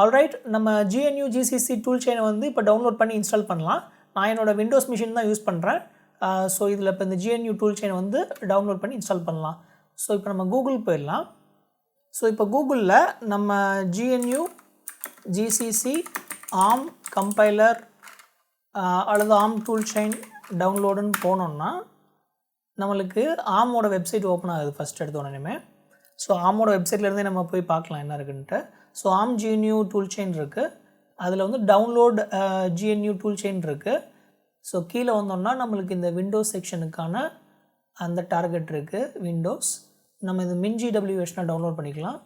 Alright, நம்ம GNU GCC tool செயினை வந்து இப்போ டவுன்லோட் பண்ணி இன்ஸ்டால் பண்ணலாம். நான் என்னோட விண்டோஸ் மிஷின் தான் யூஸ் பண்ணுறேன். ஸோ இதில் இப்போ இந்த GNU டூல் செயினை வந்து டவுன்லோட் பண்ணி இன்ஸ்டால் பண்ணலாம். ஸோ இப்போ நம்ம கூகுள் போயிடலாம். ஸோ இப்போ கூகுளில் நம்ம GNU GCC ARM கம்பைலர் அல்லது ARM டூல் செயின் டவுன்லோடுன்னு போனோம்னா நம்மளுக்கு ARMோட வெப்சைட் ஓப்பன் ஆகுது ஃபஸ்ட் எடுத்த உடனே. ஸோ ARMோட வெப்சைட்லேருந்தே நம்ம போய் பார்க்கலாம் என்ன இருக்குன்ட்டு. So ARM GNU tool chain இருக்குது. அதில் வந்து டவுன்லோட் GNU டூல் செயின் இருக்குது. ஸோ கீழே வந்தோம்னா நம்மளுக்கு இந்த விண்டோஸ் செக்ஷனுக்கான அந்த டார்கெட் இருக்குது. விண்டோஸ் நம்ம இந்த MinGW வெர்ஷனை டவுன்லோட் பண்ணிக்கலாம்.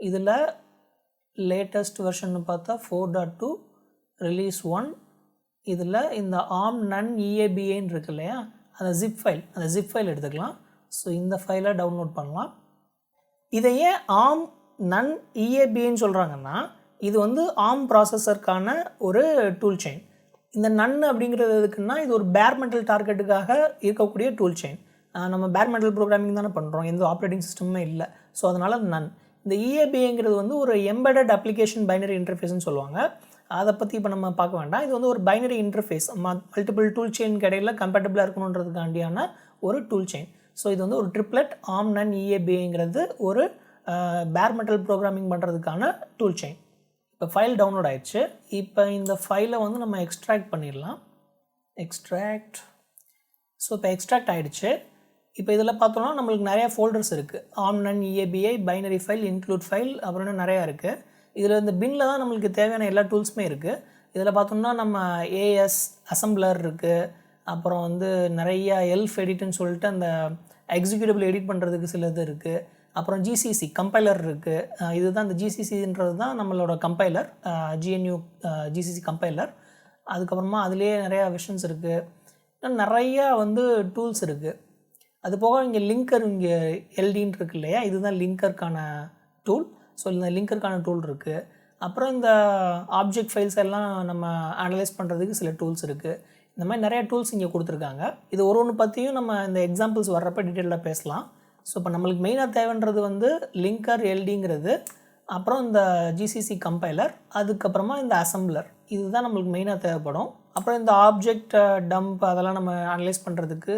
இதில் லேட்டஸ்ட் வெர்ஷன் பார்த்தா 4.2 ரிலீஸ் 1. இதில் இந்த ARM None EABAன்னு இருக்கு இல்லையா, அந்த ஜிப் ஃபைல் எடுத்துக்கலாம். ஸோ இந்த ஃபைலை டவுன்லோட் பண்ணலாம். இதை ஏன் ARM None EABAன்னு சொல்கிறாங்கன்னா, இது வந்து ARM ப்ராசஸருக்கான ஒரு டூல் செயின். இந்த நன் அப்படிங்கிறது எதுக்குன்னா, இது ஒரு பேர் மெட்டல் டார்கெட்டுக்காக இருக்கக்கூடிய டூல் செயின். நம்ம பேர் மெட்டல் ப்ரோக்ராமிங் தானே பண்ணுறோம், எந்த ஆப்ரேட்டிங் சிஸ்டமுமே இல்லை. ஸோ அதனால் நன். இந்த EABAங்கிறது வந்து ஒரு எம்பெடட் அப்ளிகேஷன் பைனரி இன்டர்ஃபேஸ்ன்னு சொல்லுவாங்க. அதை பற்றி இப்போ நம்ம பார்க்க வேண்டாம். இது வந்து ஒரு பைனரி இன்டர்ஃபேஸ், மல்டிபிள் டூல் செயினுக்கு இடையில கம்பேட்டபிளாக இருக்கணுன்றதுக்காண்டியான ஒரு டூல் செயின். ஸோ இது வந்து ஒரு ட்ரிப்லெட் ARM None EABAங்கிறது ஒரு பேர் மெட்டல் ப்ரோக்ராமிங் பண்ணுறதுக்கான டூல் செயின். இப்போ ஃபைல் டவுன்லோட் ஆயிடுச்சு. இப்போ இந்த ஃபைலை வந்து நம்ம எக்ஸ்ட்ராக்ட் பண்ணிடலாம். எக்ஸ்ட்ராக்ட். ஸோ இப்போ எக்ஸ்ட்ராக்ட் ஆகிடுச்சு. இப்போ இதில் பார்த்தோம்னா நம்மளுக்கு நிறையா ஃபோல்டர்ஸ் இருக்குது. ARM None EABA, binary file, include file, அப்புறம் இன்னும் நிறையா இருக்குது. இதில் இந்த பின்னில் தான் நம்மளுக்கு தேவையான எல்லா டூல்ஸுமே இருக்குது. இதில் பார்த்தோம்னா நம்ம AS அசம்பிளர் இருக்குது. அப்புறம் வந்து நிறையா எல்ஃப் எடிட்டுன்னு சொல்லிட்டு அந்த எக்ஸிக்யூட்டிவ் எடிட் பண்ணுறதுக்கு சிலது இருக்குது. அப்புறம் GCC கம்பைலர் இருக்குது. இதுதான் இந்த GCCன்றது தான் நம்மளோட கம்பைலர், GNU GCC கம்பைலர். அதுக்கப்புறமா அதுலேயே நிறையா வெர்ஷன்ஸ் இருக்குது. இன்னும் நிறையா வந்து டூல்ஸ் இருக்குது. அது போக இங்கே லிங்கர், இங்கே LDன்னு இருக்கு இல்லையா, இதுதான் லிங்கருக்கான டூல். ஸோ இந்த லிங்கருக்கான டூல் இருக்குது. அப்புறம் இந்த ஆப்ஜெக்ட் ஃபைல்ஸ் எல்லாம் நம்ம அனலைஸ் பண்ணுறதுக்கு சில டூல்ஸ் இருக்குது. இந்த மாதிரி நிறையா டூல்ஸ் இங்கே கொடுத்துருக்காங்க. இது ஒரு ஒன்று பற்றியும் நம்ம இந்த எக்ஸாம்பிள்ஸ் வர்றப்போ டீட்டெயிலாக பேசலாம். ஸோ இப்போ நம்மளுக்கு மெயினாக தேவைன்றது வந்து லிங்கர், LDங்கிறது, அப்புறம் இந்த GCC கம்பைலர், அதுக்கப்புறமா இந்த அசம்பிளர். இதுதான் நம்மளுக்கு மெயினாக தேவைப்படும். அப்புறம் இந்த ஆப்ஜெக்ட் டம்ப் அதெல்லாம் நம்ம அனலைஸ் பண்ணுறதுக்கு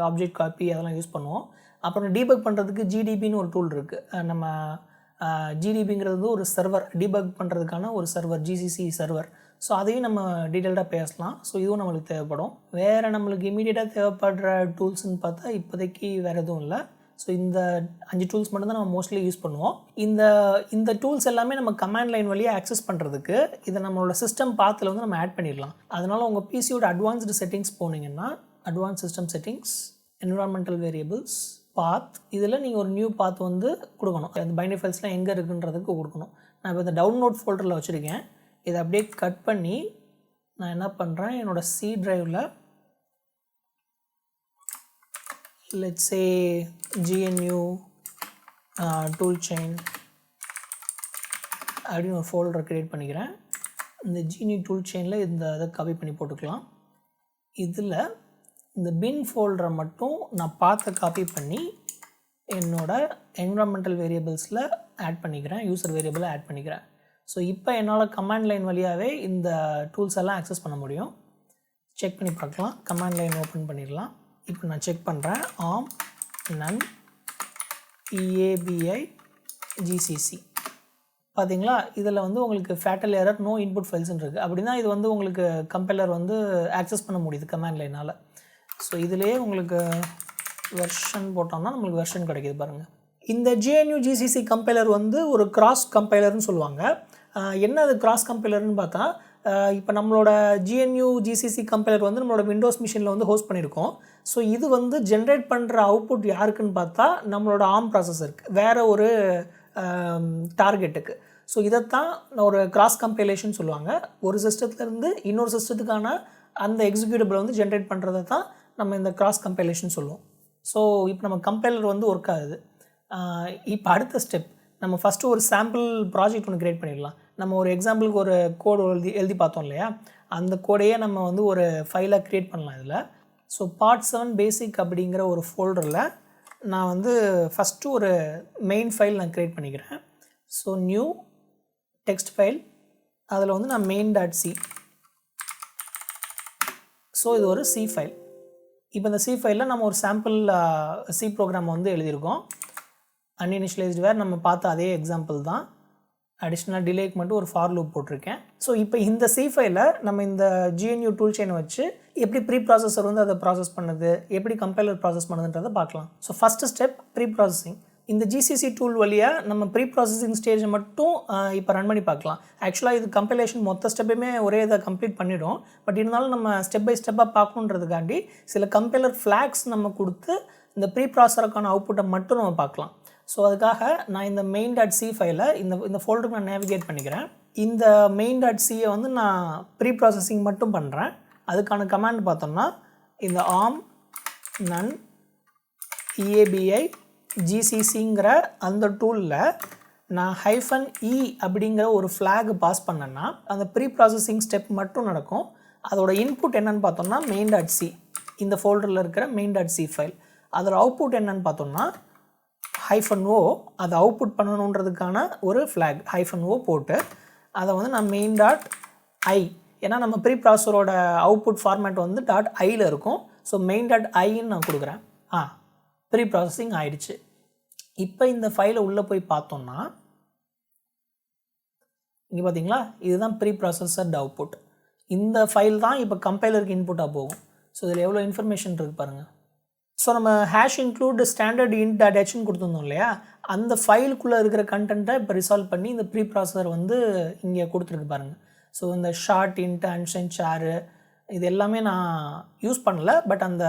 ஆப்ஜெக்ட் காப்பி அதெல்லாம் யூஸ் பண்ணுவோம். அப்புறம் டீபக் பண்ணுறதுக்கு GDBன்னு ஒரு டூல் இருக்குது. நம்ம GDBங்கிறது ஒரு சர்வர், டீபக் பண்ணுறதுக்கான ஒரு சர்வர், GCC சர்வர். ஸோ அதையும் நம்ம டீட்டெயில்டாக பேசலாம். ஸோ இதுவும் நம்மளுக்கு தேவைப்படும். வேறு நம்மளுக்கு இமீடியட்டாக தேவைப்படுற டூல்ஸ்ன்னு பார்த்தா இப்போதைக்கு வேறு எதுவும் இல்லை. ஸோ இந்த 5 டூல்ஸ் மட்டும்தான் நம்ம மோஸ்ட்லி யூஸ் பண்ணுவோம். இந்த டூல்ஸ் எல்லாமே நம்ம கமாண்ட் லைன் வழியாக ஆக்சஸ் பண்ணுறதுக்கு இதை நம்மளோட சிஸ்டம் பாத்தில் வந்து நம்ம ஆட் பண்ணிடலாம். அதனால் உங்கள் பிசியோட அட்வான்ஸ்டு செட்டிங்ஸ் போனீங்கன்னா, advance system settings, environmental variables, path, இதில் நீங்கள் ஒரு நியூ பாத் வந்து கொடுக்கணும். அந்த பைனரி ஃபைல்ஸ்லாம் எங்கே இருக்குன்றதுக்கு கொடுக்கணும். நான் இப்போ இந்த டவுன்லோட் ஃபோல்டரில் வச்சுருக்கேன். இதை அப்படியே கட் பண்ணி நான் என்ன பண்ணுறேன், என்னோடய C டிரைவில் let's say GNU tool chain அப்படின்னு ஒரு ஃபோல்டரை க்ரியேட் பண்ணிக்கிறேன். இந்த GNU டூல் செயினில் இதை காப்பி பண்ணி போட்டுக்கலாம். இதில் இந்த பின் ஃபோல்டரை மட்டும் நான் பார்த்து காப்பி பண்ணி என்னோடய என்விரான்மெண்டல் வேரியபிள்ஸில் ஆட் பண்ணிக்கிறேன், யூசர் வேரியபிளை ஆட் பண்ணிக்கிறேன். ஸோ இப்போ என்னால் கமாண்ட் லைன் வழியாகவே இந்த டூல்ஸ் எல்லாம் ஆக்சஸ் பண்ண முடியும். செக் பண்ணி பார்க்கலாம். கமாண்ட் லைன் ஓப்பன் பண்ணிடலாம். இப்போ நான் செக் பண்ணுறேன். ARM None EABA GCC பார்த்தீங்களா, இதில் வந்து உங்களுக்கு ஃபேட்டல் எரர், நோ இன்புட் ஃபைல்ஸ்ன்னு இருக்குது. அப்படின்னா இது வந்து உங்களுக்கு கம்பைலர் வந்து ஆக்சஸ் பண்ண முடியுது கமாண்ட் லைனால். ஸோ இதிலேயே உங்களுக்கு வெர்ஷன் போட்டோம்னா நம்மளுக்கு வெர்ஷன் கிடைக்கிது பாருங்கள். இந்த GNU GCC கம்பைலர் வந்து ஒரு கிராஸ் கம்பைலர்னு சொல்லுவாங்க. என்ன அது கிராஸ் கம்பைலர்னு பார்த்தா, இப்போ நம்மளோட GNU GCC கம்பைலர் வந்து நம்மளோட விண்டோஸ் மிஷினில் வந்து ஹோஸ்ட் பண்ணியிருக்கோம். ஸோ இது வந்து ஜென்ரேட் பண்ணுற அவுட்புட் யாருக்குன்னு பார்த்தா நம்மளோட ARM ப்ராசஸருக்கு, வேறு ஒரு டார்கெட்டுக்கு. ஸோ இதைத்தான் ஒரு கிராஸ் கம்பைலேஷன் சொல்லுவாங்க. ஒரு சிஸ்டத்துலேருந்து இன்னொரு சிஸ்டத்துக்கான அந்த எக்ஸிக்யூட்டிபிள் வந்து ஜென்ரேட் பண்ணுறதை தான் நம்ம இந்த கிராஸ் கம்பைலேஷன் சொல்லுவோம். ஸோ இப்போ நம்ம கம்பைலர் வந்து ஒர்க் ஆகுது. இப்போ அடுத்த ஸ்டெப், நம்ம ஃபஸ்ட்டு ஒரு சாம்பிள் ப்ராஜெக்ட் ஒன்று க்ரியேட் பண்ணிடலாம். நம்ம ஒரு எக்ஸாம்பிளுக்கு ஒரு கோடு எழுதி பார்த்தோம் இல்லையா, அந்த கோடையே நம்ம வந்து ஒரு ஃபைலாக க்ரியேட் பண்ணலாம் இதில். ஸோ Part 7 பேசிக் அப்படிங்கிற ஒரு ஃபோல்டரில் நான் வந்து ஃபஸ்ட்டு ஒரு மெயின் ஃபைல் நான் க்ரியேட் பண்ணிக்கிறேன். ஸோ நியூ டெக்ஸ்ட் ஃபைல், அதில் வந்து நான் main.c. ஸோ இது ஒரு C ஃபைல். இப்போ இந்த C ஃபைலில் நம்ம ஒரு சாம்பிள் C ப்ரோக்ராம் வந்து எழுதியிருக்கோம். அன்இனிஷியலைஸ்டு வேர் நம்ம பார்த்த அதே எக்ஸாம்பிள் தான். அடிஷ்னல் டிலேக்கு மட்டும் ஒரு ஃபார் லூப் போட்டிருக்கேன். ஸோ இப்போ இந்த C ஃபைலை நம்ம இந்த GNU டூல் செயினை வச்சு எப்படி ப்ரீ ப்ராசஸர் வந்து அதை ப்ராசஸ் பண்ணுது, எப்படி கம்பைலர் ப்ராசஸ் பண்ணுதுன்றதை பார்க்கலாம். So first step preprocessing. இந்த GCC டூல் வழியாக நம்ம ப்ரீ ப்ராசஸிங் ஸ்டேஜை மட்டும் இப்போ ரன் பண்ணி பார்க்கலாம். ஆக்சுவலாக இது கம்பைலேஷன் மொத்த ஸ்டெப்பையுமே ஒரே இதை கம்ப்ளீட் பண்ணிவிடும். பட் இருந்தாலும் நம்ம ஸ்டெப் பை ஸ்டெப்பாக பார்க்கணுன்றதுக்காண்டி சில கம்பைலர் ஃப்ளாக்ஸ் நம்ம கொடுத்து இந்த ப்ரீ ப்ராசஸருக்கான அவுட்புட்டை மட்டும் நம்ம பார்க்கலாம். ஸோ அதுக்காக நான் இந்த main.c ஃபைலை இந்த ஃபோல்டருக்கு நான் நேவிகேட் பண்ணிக்கிறேன். இந்த main.c வந்து நான் ப்ரீ ப்ராசஸிங் மட்டும் பண்ணுறேன். அதுக்கான கமாண்ட் பார்த்தோம்னா இந்த arm none eabi gccங்கிற அந்த டூலில் நான் -e அப்படிங்கிற ஒரு ஃப்ளாக் பாஸ் பண்ணேன்னா அந்த ப்ரீ ப்ராசஸிங் ஸ்டெப் மட்டும் நடக்கும். அதோட இன்புட் என்னன்னு பார்த்தோம்னா main.c, இந்த ஃபோல்டரில் இருக்கிற main.c ஃபைல். அதோட அவுட்புட் என்னன்னு பார்த்தோம்னா -o, அதை அவுட்புட் பண்ணணுன்றதுக்கான ஒரு ஃப்ளாக் -o போட்டு அதை வந்து நான் main.i, ஏன்னா நம்ம ப்ரீ ப்ராசஸரோட அவுட்புட் ஃபார்மேட் வந்து .iல இருக்கும். ஸோ main.iன்னு நான் கொடுக்குறேன். ப்ரீ ப்ராசஸிங் ஆயிடுச்சு. இப்போ இந்த ஃபைலை உள்ளே போய் பார்த்தோம்னா இங்கே பார்த்தீங்களா, இதுதான் ப்ரீ ப்ராசஸர்ட் அவுட்புட். இந்த ஃபைல் தான் இப்போ கம்பைலருக்கு இன்புட்டாக போகும். ஸோ இதில் எவ்வளோ இன்ஃபர்மேஷன் இருக்குது பாருங்கள். ஸோ நம்ம #include standard int.hன்னு கொடுத்துருந்தோம் இல்லையா, அந்த ஃபைலுக்குள்ளே இருக்கிற கண்டென்ட்டை இப்போ ரிசால்வ் பண்ணி இந்த ப்ரீ ப்ராசஸர் வந்து இங்கே கொடுத்துருக்கு பாருங்கள். ஸோ இந்த ஷார்ட் இன்ட் அன்சென்ட் ஷேரு இது எல்லாமே நான் யூஸ் பண்ணல, பட் அந்த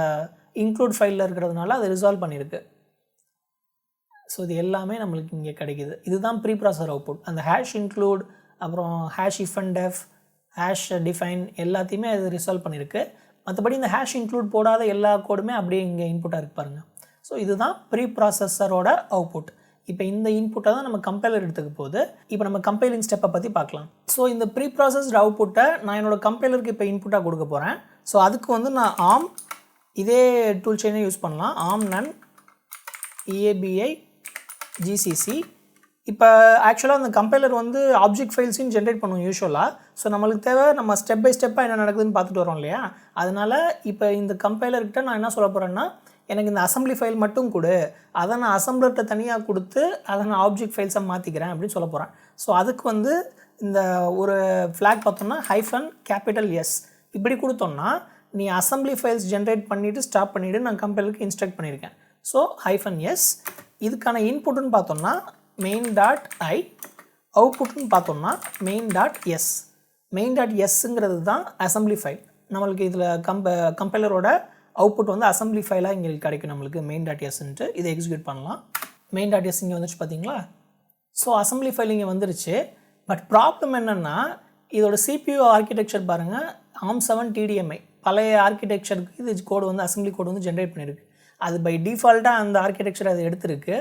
இன்க்ளூட் ஃபைலில் இருக்கிறதுனால அதை ரிசால்வ் பண்ணியிருக்கு. ஸோ இது எல்லாமே நம்மளுக்கு இங்கே கிடைக்கிது. இதுதான் ப்ரீ ப்ராசஸர் அவுட்புட். அந்த #include அப்புறம் #ifandef #define எல்லாத்தையுமே அது ரிசால்வ் பண்ணியிருக்கு. மற்றபடி இந்த #include போடாத எல்லா கோடுமே அப்படியே இங்கே இன்புட்டாக இருக்கு பாருங்கள். ஸோ இதுதான் ப்ரீ ப்ராசஸரோட அவுட்புட். இப்போ இந்த இன்புட்டை தான் நம்ம கம்பைலர் எடுத்துக்க போகுது. இப்போ நம்ம கம்பைலிங் ஸ்டெப்பை பற்றி பார்க்கலாம். ஸோ இந்த ப்ரீ ப்ராசஸ்ட் அவுட்புட்டை நான் என்னோடய கம்பைலருக்கு இப்போ இன்புட்டாக கொடுக்க போகிறேன். ஸோ அதுக்கு வந்து நான் arm இதே டூல் செயினை யூஸ் பண்ணலாம். arm none eabi gcc. இப்போ ஆக்சுவலாக அந்த கம்பைலர் வந்து ஆப்ஜெக்ட் ஃபைல்ஸையும் ஜென்ரேட் பண்ணுவோம் யூஸ்வலாக. ஸோ நம்மளுக்கு தேவை நம்ம ஸ்டெப் பை ஸ்டெப்பாக என்ன நடக்குதுன்னு பார்த்துட்டு வரோம் இல்லையா. அதனால் இப்போ இந்த கம்பைலர்கிட்ட நான் என்ன சொல்ல போகிறேன்னா, எனக்கு இந்த அசம்பிளி ஃபைல் மட்டும் கொடு, அதை நான் அசம்பிளர்கிட்ட தனியாக கொடுத்து அதை நான் ஆப்ஜெக்ட் ஃபைல்ஸை மாற்றிக்கிறேன் அப்படின்னு சொல்ல போகிறேன். ஸோ அதுக்கு வந்து இந்த ஒரு ஃப்ளாக் பார்த்தோம்னா -S இப்படி கொடுத்தோம்னா நீ அசம்பிளி ஃபைல்ஸ் ஜென்ரேட் பண்ணிவிட்டு ஸ்டாப் பண்ணிவிட்டு நான் கம்பைலருக்கு இன்ஸ்ட்ரக்ட் பண்ணியிருக்கேன். ஸோ -S இதுக்கான இன்புட்டுன்னு பார்த்தோம்னா main.i, அவுட்புட்னு பார்த்தோம்னா main.s. main.sங்கிறது தான் அசம்பிளி ஃபைல். நம்மளுக்கு இதில் கம்பைலரோட அவுட்புட் வந்து அசம்பிளி ஃபைலாக இங்கே கிடைக்கும் நம்மளுக்கு main.sன்ட்டு. இதை எக்ஸிக்யூட் பண்ணலாம். main.s இங்கே வந்துச்சு பார்த்தீங்களா. ஸோ அசம்பிளி ஃபைல் இங்கே வந்துருச்சு. பட் ப்ராப்ளம் என்னென்னா இதோட CPU ஆர்கிடெக்சர் பாருங்கள், ARM7 TDMI பழைய ஆர்கிடெக்சருக்கு இது கோடு வந்து அசம்பிளி கோடு வந்து ஜென்ரேட் பண்ணியிருக்கு. அது பை டிஃபால்ட்டாக அந்த ஆர்கிடெக்சர் அது எடுத்திருக்கு.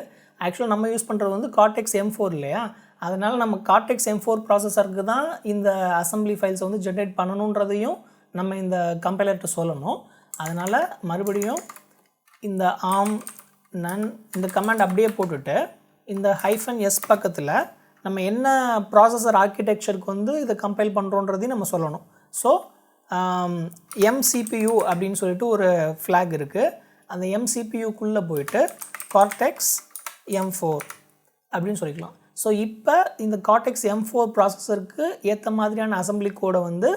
ஆக்சுவலாக நம்ம யூஸ் பண்ணுறது வந்து Cortex M4 இல்லையா, அதனால் நம்ம Cortex M4 ப்ராசஸருக்கு தான் இந்த அசம்பிளி ஃபைல்ஸை வந்து ஜென்ரேட் பண்ணணுன்றதையும் நம்ம இந்த கம்பைலர்கிட்ட சொல்லணும். அதனால் மறுபடியும் இந்த arm none இந்த கமாண்ட் அப்படியே போட்டுட்டு இந்த -s பக்கத்தில் நம்ம என்ன ப்ராசஸர் ஆர்கிடெக்சருக்கு வந்து இதை கம்பைல் பண்ணுறோன்றதையும் நம்ம சொல்லணும். ஸோ mCPU அப்படின்னு சொல்லிட்டு ஒரு ஃப்ளாக் இருக்குது. அந்த mCPUக்குள்ளே போயிட்டு Cortex M4 அப்படின்னு சொல்லிக்கலாம். ஸோ இப்போ இந்த Cortex M4 ப்ராசஸருக்கு ஏற்ற மாதிரியான அசம்பிளி கோடை வந்து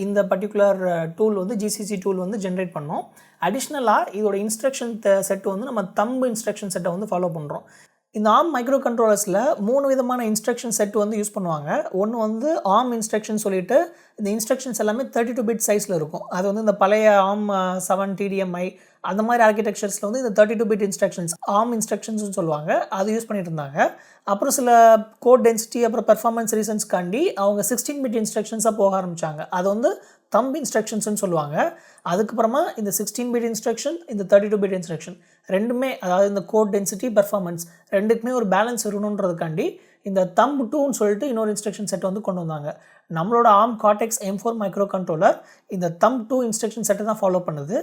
இந்த பர்டிகுலர் டூல் வந்து GCC டூல் வந்து ஜென்ரேட் பண்ணோம். அடிஷ்னலாக இதோட இன்ஸ்ட்ரக்ஷன் செட்டு வந்து நம்ம தம்பு இன்ஸ்ட்ரக்ஷன் செட்டை வந்து ஃபாலோ பண்ணுறோம். இந்த ARM மைக்ரோ கண்ட்ரோலர்ஸில் 3 விதமான இன்ஸ்ட்ரக்ஷன் செட் வந்து யூஸ் பண்ணுவாங்க. ஒன்று வந்து ARM இன்ஸ்ட்ரக்ஷன் சொல்லிட்டு இந்த இன்ஸ்ட்ரக்ஷன்ஸ் எல்லாமே 32 பிட் சைஸில் இருக்கும். அது வந்து இந்த பழைய ARM7 TDMI அந்த மாதிரி ஆர்கிடெக்சர்ஸில் வந்து இந்த 32 பிட் இன்ஸ்ட்ரக்ஷன்ஸ் ARM இன்ஸ்ட்ரக்ஷன்ஸ்னு சொல்லுவாங்க, அது யூஸ் பண்ணிட்டு இருந்தாங்க. அப்புறம் சில கோட் டென்சிட்டி அப்புறம் பெர்ஃபார்மன்ஸ் ரீசன்ஸ்க்காண்டி அவங்க 16 பிட் இன்ஸ்ட்ரக்ஷன்ஸாக போக ஆரம்பித்தாங்க. அது வந்து தம்ப் இன்ஸ்ட்ரக்ஷன்ஸ்னு சொல்லுவாங்க. அதுக்கப்புறமா இந்த 16 பிட் இன்ஸ்ட்ரக்ஷன், இந்த 32 பிட் இன்ஸ்ட்ரக்ஷன் ரெண்டுமே, அதாவது இந்த கோட் டென்சிட்டி பெர்ஃபார்மன்ஸ் ரெண்டுக்குமே ஒரு பேலன்ஸ் இருக்கணுன்றதுக்காண்டி இந்த தம்ப் 2ன்னு சொல்லிட்டு இன்னொரு இன்ஸ்ட்ரக்ஷன் செட்டை வந்து கொண்டு வந்தாங்க. நம்மளோட ARM Cortex M4 micro controller இந்த தம்ப் 2 இன்ஸ்ட்ரக்ஷன் செட்டை தான் ஃபாலோ பண்ணுது.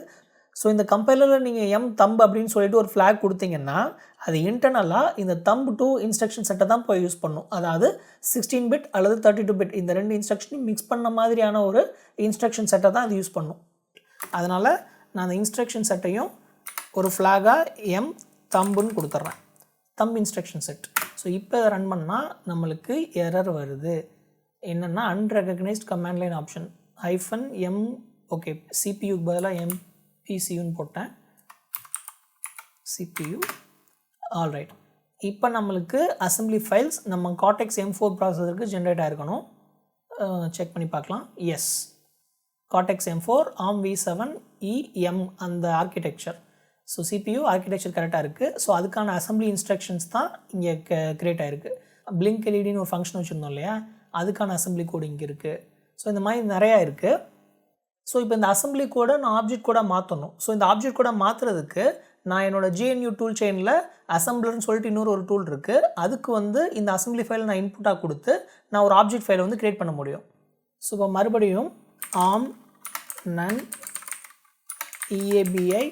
ஸோ இந்த கம்பைலரில் நீங்கள் thumb அப்படின்னு சொல்லிட்டு ஒரு ஃப்ளாக் கொடுத்தீங்கன்னா அது இன்டர்னலாக இந்த thumb to இன்ஸ்ட்ரக்ஷன் செட்டை தான் போய் யூஸ் பண்ணும். அதாவது 16 பிட் அல்லது 32 பிட் இந்த ரெண்டு இன்ஸ்ட்ரக்ஷனையும் மிக்ஸ் பண்ண மாதிரியான ஒரு இன்ஸ்ட்ரக்ஷன் செட்டை தான் அது யூஸ் பண்ணும். அதனால் நான் அந்த இன்ஸ்ட்ரக்ஷன் செட்டையும் ஒரு ஃப்ளாகாக thumbன்னு கொடுத்துட்றேன். thumb instruction set. ஸோ இப்போ இதை ரன் பண்ணால் நம்மளுக்கு எரர் வருது. என்னென்னா unrecognised command line option -m okay சிபியூக்கு பதிலாக MPCUன்னு போட்டேன். CPU alright. இப்போ நம்மளுக்கு அசம்பிளி ஃபைல்ஸ் நம்ம Cortex M4 ப்ராசஸருக்கு ஜென்ரேட் ஆகிருக்கணும். செக் பண்ணி பார்க்கலாம். S, Cortex M4 ARM v7 அந்த ஆர்கிடெக்சர். ஸோ CPU ஆர்கிடெக்சர் கரெக்டாக இருக்குது. ஸோ அதுக்கான அசம்பிளி இன்ஸ்ட்ரக்ஷன்ஸ் தான் இங்கே க்ரியேட் ஆகிருக்கு. பிளிங்க் எல்இடின்னு ஒரு ஃபங்க்ஷன் வச்சுருந்தோம் இல்லையா, அதுக்கான அசம்பிளி கோடு இங்கே இருக்குது. ஸோ இந்த மாதிரி நிறையா இருக்குது. ஸோ இப்போ இந்த அசம்பிளி கோடை நான் ஆப்ஜெக்ட் கோடாக மாற்றணும். ஸோ இந்த ஆப்ஜெக்ட் கோடாக மாற்றுறதுக்கு நான் என்னோடய GNU டூல் செயினில் அசம்பிளர்னு சொல்லிட்டு இன்னொரு டூல் இருக்குது. அதுக்கு இந்த அசம்பிளி ஃபைலை நான் இன்புட்டாக கொடுத்து நான் ஒரு ஆப்ஜெக்ட் ஃபைலை க்ரியேட் பண்ண முடியும். ஸோ இப்போ மறுபடியும் ARM none EABI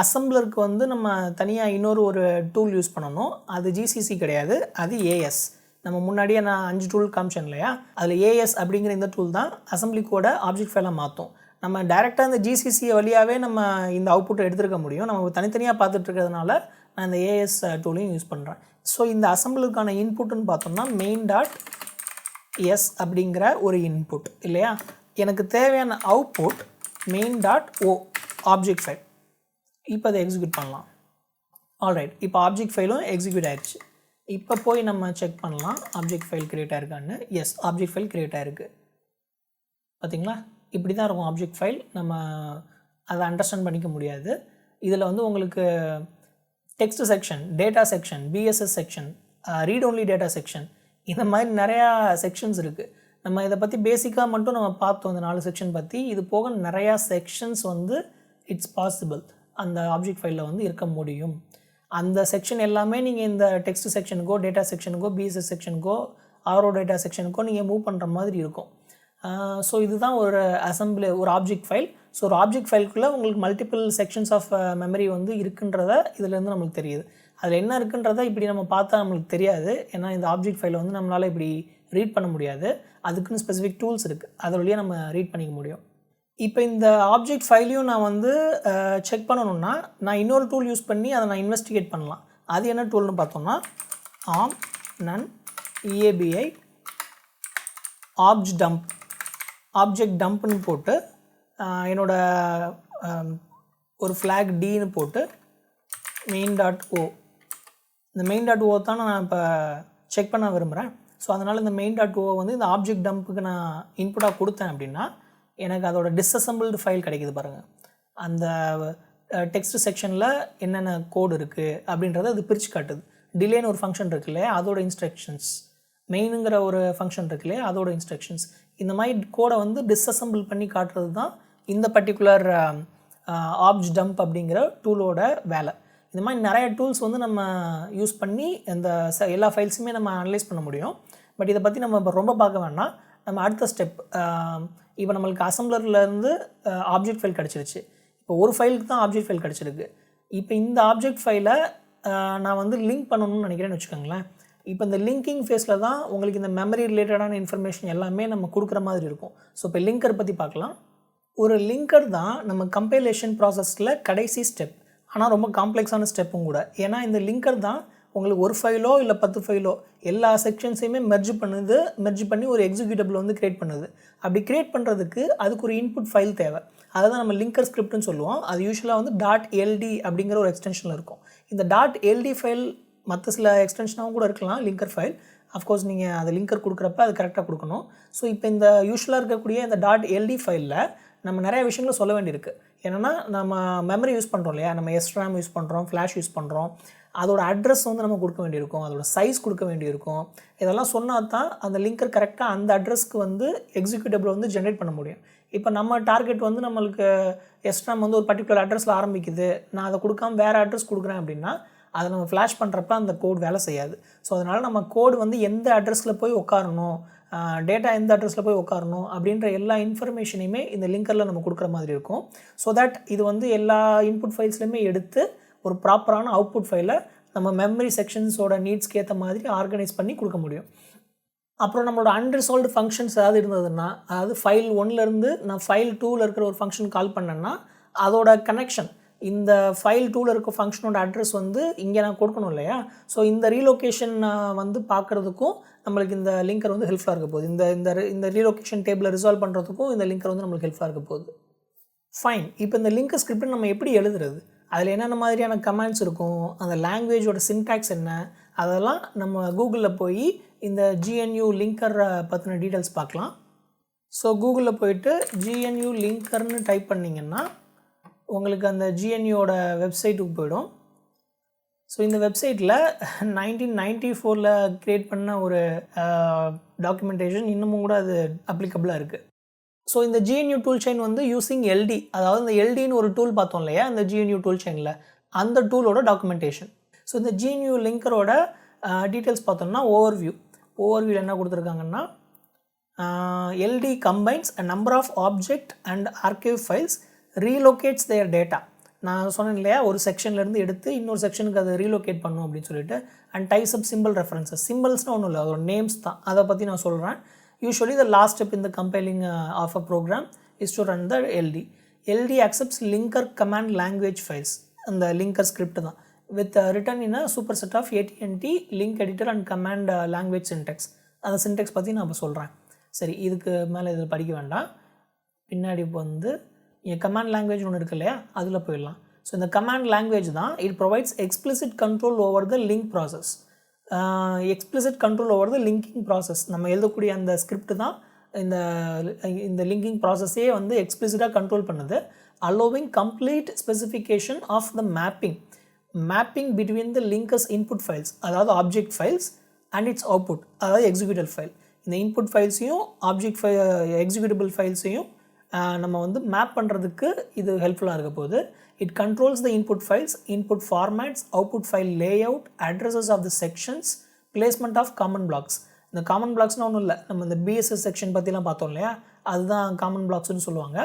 அசம்பிளருக்கு நம்ம தனியாக ஒரு டூல் யூஸ் பண்ணணும். அது GCC கிடையாது, அது AS. நம்ம முன்னாடியே நான் 5 டூல் காமிச்சேன் இல்லையா, அதில் AS அப்படிங்கிற இந்த டூல் தான் அசம்பிளி கோடை ஆப்ஜெக்ட் ஃபைலாக மாற்றும். நம்ம டைரெக்டாக இந்த GCC வழியாகவே நம்ம இந்த அவுட்புட்டை எடுத்துருக்க முடியும். நம்ம தனித்தனியாக பார்த்துட்டு இருக்கிறதுனால நான் இந்த AS டூலையும் யூஸ் பண்ணுறேன். ஸோ இந்த அசம்பிளுக்கான இன்புட்டுன்னு பார்த்தோம்னா main.s அப்படிங்கிற ஒரு இன்புட் இல்லையா. எனக்கு தேவையான அவுட்புட் main.o ஆப்ஜெக்ட் ஃபைல். இப்போ அதை எக்ஸிக்யூட் பண்ணலாம். ஆல்ரைட், இப்போ ஆப்ஜெக்ட் ஃபைலும் எக்ஸிக்யூட் ஆகிடுச்சு. இப்போ போய் நம்ம செக் பண்ணலாம் ஆப்ஜெக்ட் ஃபைல் க்ரியேட் ஆகிருக்கான்னு. எஸ், ஆப்ஜெக்ட் ஃபைல் க்ரியேட் ஆகிருக்கு. பார்த்திங்களா, இப்படி தான் இருக்கும் ஆப்ஜெக்ட் ஃபைல். நம்ம அதை அண்டர்ஸ்டாண்ட் பண்ணிக்க முடியாது. இதில் உங்களுக்கு text section, data section, BSS section, read only data section, இந்த மாதிரி நிறையா செக்ஷன்ஸ் இருக்குது. நம்ம இதை பற்றி பேசிக்காக மட்டும் நம்ம பார்த்தோம், இந்த 4 செக்ஷன் பற்றி. இது போக நிறையா செக்ஷன்ஸ் இட்ஸ் பாசிபிள் அந்த ஆப்ஜெக்ட் ஃபைலில் இருக்க முடியும். அந்த செக்ஷன் எல்லாமே நீங்கள் இந்த டெக்ஸ்ட் செக்ஷனுக்கோ, டேட்டா செக்ஷனுக்கோ, BSS செக்ஷனுக்கோ, RO டேட்டா செக்ஷனுக்கோ நீங்கள் மூவ் பண்ணுற மாதிரி இருக்கும். ஸோ இதுதான் ஒரு அசம்பிளி, ஒரு ஆப்ஜெக்ட் ஃபைல். ஸோ ஒரு ஆப்ஜெக்ட் ஃபைலுக்குள்ளே உங்களுக்கு மல்டிபிள் செக்ஷன்ஸ் ஆஃப் மெமரி இருக்குன்றத இதுலேருந்து நம்மளுக்கு தெரியுது. அதில் என்ன இருக்குன்றதை இப்படி நம்ம பார்த்தா நம்மளுக்கு தெரியாது. ஏன்னா இந்த ஆப்ஜெக்ட் ஃபைலை நம்மளால் இப்படி ரீட் பண்ண முடியாது. அதுக்குன்னு ஸ்பெசிஃபிக் டூல்ஸ் இருக்குது, அது வழியாக நம்ம ரீட் பண்ணிக்க முடியும். இப்போ இந்த ஆப்ஜெக்ட் ஃபைலையும் நான் செக் பண்ணணுன்னா நான் இன்னொரு டூல் யூஸ் பண்ணி அதை நான் இன்வெஸ்டிகேட் பண்ணலாம். அது என்ன டூல்னு பார்த்தோம்னா ARM none EABI ஆப்ஜெக்ட் டம்ப்னு போட்டு என்னோட ஒரு ஃப்ளாக் Dன்னு போட்டு main.o இந்த main.o தான் நான் இப்போ செக் பண்ண விரும்புகிறேன். ஸோ அதனால் இந்த main.o இந்த ஆப்ஜெக்ட் டம்ப்புக்கு நான் இன்புட்டாக கொடுத்தேன் அப்படின்னா எனக்கு அதோட டிஸ்அசம்பிள்டு ஃபைல் கிடைக்குது பாருங்கள். அந்த டெக்ஸ்ட் செக்ஷனில் என்னென்ன கோடு இருக்குது அப்படின்றத அது பிரித்து காட்டுது. டிலேன்னு ஒரு ஃபங்க்ஷன் இருக்கு இல்லையா, அதோட இன்ஸ்ட்ரக்ஷன்ஸ், மெயினுங்கிற ஒரு ஃபங்க்ஷன் இருக்கு இல்லையா, அதோட இன்ஸ்ட்ரக்ஷன்ஸ், இந்த மாதிரி கோடை டிஸ்அசம்பிள் பண்ணி காட்டுறது தான் இந்த பர்டிகுலர் ஆப்ஜ் டம்ப் அப்படிங்கிற டூலோட வேலை. இந்த மாதிரி நிறைய டூல்ஸ் நம்ம யூஸ் பண்ணி இந்த எல்லா ஃபைல்ஸுமே நம்ம அனலைஸ் பண்ண முடியும். பட் இதை பற்றி நம்ம இப்போ ரொம்ப பார்க்க வேண்டாம். நம்ம அடுத்த ஸ்டெப், இப்போ நம்மளுக்கு அசம்பிளர்லேருந்து ஆப்ஜெக்ட் ஃபைல் கிடச்சிருச்சு. இப்போ ஒரு ஃபைலுக்கு தான் ஆப்ஜெக்ட் ஃபைல் கிடச்சிருக்கு. இப்போ இந்த ஆப்ஜெக்ட் ஃபைலை நான் லிங்க் பண்ணணும்னு நினைக்கிறேன்னு வச்சுக்கோங்களேன். இப்போ இந்த லிங்கிங் ஃபேஸில் தான் உங்களுக்கு இந்த மெமரி ரிலேட்டடான இன்ஃபர்மேஷன் எல்லாமே நம்ம கொடுக்குற மாதிரி இருக்கும். ஸோ இப்போ லிங்கர் பற்றி பார்க்கலாம். ஒரு லிங்கர் தான் நம்ம கம்பைலேஷன் ப்ராசஸில் கடைசி ஸ்டெப், ஆனால் ரொம்ப காம்ப்ளெக்ஸான ஸ்டெப்பும் கூட. ஏன்னா இந்த லிங்கர் தான் உங்களுக்கு ஒரு ஃபைலோ இல்லை 10 ஃபைலோ எல்லா செக்ஷன்ஸையுமே மெர்ஜ் பண்ணி ஒரு எக்ஸிக்யூட்டபிள் க்ரியேட் பண்ணுது. அப்படி க்ரியேட் பண்ணுறதுக்கு அதுக்கு ஒரு இன்புட் ஃபைல் தேவை. அதை தான் நம்ம லிங்கர் ஸ்கிரிப்ட்னு சொல்லுவோம். அது யூஸ்வலாக .ld அப்படிங்கிற ஒரு எக்ஸ்டென்ஷனில் இருக்கும். இந்த .ld ஃபைல் மற்ற சில எக்ஸ்டென்ஷனாகவும் கூட இருக்கலாம் லிங்கர் ஃபைல். அஃப்கோர்ஸ் நீங்கள் அதை லிங்கர் கொடுக்குறப்ப அது கரெக்டாக கொடுக்கணும். ஸோ இப்போ இந்த யூஸ்வலாக இருக்கக்கூடிய இந்த .ld ஃபைலில் நம்ம நிறைய விஷயங்களை சொல்ல வேண்டியிருக்கு. என்னென்னா நம்ம மெமரி யூஸ் பண்ணுறோம் இல்லையா, நம்ம SRAM யூஸ் பண்ணுறோம், ஃப்ளாஷ் யூஸ் பண்ணுறோம், அதோட அட்ரஸ் நம்ம கொடுக்க வேண்டியிருக்கும், அதோட சைஸ் கொடுக்க வேண்டியிருக்கும். இதெல்லாம் சொன்னால் தான் அந்த லிங்கர் கரெக்டாக அந்த அட்ரஸ்க்கு எக்ஸிக்யூட்டபிள் ஜென்ரேட் பண்ண முடியும். இப்போ நம்ம டார்கெட் நம்மளுக்கு SRAM ஒரு பர்டிகுலர் அட்ரஸில் ஆரம்பிக்குது, நான் அதை கொடுக்காம வேறு அட்ரஸ் கொடுக்குறேன் அப்படின்னா அதை நம்ம ஃப்ளாஷ் பண்ணுறப்ப அந்த கோட் வேலை செய்யாது. ஸோ அதனால் நம்ம கோடு எந்த அட்ரஸில் போய் உட்காரணும் டேட்டா எந்த அட்ரஸில் போய் உட்காரணும் அப்படின்ற எல்லா இன்ஃபர்மேஷனையுமே இந்த லிங்கரில் நம்ம கொடுக்குற மாதிரி இருக்கும். ஸோ தட் இது வந்து எல்லா இன்புட் ஃபைல்ஸ்லையுமே எடுத்து ஒரு ப்ராப்பரான அவுட்புட் ஃபைலை நம்ம மெமரி செக்ஷன்ஸோட நீட்ஸ்க்கு ஏற்ற மாதிரி ஆர்கனைஸ் பண்ணி கொடுக்க முடியும். அப்புறம் நம்மளோட அன்ரிசால்வ்டு ஃபங்க்ஷன்ஸ் ஏதாவது இருந்ததுன்னா, அதாவது ஃபைல் 1லேருந்து நான் ஃபைல் 2ல் இருக்கிற ஒரு ஃபங்க்ஷன் கால் பண்ணேன்னா அதோட கனெக்ஷன் இந்த ஃபைல் 2ல் இருக்க ஃபங்க்ஷனோட அட்ரஸ் வந்து இங்கே நான் கொடுக்கணும் இல்லையா? ஸோ இந்த ரீலொகேஷன் வந்து பார்க்குறதுக்கும் நம்மளுக்கு இந்த லிங்கர் வந்து ஹெல்ப்ஃபுல்லாக இருக்க போகுது. இந்த ரீலொகேஷன் டேபிளை ரிசால்வ் பண்ணுறதுக்கும் இந்த லிங்கர் வந்து நம்மளுக்கு ஹெல்ப்ஃபுல்லாக இருக்க போகுது. ஃபைன். இப்போ இந்த லிங்கர் ஸ்கிரிப்ட் நம்ம எப்படி எழுதுறது, அதில் என்னென்ன மாதிரியான கமெண்ட்ஸ் இருக்கும், அந்த லாங்குவேஜோட சின்டாக்ஸ் என்ன, அதெல்லாம் நம்ம கூகுளில் போய் இந்த GNU லிங்கர் பற்றின டீட்டெயில்ஸ் பார்க்கலாம். ஸோ கூகுளில் போயிட்டு GNU லிங்கர்னு டைப் பண்ணிங்கன்னா உங்களுக்கு அந்த GNUவோட வெப்சைட்டுக்கு போயிடும். ஸோ இந்த வெப்சைட்டில் 1994 க்ரியேட் பண்ண ஒரு டாக்குமெண்டேஷன் இன்னமும் கூட அது அப்ளிகபிளாக இருக்குது. ஸோ இந்த GNU டூல் செயின் வந்து யூஸிங் LD, அதாவது இந்த LDன்னு ஒரு டூல் பார்த்தோம் இல்லையா இந்த GNU டூல் செயினில், அந்த டூலோட டாக்குமெண்டேஷன். ஸோ இந்த GNU லிங்கரோட டீட்டெயில்ஸ் பார்த்தோம்னா ஓவர்வியூவில் என்ன கொடுத்துருக்காங்கன்னா LD combines a number of object and archive files, relocates their data. நான் சொன்னேன் இல்லையா ஒரு செக்ஷன்லேருந்து எடுத்து இன்னொரு செக்ஷனுக்கு அதை ரீலோகேட் பண்ணும் அப்படின்னு சொல்லிட்டு, and types of symbol references. சிம்பிள்ஸ்னால் ஒன்றும் இல்லை, அதோட நேம்ஸ் தான். அதை பற்றி நான் சொல்கிறேன். Usually the last step in the compiling of a program is to run the LD. LD accepts linker command language files, அந்த லிங்கர் ஸ்கிரிப்ட் தான், with written in a superset of AT&T link editor and command language syntax. அந்த சின்டெக்ஸ் பற்றி நான் இப்போ சொல்கிறேன். சரி, இதுக்கு மேலே இதில் படிக்க வேண்டாம். பின்னாடி இப்போ வந்து கமாண்ட் லாங்குவேஜ் ஒன்று இருக்கு இல்லையா, அதில் போயிடலாம். ஸோ இந்த கமாண்ட் லாங்குவேஜ் தான் it provides explicit control over the link process. Explicit control over the linking process. நம்ம எழுதக்கூடிய அந்த ஸ்கிரிப்ட் தான் இந்த லிங்கிங் ப்ராசஸே வந்து எக்ஸ்பிளிசிட்டாக கண்ட்ரோல் பண்ணுது. Allowing complete specification of the mapping between the linker's input files, அதாவது object files, and its output, அதாவது எக்ஸிக்யூட்டிவ் ஃபைல். இந்த இன்புட் ஃபைல்ஸையும் ஆப்ஜெக்ட் எக்ஸிக்யூட்டிபிள் ஃபைல்ஸையும் நம்ம வந்து மேப் பண்ணுறதுக்கு இது ஹெல்ப்ஃபுல்லாக இருக்க போகுது. It controls the input files, input formats, output file layout, addresses of the sections, placement of common blocks. இந்த காமன் பிளாக்ஸ்னால் ஒன்றும் இல்லை, நம்ம இந்த BSS செக்ஷன் பற்றிலாம் பார்த்தோம் இல்லையா, அதுதான் காமன் பிளாக்ஸ்னு சொல்லுவாங்க.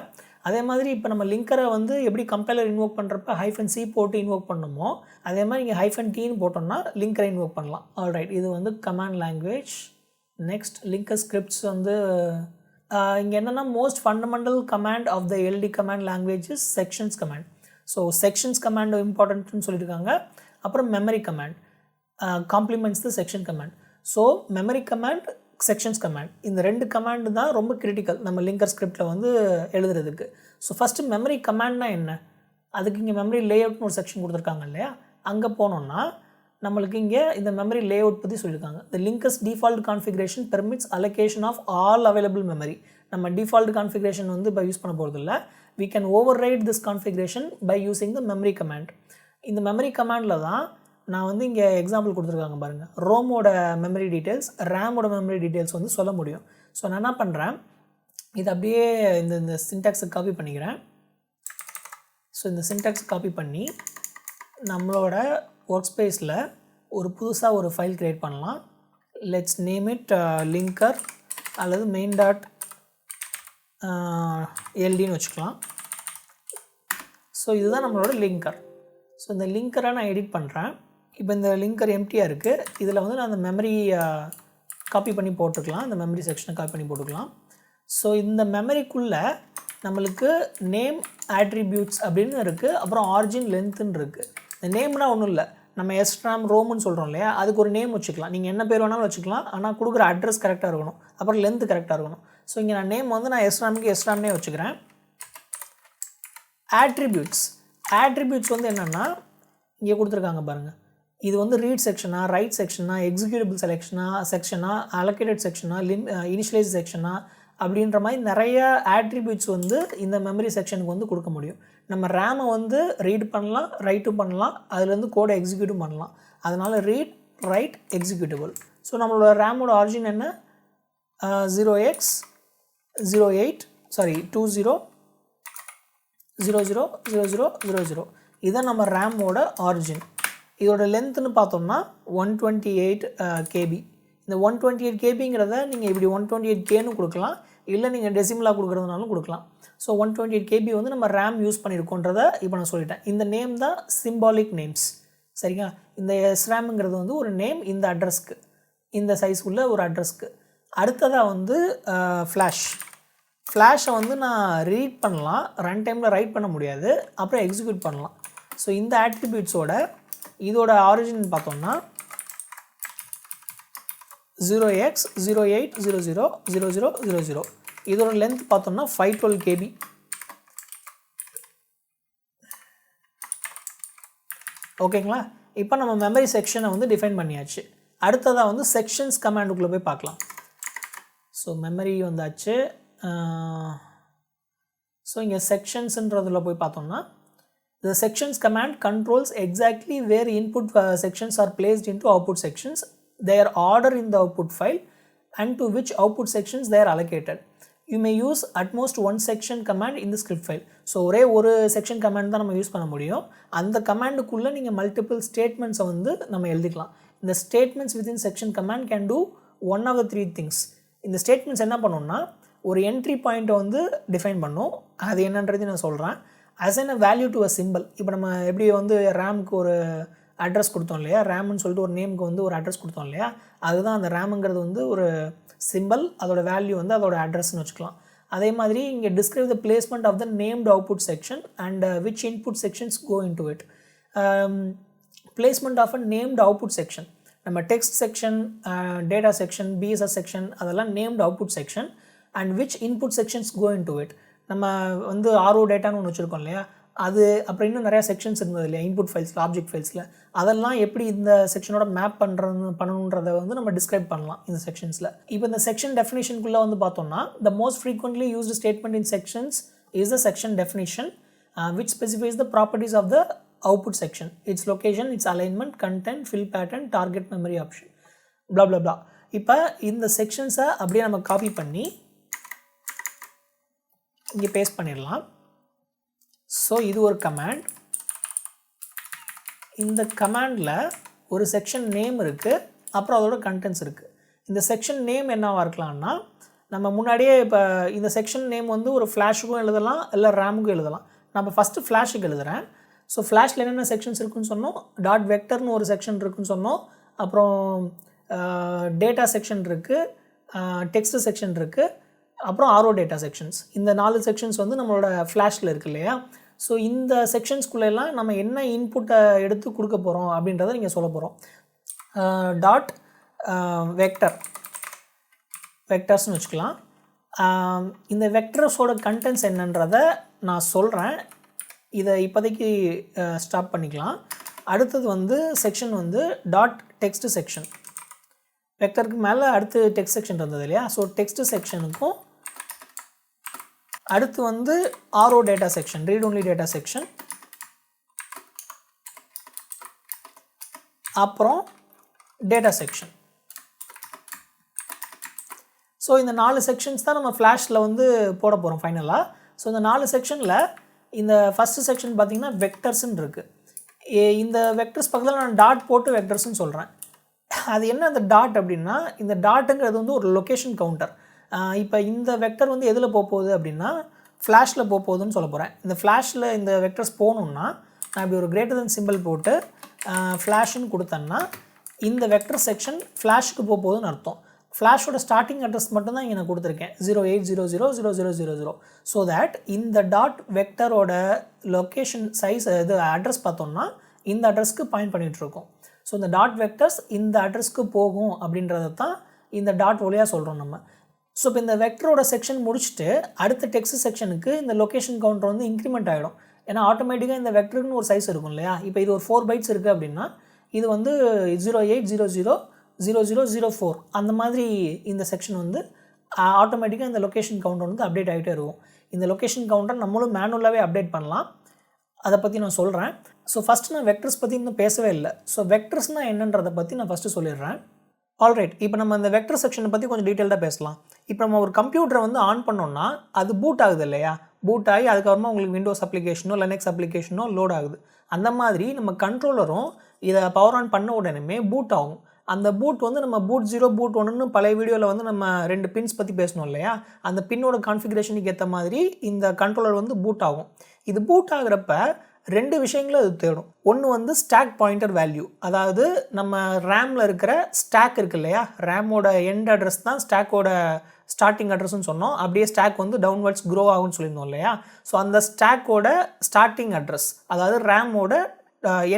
அதே மாதிரி இப்போ நம்ம லிங்கரை வந்து எப்படி கம்பைலர் இன்வோக் பண்ணுறப்ப -C போட்டு இன்வோக் பண்ணணுமோ, அதே மாதிரி இங்கே -Tன்னு போட்டோம்னா லிங்கரை இன்வோக் பண்ணலாம். ஆல்ரைட், இது வந்து command language. Next linker scripts வந்து இங்கே என்னென்னா most fundamental command of the LD command language is sections command. So sections command இம்பார்ட்டன்ட்னு சொல்லியிருக்காங்க. அப்புறம் memory command complements the section command. So memory command, sections command, இந்த ரெண்டு கமாண்டு தான் ரொம்ப கிரிட்டிக்கல் நம்ம லிங்கர் ஸ்கிரிப்டில் வந்து எழுதுறதுக்கு. ஸோ ஃபஸ்ட்டு மெமரி கமாண்ட்னா என்ன, அதுக்கு இங்கே மெமரி லேஅவுட்னு ஒரு செக்ஷன் கொடுத்துருக்காங்க இல்லையா, அங்கே போனோன்னா நம்மளுக்கு இங்கே இந்த மெமரி லேஅவுட் பற்றி சொல்லியிருக்காங்க. The linker's default configuration permits allocation of all available memory. நம்ம டிஃபால்ட் கான்ஃபிகரேஷன் வந்து இப்போ யூஸ் பண்ண போகிறது இல்லை. we can override this configuration by using the memory command. இந்த மெமரி கமாண்டில் தான் நான் வந்து இங்கே எக்ஸாம்பிள் கொடுத்துருக்காங்க பாருங்கள், ரோமோட மெமரி டீட்டெயில்ஸ், ரேமோட மெமரி டீட்டெயில்ஸ் வந்து சொல்ல முடியும். ஸோ நான் என்ன பண்ணுறேன், இது அப்படியே இந்த சின்டாக்ஸை காப்பி பண்ணிக்கிறேன். ஸோ இந்த சின்டாக்ஸ் காப்பி பண்ணி நம்மளோட ஒர்க் ஸ்பேஸில் ஒரு புதுசாக ஒரு ஃபைல் க்ரியேட் பண்ணலாம். லெட்ஸ் நேம் இட் லிங்கர் அல்லது main.ldன்னு வச்சுக்கலாம். ஸோ இதுதான் நம்மளோட லிங்கர். ஸோ இந்த லிங்கரை நான் எடிட் பண்ணுறேன். இப்போ இந்த லிங்கர் எம்டியாக இருக்குது. இதில் வந்து நான் அந்த மெமரி காப்பி பண்ணி போட்டுக்கலாம், இந்த மெமரி செக்ஷனை காப்பி பண்ணி போட்டுக்கலாம். ஸோ இந்த மெமரிக்குள்ளே நம்மளுக்கு நேம் ஆட்ரிபியூட்ஸ் அப்படின்னு இருக்குது, அப்புறம் ஆரிஜின் லென்த்துன்னு இருக்குது. இந்த நேம்னா ஒன்றும் இல்லை, நம்ம SRAM ரோம்னு சொல்கிறோம் இல்லையா, அதுக்கு ஒரு நேம் வச்சுக்கலாம். நீங்கள் என்ன பேர் வேணாலும் வச்சுக்கலாம், ஆனால் கொடுக்குற அட்ரஸ் கரெக்டாக இருக்கணும், அப்புறம் லென்த்து கரெக்டாக இருக்கணும். ஸோ இங்கே நான் நேம் வந்து நான் SRAMக்கு SRAMனே வச்சுக்கிறேன். ஆட்ரிபியூட்ஸ் வந்து என்னென்னா இங்கே கொடுத்துருக்காங்க பாருங்கள், இது வந்து ரீட் செக்ஷனா, ரைட் செக்ஷனா, எக்ஸிக்யூட்டிபிள் செக்ஷனா, அலோகேட்டட் செக்ஷனா, இனிஷியலைஸ் செக்ஷனா அப்படின்ற மாதிரி நிறைய ஆட்ரிபியூட்ஸ் வந்து இந்த மெமரி செக்ஷனுக்கு வந்து கொடுக்க முடியும். நம்ம ரேமை வந்து ரீட் பண்ணலாம், ரைட்டும் பண்ணலாம், அதுலேருந்து கோடை எக்ஸிக்யூட்டும் பண்ணலாம். அதனால் ரீட், ரைட், எக்ஸிக்யூட்டிபிள். ஸோ நம்மளோட ரேமோட ஆரிஜின் என்ன, 2000000000. இதுதான் நம்ம ரேமோட ஆரிஜின். இதோட லென்த்துன்னு பார்த்தோம்னா 128 KB. இந்த 128 கேபிங்கிறத நீங்கள் இப்படி 128Kன்னு கொடுக்கலாம், இல்லை நீங்கள் டெசிமலாக கொடுக்குறதுனாலும் கொடுக்கலாம். ஸோ 128 KB வந்து நம்ம ரேம் யூஸ் பண்ணியிருக்கோன்றதை இப்போ நான் சொல்லிட்டேன். இந்த நேம் தான் சிம்பாலிக் நேம்ஸ். சரிங்களா? இந்த SRAMங்கிறது வந்து ஒரு நேம் இந்த அட்ரஸ்க்கு, இந்த சைஸ் உள்ள ஒரு அட்ரஸ்க்கு. அடுத்ததாக வந்து ஃப்ளாஷை வந்து நான் ரீட் பண்ணலாம், ரன் டைமில் ரைட் பண்ண முடியாது, அப்புறம் எக்ஸிக்யூட் பண்ணலாம். ஸோ இந்த ஆட்ரிபியூட்ஸோட இதோட ஆரிஜின் பார்த்தோம்னா 0x08000000. இதோட லென்த் பார்த்தோம்னா 512 KB. ஓகேங்களா? இப்போ நம்ம மெமரி செக்ஷனை வந்து டிஃபைன் பண்ணியாச்சு. அடுத்ததாக வந்து செக்ஷன்ஸ் கமாண்டுக்குள்ளே போய் பார்க்கலாம். ஸோ மெமரி வந்தாச்சு. ஸோ இங்கே செக்ஷன்ஸ்ன்றதில் போய் பார்த்தோம்னா the sections command controls exactly where input sections are placed into output sections, their order in the output file, and to which output sections they are allocated. You may use at most one section command in the script file. So ஒரே ஒரு section command தான் நம்ம use பண்ண முடியும். அந்த கமாண்டுக்குள்ளே நீங்கள் multiple ஸ்டேட்மெண்ட்ஸை வந்து நம்ம எழுதிக்கலாம். இந்த statements within section command can do one of the 3 things. இந்த ஸ்டேட்மெண்ட்ஸ் என்ன பண்ணணும்னா ஒரு என்ட்ரி பாயிண்ட்டை வந்து டிஃபைன் பண்ணும். அது என்னன்றது நான் சொல்கிறேன். assign a value to a symbol. இப்போ நம்ம எப்படி வந்து ரேமுக்கு ஒரு அட்ரஸ் கொடுத்தோம் இல்லையா, ரேம்னு சொல்லிட்டு ஒரு நேமுக்கு வந்து ஒரு அட்ரஸ் கொடுத்தோம் இல்லையா, அதுதான் அந்த ரேமுங்கிறது வந்து ஒரு சிம்பிள், அதோட வேல்யூ வந்து அதோட அட்ரஸ்ன்னு வச்சுக்கலாம். அதே மாதிரி இங்கே describe the placement of the named output section and which input sections go into it. Placement of a named output section, நம்ம text section, data section, BSS section அதெல்லாம் named output section. And which input sections go into it. நம்ம வந்து RO டேட்டான்னு ஒன்று வச்சுருக்கோம் இல்லையா, அது அப்புறம் இன்னும் நிறையா செக்ஷன்ஸ் இருந்தது இல்லையா இன்புட் ஃபைல்ஸில், ஆப்ஜெக்ட் ஃபைல்ஸில், அதெல்லாம் எப்படி இந்த செக்ஷனோட மேப் பண்ணணுன்றதை வந்து நம்ம டிஸ்கிரைப் பண்ணலாம் இந்த செக்ஷன்ஸில். இப்போ இந்த செக்ஷன் டெஃபினிஷனுக்குள்ளே வந்து பார்த்தோம்னா the most frequently used statement in sections is the section definition which specifies the properties of the output section, its location, its alignment, content, fill pattern, target memory option, blah blah blah. இப்போ இந்த செக்ஷன்ஸை அப்படியே நம்ம copy பண்ணி இங்கே paste பண்ணிடலாம். So இது ஒரு command. இந்த கமாண்டில் ஒரு செக்ஷன் நேம் இருக்குது, அப்புறம் அதோட கண்டென்ட்ஸ் இருக்குது. இந்த செக்ஷன் நேம் என்னவாக இருக்கலாம்னா, நம்ம முன்னாடியே இப்போ இந்த செக்ஷன் நேம் வந்து ஒரு ஃப்ளாஷுக்கும் எழுதலாம், இல்லை ரேமுக்கும் எழுதலாம். நம்ம ஃபஸ்ட்டு ஃப்ளாஷுக்கு எழுதுகிறேன். ஸோ ஃப்ளாஷில் என்னென்ன செக்ஷன்ஸ் இருக்குன்னு சொன்னோம், டாட் வெக்டர்னு ஒரு செக்ஷன் இருக்குன்னு சொன்னோம், அப்புறம் டேட்டா செக்ஷன் இருக்குது, டெக்ஸ்ட் செக்ஷன் இருக்குது, அப்புறம் RO டேட்டா செக்ஷன்ஸ். இந்த 4 செக்ஷன்ஸ் வந்து நம்மளோட ஃப்ளாஷில் இருக்குது இல்லையா. ஸோ இந்த செக்ஷன்ஸ்குள்ளெல்லாம் நம்ம என்ன இன்புட்டை எடுத்து கொடுக்க போகிறோம் அப்படின்றத நீங்கள் சொல்ல போகிறோம். டாட் வெக்டர்ஸ்னு வச்சுக்கலாம். இந்த வெக்டர்ஸோட கண்டென்ட்ஸ் என்னன்றதை நான் சொல்கிறேன். இதை இப்போதைக்கு ஸ்டாப் பண்ணிக்கலாம். அடுத்தது வந்து செக்ஷன் வந்து டாட் டெக்ஸ்ட் செக்ஷன். வெக்டருக்கு மேலே அடுத்து டெக்ஸ்ட் செக்ஷன் இருந்தது இல்லையா, ஸோ டெக்ஸ்ட் செக்ஷனுக்கும் அடுத்து வந்து RO data section, read only data section, அப்புறம் டேட்டா செக்ஷன். ஸோ இந்த 4 செக்ஷன்ஸ் தான் நம்ம ஃப்ளாஷில் வந்து போட போகிறோம் ஃபைனலாக. ஸோ இந்த 4 செக்ஷனில் இந்த ஃபஸ்ட்டு செக்ஷன் பார்த்திங்கன்னா வெக்டர்ஸ்ன்னு இருக்குது. இந்த வெக்டர்ஸ் பக்கத்தில் நான் டாட் போட்டு வெக்டர்ஸ்ன்னு சொல்கிறேன். அது என்ன அந்த டாட் அப்படின்னா, இந்த டாட்டுங்கிறது வந்து ஒரு லொக்கேஷன் கவுண்டர். இப்போ இந்த வெக்டர் வந்து எதில் போகுது அப்படின்னா ஃப்ளாஷில் போகுதுன்னு சொல்ல போகிறேன். இந்த ஃப்ளாஷில் இந்த வெக்டர்ஸ் போகணுன்னா நான் இப்படி ஒரு கிரேட்டர் தென் சிம்பிள் போட்டு ஃப்ளாஷ்னு கொடுத்தேன்னா இந்த வெக்டர் செக்ஷன் ஃப்ளாஷுக்கு போகுதுன்னு அர்த்தம். ஃப்ளாஷோட ஸ்டார்டிங் அட்ரஸ் மட்டும் தான் இங்கே நான் கொடுத்துருக்கேன், 08000000. ஸோ தட் இந்த டாட் வெக்டரோட லொக்கேஷன் சைஸ் இது அட்ரஸ் பார்த்தோம்னா இந்த அட்ரஸ்க்கு பாயிண்ட் பண்ணிகிட்ருக்கோம். ஸோ இந்த டாட் வெக்டர்ஸ் இந்த அட்ரஸ்க்கு போகும் அப்படின்றத தான் இந்த டாட் வழியாக சொல்கிறோம் நம்ம. ஸோ இப்போ இந்த வெக்டரோட செக்ஷன் முடிச்சுட்டு அடுத்த டெக்ஸ்ட் செக்ஷனுக்கு இந்த லொக்கேஷன் கவுண்டர் வந்து இன்க்ரிமெண்ட் ஆகிடும். ஏன்னா ஆட்டோமேட்டிக்காக இந்த வெக்டருக்குன்னு ஒரு சைஸ் இருக்கும் இல்லையா. இப்போ இது ஒரு 4 bytes இருக்குது அப்படின்னா இது வந்து 08000004 அந்த மாதிரி இந்த செக்ஷன் வந்து ஆட்டோமேட்டிக்காக இந்த லொக்கேஷன் கவுண்டர் வந்து அப்டேட் ஆகிட்டே இருக்கும். இந்த லொக்கேஷன் கவுண்டர் நம்மளும் மேனுவலாகவே அப்டேட் பண்ணலாம், அதை பற்றி நான் சொல்கிறேன். ஸோ ஃபஸ்ட்டு நான் வெக்டர்ஸ் பற்றி இன்னும் பேசவே இல்லை. ஸோ வெக்டர்ஸ்னால் என்னன்றதை பற்றி நான் ஃபஸ்ட்டு சொல்லிடுறேன். ஆல்ரைட், இப்போ நம்ம இந்த வெக்டர் செக்ஷனை பற்றி கொஞ்சம் டீட்டெயில்டாக பேசலாம். இப்போ நம்ம ஒரு கம்ப்யூட்டரை வந்து ஆன் பண்ணோம்னா அது பூட் ஆகுது இல்லையா, பூட் ஆகி அதுக்கப்புறமா உங்களுக்கு விண்டோஸ் அப்ளிகேஷனோ லினக்ஸ் அப்ளிகேஷனோ லோட் ஆகுது. அந்த மாதிரி நம்ம கண்ட்ரோலரும் இதை பவர் ஆன் பண்ண உடனே பூட் ஆகும். அந்த பூட் வந்து நம்ம பூட் 0 பூட் 1ன்னு பழைய வீடியோவில் வந்து நம்ம 2 பின்ஸ் பற்றி பேசணும் இல்லையா, அந்த பின்னோட கான்ஃபிகரேஷனுக்கு ஏற்ற மாதிரி இந்த கண்ட்ரோலர் வந்து பூட் ஆகும். இது பூட் ஆகிறப்ப 2 விஷயங்களை அது தேடும். ஒன்று வந்து ஸ்டாக் பாயிண்டர் வேல்யூ, அதாவது நம்ம ரேமில் இருக்கிற ஸ்டாக் இருக்கு இல்லையா, ரேமோட எண்ட் அட்ரஸ் தான் ஸ்டாக்கோட ஸ்டார்டிங் அட்ரஸ்ன்னு சொன்னோம். அப்படியே ஸ்டாக் வந்து டவுன்வர்ட்ஸ் க்ரோ ஆகும்னு சொல்லியிருந்தோம் இல்லையா. ஸோ அந்த ஸ்டாக்கோட ஸ்டார்டிங் அட்ரஸ், அதாவது ரேமோட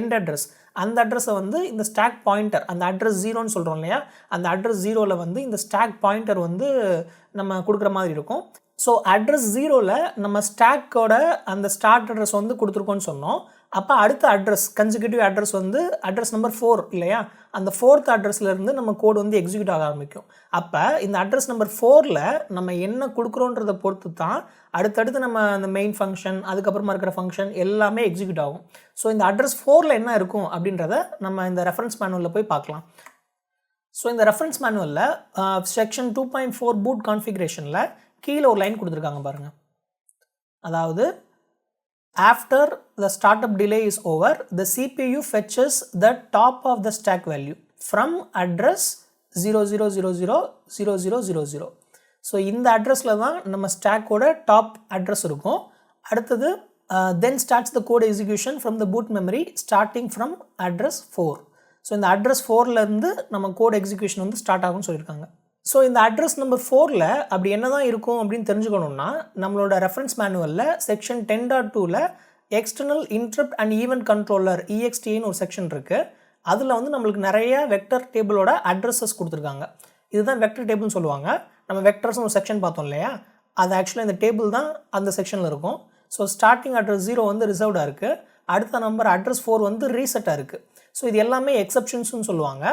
எண்ட் அட்ரஸ், அந்த அட்ரஸை வந்து இந்த ஸ்டாக் பாயிண்டர், அந்த அட்ரஸ் 0ன்னு சொல்கிறோம் இல்லையா, அந்த அட்ரஸ் 0ல் வந்து இந்த ஸ்டாக் பாயிண்டர் வந்து நம்ம கொடுக்குற மாதிரி இருக்கும். ஸோ அட்ரஸ் 0ல் நம்ம ஸ்டாக்கோட அந்த ஸ்டார்ட் அட்ரஸ் வந்து கொடுத்துருக்கோன்னு சொன்னோம். அப்போ அடுத்த அட்ரஸ் கன்சிக்யூட்டிவ் அட்ரஸ் வந்து அட்ரஸ் நம்பர் 4 இல்லையா, அந்த 4th அட்ரஸ்லேருந்து நம்ம கோடு வந்து எக்ஸிக்யூட் ஆக ஆரம்பிக்கும். அப்போ இந்த அட்ரஸ் நம்பர் 4ல் நம்ம என்ன கொடுக்குறோன்றதை பொறுத்து தான் அடுத்தடுத்து நம்ம அந்த மெயின் ஃபங்க்ஷன், அதுக்கப்புறமா இருக்கிற ஃபங்க்ஷன் எல்லாமே எக்ஸிக்யூட் ஆகும். ஸோ இந்த அட்ரஸ் 4ல் என்ன இருக்கும் அப்படின்றத நம்ம இந்த ரெஃபரன்ஸ் மேனுவலில் போய் பார்க்கலாம். ஸோ இந்த ரெஃபரன்ஸ் மேனுவலில் செக்ஷன் 2.4 பூட் கான்ஃபிகரேஷனில் கீழே ஒரு லைன் கொடுத்துருக்காங்க பாருங்கள். அதாவது after the startup delay is over, the CPU fetches the top of the stack value from address 00000000. So இந்த அட்ரஸில் தான் நம்ம ஸ்டாக்கோட டாப் அட்ரஸ் இருக்கும். அடுத்தது then starts the code execution from the boot memory starting from address 4. So இந்த address 4லேருந்து நம்ம code execution வந்து ஸ்டார்ட் ஆகும்னு சொல்லியிருக்காங்க. ஸோ இந்த அட்ரஸ் நம்பர் 4ல் அப்படி என்ன தான் இருக்கும் அப்படின்னு தெரிஞ்சுக்கணுன்னா நம்மளோட ரெஃபரன்ஸ் மேனுவலில் செக்ஷன் 10.2ல் external interrupt and event controller EXTன்னு ஒரு செக்ஷன் இருக்குது. அதில் வந்து நம்மளுக்கு நிறைய வெக்டர் டேபிளோட அட்ரஸஸ் கொடுத்துருக்காங்க. இதுதான் வெக்டர் டேபிள்னு சொல்லுவாங்க. நம்ம வெக்டர்ஸ்னு ஒரு செக்ஷன் பார்த்தோம் இல்லையா, அது ஆக்சுவலாக இந்த டேபிள் தான் அந்த செக்ஷனில் இருக்கும். ஸோ ஸ்டார்டிங் அட்ரஸ் 0 வந்து ரிசர்வ்டாக இருக்குது, அடுத்த நம்பர் அட்ரஸ் 4 வந்து ரீசெட்டாக இருக்குது. ஸோ இது எல்லாமே எக்ஸப்ஷன்ஸ்னு சொல்லுவாங்க.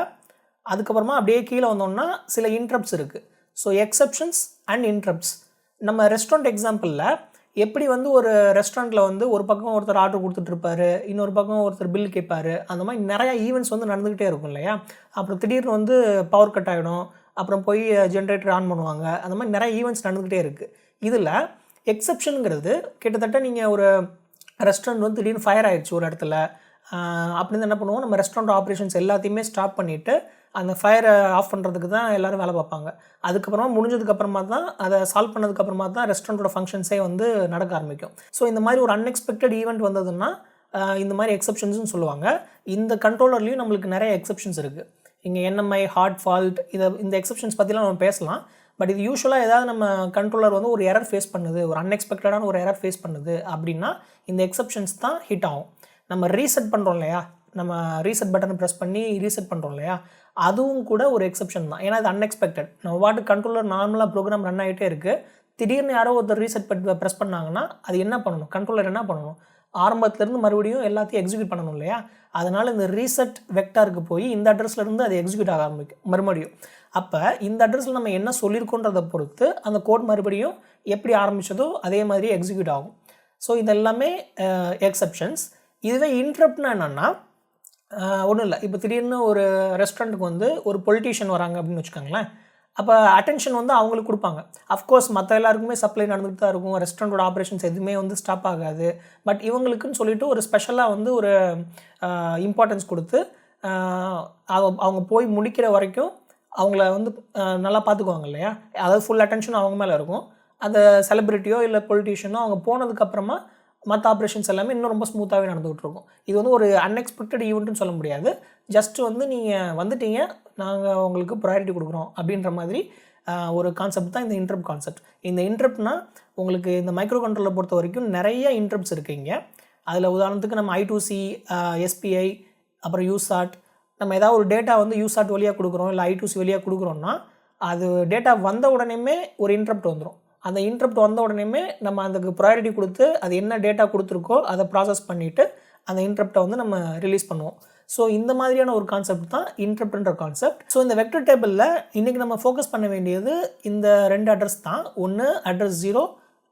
அதுக்கப்புறமா அப்படியே கீழே வந்தோம்னா சில இன்ட்ரப்ட்ஸ் இருக்குது. So exceptions and interrupts. நம்ம ரெஸ்டாரண்ட் எக்ஸாம்பிளில் எப்படி வந்து ஒரு ரெஸ்டாரண்ட்டில் வந்து ஒரு பக்கம் ஒருத்தர் ஆர்டர் கொடுத்துட்ருப்பாரு, இன்னொரு பக்கம் ஒருத்தர் பில் கேட்பார், அந்த மாதிரி நிறையா ஈவெண்ட்ஸ் வந்து நடந்துக்கிட்டே இருக்கும் இல்லையா. அப்புறம் திடீர்னு வந்து பவர் கட் ஆகிடும், அப்புறம் போய் ஜென்ரேட்டர் ஆன் பண்ணுவாங்க, அந்த மாதிரி நிறைய ஈவெண்ட்ஸ் நடந்துக்கிட்டே இருக்குது. இதில் எக்ஸப்ஷனுங்கிறது கிட்டத்தட்ட நீங்கள் ஒரு ரெஸ்டாரண்ட் வந்து திடீர்னு ஃபயர் ஆகிடுச்சு ஒரு இடத்துல, அப்படின்னு என்ன பண்ணுவோம், நம்ம ரெஸ்டாரண்ட் ஆப்ரேஷன்ஸ் எல்லாத்தையுமே ஸ்டாப் பண்ணிவிட்டு அந்த ஃபயரை ஆஃப் பண்ணுறதுக்கு தான் எல்லோரும் வேலை பார்ப்பாங்க. அதுக்கப்புறமா முடிஞ்சதுக்கப்புறமா தான் அதை சால்வ் பண்ணதுக்கப்புறமா தான் ரெஸ்டாரண்ட்டோட ஃபங்க்ஷன்ஸே வந்து நடக்க ஆரம்பிக்கும். ஸோ இந்த மாதிரி ஒரு அன்எக்ஸ்பெக்டட் ஈவெண்ட் வந்ததுன்னா இந்த மாதிரி எக்ஸப்ஷன்ஸ்னு சொல்லுவாங்க. இந்த கண்ட்ரோலர்லேயும் நம்மளுக்கு நிறைய எக்ஸப்ஷன்ஸ் இருக்குது. இங்கே NMI, ஹார்ட் ஃபால்ட், இந்த எக்ஸப்ஷன்ஸ் பற்றிலாம் நம்ம பேசலாம். பட் இது யூஸ்வலாக ஏதாவது நம்ம கண்ட்ரோலர் வந்து ஒரு எரர் ஃபேஸ் பண்ணுது, ஒரு அன்எக்ஸ்பெக்டடான ஒரு எரர் ஃபேஸ் பண்ணுது அப்படின்னா இந்த எக்ஸப்ஷன்ஸ் தான் ஹிட் ஆகும். நம்ம ரீசெட் பண்ணுறோம் இல்லையா, நம்ம ரீசெட் பட்டனை ப்ரெஸ் பண்ணி ரீசெட் பண்ணுறோம் இல்லையா, அதுவும் கூட ஒரு எக்ஸப்ஷன் தான். ஏன்னா அது அன்எக்ஸ்பெக்டட். நம்ம வாட்டு கண்ட்ரோலர் நார்மலாக ப்ரோக்ராம் ரன் ஆகிட்டே இருக்குது, திடீர்னு யாரோ ஒருத்தர் ரீசெட் ப்ரெஸ் பண்ணாங்கன்னா அது என்ன பண்ணணும், கண்ட்ரோலர் என்ன பண்ணணும், ஆரம்பத்துலேருந்து மறுபடியும் எல்லாத்தையும் எக்ஸிக்யூட் பண்ணணும் இல்லையா. அதனால் இந்த ரீசெட் வெக்டாருக்கு போய் இந்த அட்ரஸ்லேருந்து அது எக்ஸிக்யூட் ஆக ஆரம்பிக்கும் மறுபடியும். அப்போ இந்த அட்ரஸில் நம்ம என்ன சொல்லியிருக்கோன்றதை பொறுத்து அந்த கோட் மறுபடியும் எப்படி ஆரம்பித்ததோ அதே மாதிரி எக்ஸிக்யூட் ஆகும். ஸோ இதெல்லாமே எக்ஸப்ஷன்ஸ். இதுவே இன்ட்ரப்ட்னா என்னென்னா ஒன்றும் இல்லை, இப்போ திடீர்னு ஒரு ரெஸ்டாரண்ட்டுக்கு வந்து ஒரு பொலிட்டீஷியன் வராங்க அப்படின்னு வச்சுக்கோங்களேன். அப்போ அட்டென்ஷன் வந்து அவங்களுக்கு கொடுப்பாங்க. அஃப்கோர்ஸ் மற்ற எல்லாருக்குமே சப்ளை நடந்துகிட்டு தான் இருக்கும், ரெஸ்டாரண்ட்டோட ஆப்ரேஷன்ஸ் எதுவுமே வந்து ஸ்டாப் ஆகாது. பட் இவங்களுக்குன்னு சொல்லிட்டு ஒரு ஸ்பெஷலாக வந்து ஒரு இம்பார்ட்டன்ஸ் கொடுத்து அவங்க போய் முடிக்கிற வரைக்கும் அவங்கள வந்து நல்லா பார்த்துக்குவாங்க இல்லையா. அதாவது ஃபுல் அட்டென்ஷன் அவங்க மேலே இருக்கும். அந்த செலிப்ரிட்டியோ இல்லை பொலிட்டீஷியனோ அவங்க போனதுக்கப்புறமா மற்ற ஆப்ரேஷன்ஸ் எல்லாமே இன்னும் ரொம்ப ஸ்மூத்தாகவே நடந்துகிட்ருக்கும். இது வந்து ஒரு அன்எக்ஸ்பெக்டட் ஈவெண்ட்டுன்னு சொல்ல முடியாது. ஜஸ்ட்டு வந்து நீங்கள் வந்துட்டீங்க, நாங்கள் உங்களுக்கு ப்ரையாரிட்டி கொடுக்குறோம் அப்படின்ற மாதிரி ஒரு கான்செப்ட் தான் இந்த இன்ட்ரப்ட் கான்செப்ட். இந்த இன்ட்ரப்ட்னா உங்களுக்கு இந்த மைக்ரோ கண்ட்ரோலரை பொறுத்த வரைக்கும் நிறைய இன்ட்ரப்ட்ஸ் இருக்குது இங்கே. அதில் உதாரணத்துக்கு நம்ம I2C, SPI, அப்புறம் USART. நம்ம ஏதாவது ஒரு டேட்டா வந்து USART வழியாக கொடுக்குறோம் இல்லை I2C வழியாக கொடுக்குறோன்னா அது டேட்டா வந்த உடனேமே ஒரு இன்ட்ரப்ட் வந்துடும். அந்த இன்ட்ரப்ட் வந்த உடனேமே நம்ம அதுக்கு ப்ரையாரிட்டி கொடுத்து அது என்ன டேட்டா கொடுத்துருக்கோ அதை ப்ராசஸ் பண்ணிவிட்டு அந்த இன்ட்ரப்டை வந்து நம்ம ரிலீஸ் பண்ணுவோம். ஸோ இந்த மாதிரியான ஒரு கான்செப்ட் தான் இன்ட்ரப்ட்ன்ற கான்செப்ட். ஸோ இந்த வெக்டர் டேபிளில் இன்றைக்கி நம்ம ஃபோக்கஸ் பண்ண வேண்டியது இந்த 2 அட்ரஸ் தான். ஒன்று அட்ரஸ் 0,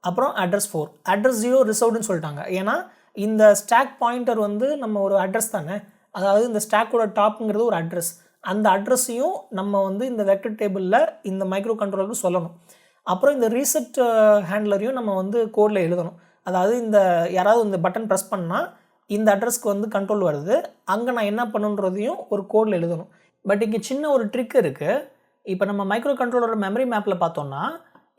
அப்புறம் அட்ரஸ் 4. அட்ரஸ் 0 ரிசர்வ்டுன்னு சொல்லிட்டாங்க. ஏன்னா இந்த ஸ்டாக் பாயிண்டர் வந்து நம்ம ஒரு அட்ரஸ் தானே, அதாவது இந்த ஸ்டாக்கோட டாப்புங்கிறது ஒரு அட்ரஸ். அந்த அட்ரஸையும் நம்ம வந்து இந்த வெக்டர் டேபிளில் இந்த மைக்ரோ கண்ட்ரோலருக்கு சொல்லணும். அப்புறம் இந்த ரீசெட் ஹேண்ட்லரையும் நம்ம வந்து கோடில் எழுதணும். அதாவது இந்த யாராவது இந்த பட்டன் ப்ரெஸ் பண்ணால் இந்த அட்ரஸ்க்கு வந்து கண்ட்ரோல் வருது, அங்கே நான் என்ன பண்ணுன்றதையும் ஒரு கோடில் எழுதணும். பட் இங்கே சின்ன ஒரு ட்ரிக் இருக்குது. இப்போ நம்ம மைக்ரோ கண்ட்ரோலரோட மெமரி மேப்பில் பார்த்தோம்னா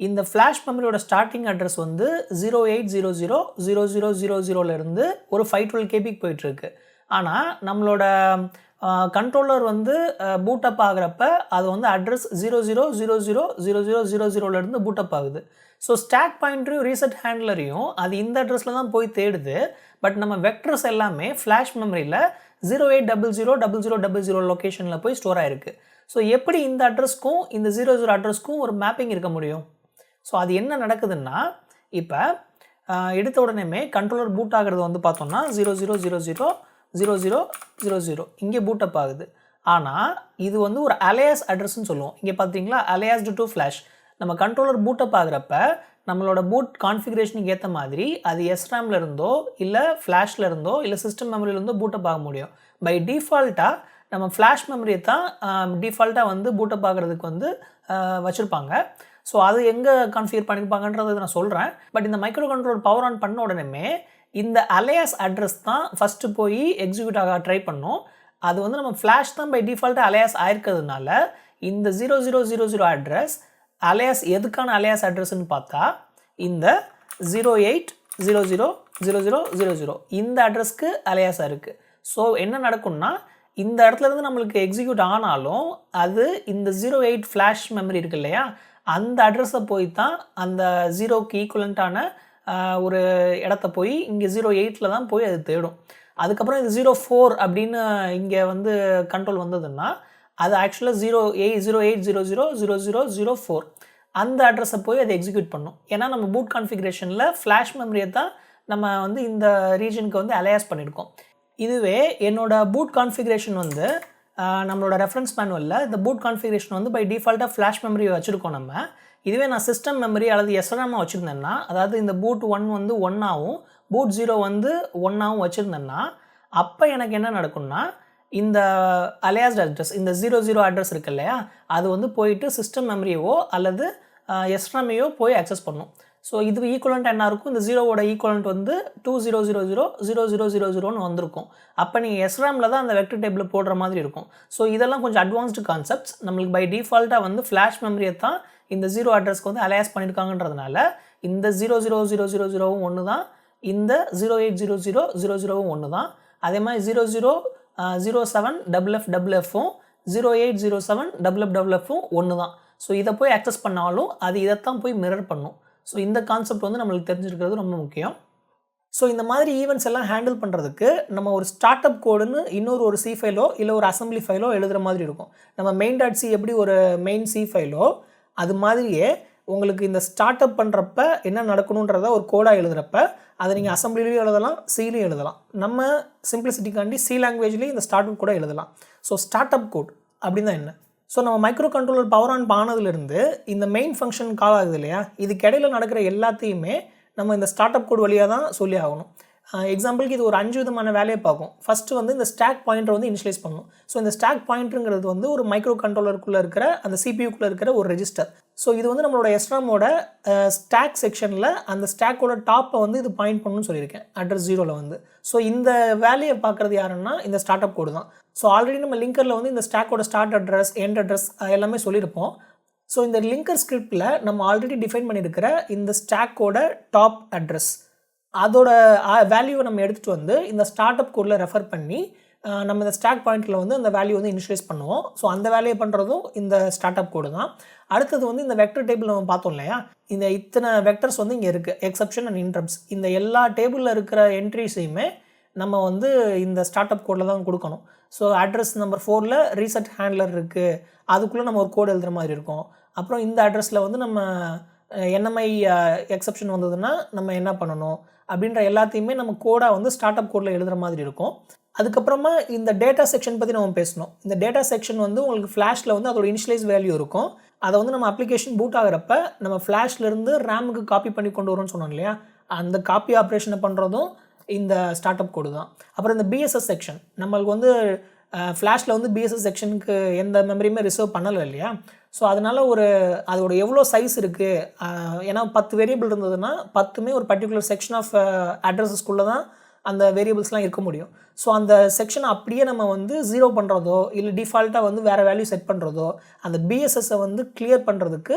இந்த ஃப்ளாஷ் மெமரியோட ஸ்டார்டிங் அட்ரஸ் வந்து 08000000லேருந்து ஒரு 512 கேபிக்கு போயிட்டுருக்கு. ஆனால் நம்மளோட கண்ட்ரோலர் வந்து பூட் அப் ஆகிறப்ப அது வந்து அட்ரஸ் 00000000லேருந்து பூட் அப் ஆகுது. ஸோ ஸ்டாக் பாயிண்டரையும் ரீசெட் ஹேண்ட்லரையும் அது இந்த அட்ரஸில் தான் போய் தேடுது. பட் நம்ம வெக்டர்ஸ் எல்லாமே ஃப்ளாஷ் மெமரியில் 08000000 லொக்கேஷனில் போய் ஸ்டோர் ஆகிருக்கு. ஸோ எப்படி இந்த அட்ரஸ்க்கும் இந்த 00 அட்ரஸ்க்கும் ஒரு மேப்பிங் இருக்க முடியும்? ஸோ அது என்ன நடக்குதுன்னா, இப்போ எடுத்த உடனே கண்ட்ரோலர் பூட் ஆகிறது வந்து பார்த்தோம்னா 00000000 இங்கே பூட் அப் ஆகுது. ஆனால் இது வந்து ஒரு அலையாஸ் அட்ரஸ்ன்னு சொல்லுவோம். இங்கே பார்த்தீங்களா, அலையாஸ்டு டு ஃப்ளாஷ். நம்ம கண்ட்ரோலர் பூட் அப் ஆகிறப்ப நம்மளோட பூட் கான்ஃபிகரேஷனுக்கு ஏற்ற மாதிரி அது எஸ்ராமில் இருந்தோ இல்லை ஃப்ளாஷில் இருந்தோ இல்லை சிஸ்டம் மெமரியிலேருந்தோ பூட் அப் ஆக முடியும். பை டிஃபால்ட்டாக நம்ம ஃப்ளாஷ் மெமரியை தான் டிஃபால்ட்டாக வந்து பூட் அப் ஆகிறதுக்கு வந்து வச்சுருப்பாங்க. ஸோ அது எங்கே கான்ஃபிகர் பண்ணியிருப்பாங்கன்றதை நான் சொல்கிறேன். பட் இந்த மைக்ரோ கண்ட்ரோலர் பவர் ஆன் பண்ண உடனே இந்த அலையாஸ் அட்ரஸ் தான் ஃபஸ்ட்டு போய் எக்ஸிக்யூட் ஆக ட்ரை பண்ணோம். அது வந்து நம்ம ஃப்ளாஷ் தான் பை டிஃபால்ட்டாக அலையாஸ் ஆயிருக்கிறதுனால இந்த 0000 அட்ரஸ் அலையாஸ் எதுக்கான அலையாஸ் அட்ரஸ்ன்னு பார்த்தா இந்த 08000000 இந்த அட்ரஸ்க்கு அலையாஸாக இருக்குது. ஸோ என்ன நடக்கும்னா, இந்த இடத்துலேருந்து நம்மளுக்கு எக்ஸிக்யூட் ஆனாலும் அது இந்த 08 ஃப்ளாஷ் மெமரி இருக்கு இல்லையா, அந்த அட்ரஸை போய் தான் அந்த 0க்கு ஈக்குவலண்ட்டான ஒரு இடத்த போய் இங்கே 08ல் தான் போய் அது தேடும். அதுக்கப்புறம் இது 04 அப்படின்னு இங்கே வந்து கண்ட்ரோல் வந்ததுன்னா அது ஆக்சுவலாக 0800000004 அந்த அட்ரஸை போய் அதை எக்ஸிக்யூட் பண்ணும். ஏன்னா நம்ம பூட் கான்ஃபிகரேஷனில் ஃப்ளாஷ் மெமரியை தான் நம்ம வந்து இந்த ரீஜனுக்கு வந்து அலையாஸ் பண்ணியிருக்கோம். இதுவே என்னோட பூட் கான்ஃபிகரேஷன் வந்து நம்மளோட ரெஃபரன்ஸ் மேனுவலில் இந்த பூட் கான்ஃபிகரேஷன் வந்து பை டிஃபால்ட்டாக ஃப்ளாஷ் மெமரி வச்சுருக்கோம் நம்ம. இதுவே நான் சிஸ்டம் மெமரி அல்லது எஸ்ராமாக வச்சுருந்தேன்னா, அதாவது இந்த பூட் 1 வந்து 1ஆகவும் பூட் 0 வந்து 1ஆகவும் வச்சுருந்தேன்னா, அப்போ எனக்கு என்ன நடக்கும்னா, இந்த அலையாஸ்ட் அட்ரஸ் இந்த 00 அட்ரஸ் இருக்கு இல்லையா, அது வந்து போயிட்டு சிஸ்டம் மெமரியவோ அல்லது எஸ்ராமையோ போய் அக்சஸ் பண்ணும். ஸோ இது ஈக்குவலண்ட் என்ன இருக்கும், இந்த 0வோட ஈக்குவலண்ட் வந்து 20000000ன்னு வந்திருக்கும். அப்போ நீங்கள் எஸ்ராமில் தான் அந்த வெக்டர் டேபிள் போடுற மாதிரி இருக்கும். ஸோ இதெல்லாம் கொஞ்சம் அட்வான்ஸ்டு கான்செப்ட்ஸ். நம்மளுக்கு பை டிஃபால்ட்டாக வந்து ஃப்ளாஷ் மெமரியை தான் இந்த 0 அட்ரஸ்க்கு வந்து அலையாஸ் பண்ணியிருக்காங்கன்றதுனால இந்த 00000வும் ஒன்று தான், இந்த 080000வும் ஒன்று தான். அதே மாதிரி 0007FFFம் 0807FFFம் ஒன்று தான். ஸோ இதை போய் ஆக்சஸ் பண்ணாலும் அது இதைத்தான் போய் மிரர் பண்ணும். ஸோ இந்த கான்செப்ட் வந்து நம்மளுக்கு தெரிஞ்சிருக்கிறது ரொம்ப முக்கியம். ஸோ இந்த மாதிரி ஈவெண்ட்ஸ் எல்லாம் ஹேண்டில் பண்ணுறதுக்கு நம்ம ஒரு ஸ்டார்ட் அப் கோடுன்னு இன்னொரு சி ஃபைலோ இல்லை ஒரு அசம்பிளி ஃபைலோ எழுதுகிற மாதிரி இருக்கும். நம்ம main.c எப்படி ஒரு மெயின் சி ஃபைலோ அது மாதிரியே உங்களுக்கு இந்த ஸ்டார்ட் அப் பண்ணுறப்ப என்ன நடக்கணுன்றத ஒரு கோடாக எழுதுகிறப்ப அதை நீங்கள் அசம்பிளிலையும் எழுதலாம், சிலையும் எழுதலாம். நம்ம சிம்பிளிசிட்டிக்காண்டி சி லாங்குவேஜ்லேயும் இந்த ஸ்டார்ட் அப் கூட எழுதலாம். ஸோ ஸ்டார்ட் அப் கோட் அப்படின்னா என்ன? ஸோ நம்ம மைக்ரோ கண்ட்ரோலர் பவர் ஆன் ஆனதுலேருந்து இந்த மெயின் ஃபங்க்ஷன் கால் ஆகுது இல்லையா, இதுக்கு இடையில நடக்கிற எல்லாத்தையுமே நம்ம இந்த ஸ்டார்ட் அப் கோட் வழியாக தான் சொல்லி ஆகணும். எக்ஸாம்பிளுக்கு இது ஒரு 5 விதமான வேலையை பார்க்கும். ஃபஸ்ட்டு வந்து இந்த ஸ்டாக் பாயிண்டரை வந்து இனிஷியலைஸ் பண்ணணும். ஸோ இந்த ஸ்டாக் பாயிண்டருங்கிறது வந்து ஒரு மைக்ரோ கண்ட்ரோலருக்குள்ளே இருக்கிற அந்த சிபியூக்குள்ளே இருக்கிற ஒரு ரெஜிஸ்டர். ஸோ இது வந்து நம்மளோட எஸ்ராமோட ஸ்டாக் செக்ஷனில் அந்த ஸ்டாக்கோட டாப்பை வந்து இது பாயிண்ட் பண்ணணும்னு சொல்லியிருக்கேன் அட்ரஸ் 0ல் வந்து. ஸோ இந்த வேலையை பார்க்குறது யாருன்னா இந்த ஸ்டார்ட் அப் கோடு தான். ஸோ ஆல்ரெடி நம்ம லிங்கரில் வந்து இந்த ஸ்டாக்கோட ஸ்டார்ட் அட்ரஸ், எண்ட் அட்ரஸ் எல்லாமே சொல்லியிருப்போம். ஸோ இந்த லிங்கர் ஸ்கிரிப்டில் நம்ம ஆல்ரெடி டிஃபைன் பண்ணியிருக்கிற இந்த ஸ்டாக்கோட டாப் அட்ரஸ் அதோட வேல்யூவை நம்ம எடுத்துகிட்டு வந்து இந்த ஸ்டார்ட் அப் கோடில் ரெஃபர் பண்ணி நம்ம இந்த ஸ்டாக் பாயிண்டில் வந்து அந்த வேல்யூ வந்து இனிஷியலைஸ் பண்ணுவோம். ஸோ அந்த வேலையை பண்ணுறதும் இந்த ஸ்டார்ட் அப் கோடு தான். அடுத்தது வந்து இந்த வெக்டர் டேபிள் நம்ம பார்த்தோம் இல்லையா, இந்த இத்தனை வெக்டர்ஸ் வந்து இங்கே இருக்குது, எக்ஸப்ஷன் அண்ட் இன்டரப்ட்ஸ். இந்த எல்லா டேபிளில் இருக்கிற என்ட்ரிஸையுமே நம்ம வந்து இந்த ஸ்டார்ட் அப் கோடில் தான் கொடுக்கணும். ஸோ அட்ரஸ் நம்பர் 4ல் ரீசெட் ஹேண்ட்லர் இருக்குது, அதுக்குள்ளே நம்ம ஒரு கோடு எழுதுகிற மாதிரி இருக்கும். அப்புறம் இந்த அட்ரஸில் வந்து நம்ம என்எம்ஐ எக்ஸப்ஷன் வந்ததுன்னா நம்ம என்ன பண்ணணும் அப்படின்ற எல்லாத்தையுமே நம்ம கோடாக வந்து ஸ்டார்ட் அப் கோடில் எழுதுகிற மாதிரி இருக்கும். அதுக்கப்புறமா இந்த டேட்டா செக்ஷன் பற்றி நம்ம பேசணும். இந்த டேட்டா செக்ஷன் வந்து உங்களுக்கு ஃப்ளாஷில் வந்து அதோட இனிஷியலைஸ் வேல்யூ இருக்கும். அதை வந்து நம்ம அப்ளிகேஷன் பூட் ஆகிறப்ப நம்ம ஃப்ளாஷ்லேருந்து ரேமுக்கு காப்பி பண்ணி கொண்டு வரோம்னு சொன்னோம் இல்லையா, அந்த காப்பி ஆப்ரேஷனை பண்ணுறதும் இந்த ஸ்டார்ட் அப் கோடு தான். அப்புறம் இந்த பிஎஸ்எஸ் செக்ஷன் நம்மளுக்கு வந்து ஃப்ளாஷில் வந்து பிஎஸ்எஸ் செக்ஷனுக்கு எந்த மெமரியுமே ரிசர்வ் பண்ணலை இல்லையா. ஸோ அதனால் அதோட எவ்வளோ சைஸ் இருக்குது, ஏன்னா 10 வேரியபிள் இருந்ததுன்னா 10மே ஒரு பர்டிகுலர் செக்ஷன் ஆஃப் அட்ரஸஸ்குள்ளே தான் அந்த வேரியபிள்ஸ்லாம் இருக்க முடியும். ஸோ அந்த செக்ஷனை அப்படியே நம்ம வந்து 0 பண்ணுறதோ இல்லை டிஃபால்ட்டாக வந்து வேறு வேல்யூ செட் பண்ணுறதோ அந்த பிஎஸ்எஸ்ஸை வந்து கிளியர் பண்ணுறதுக்கு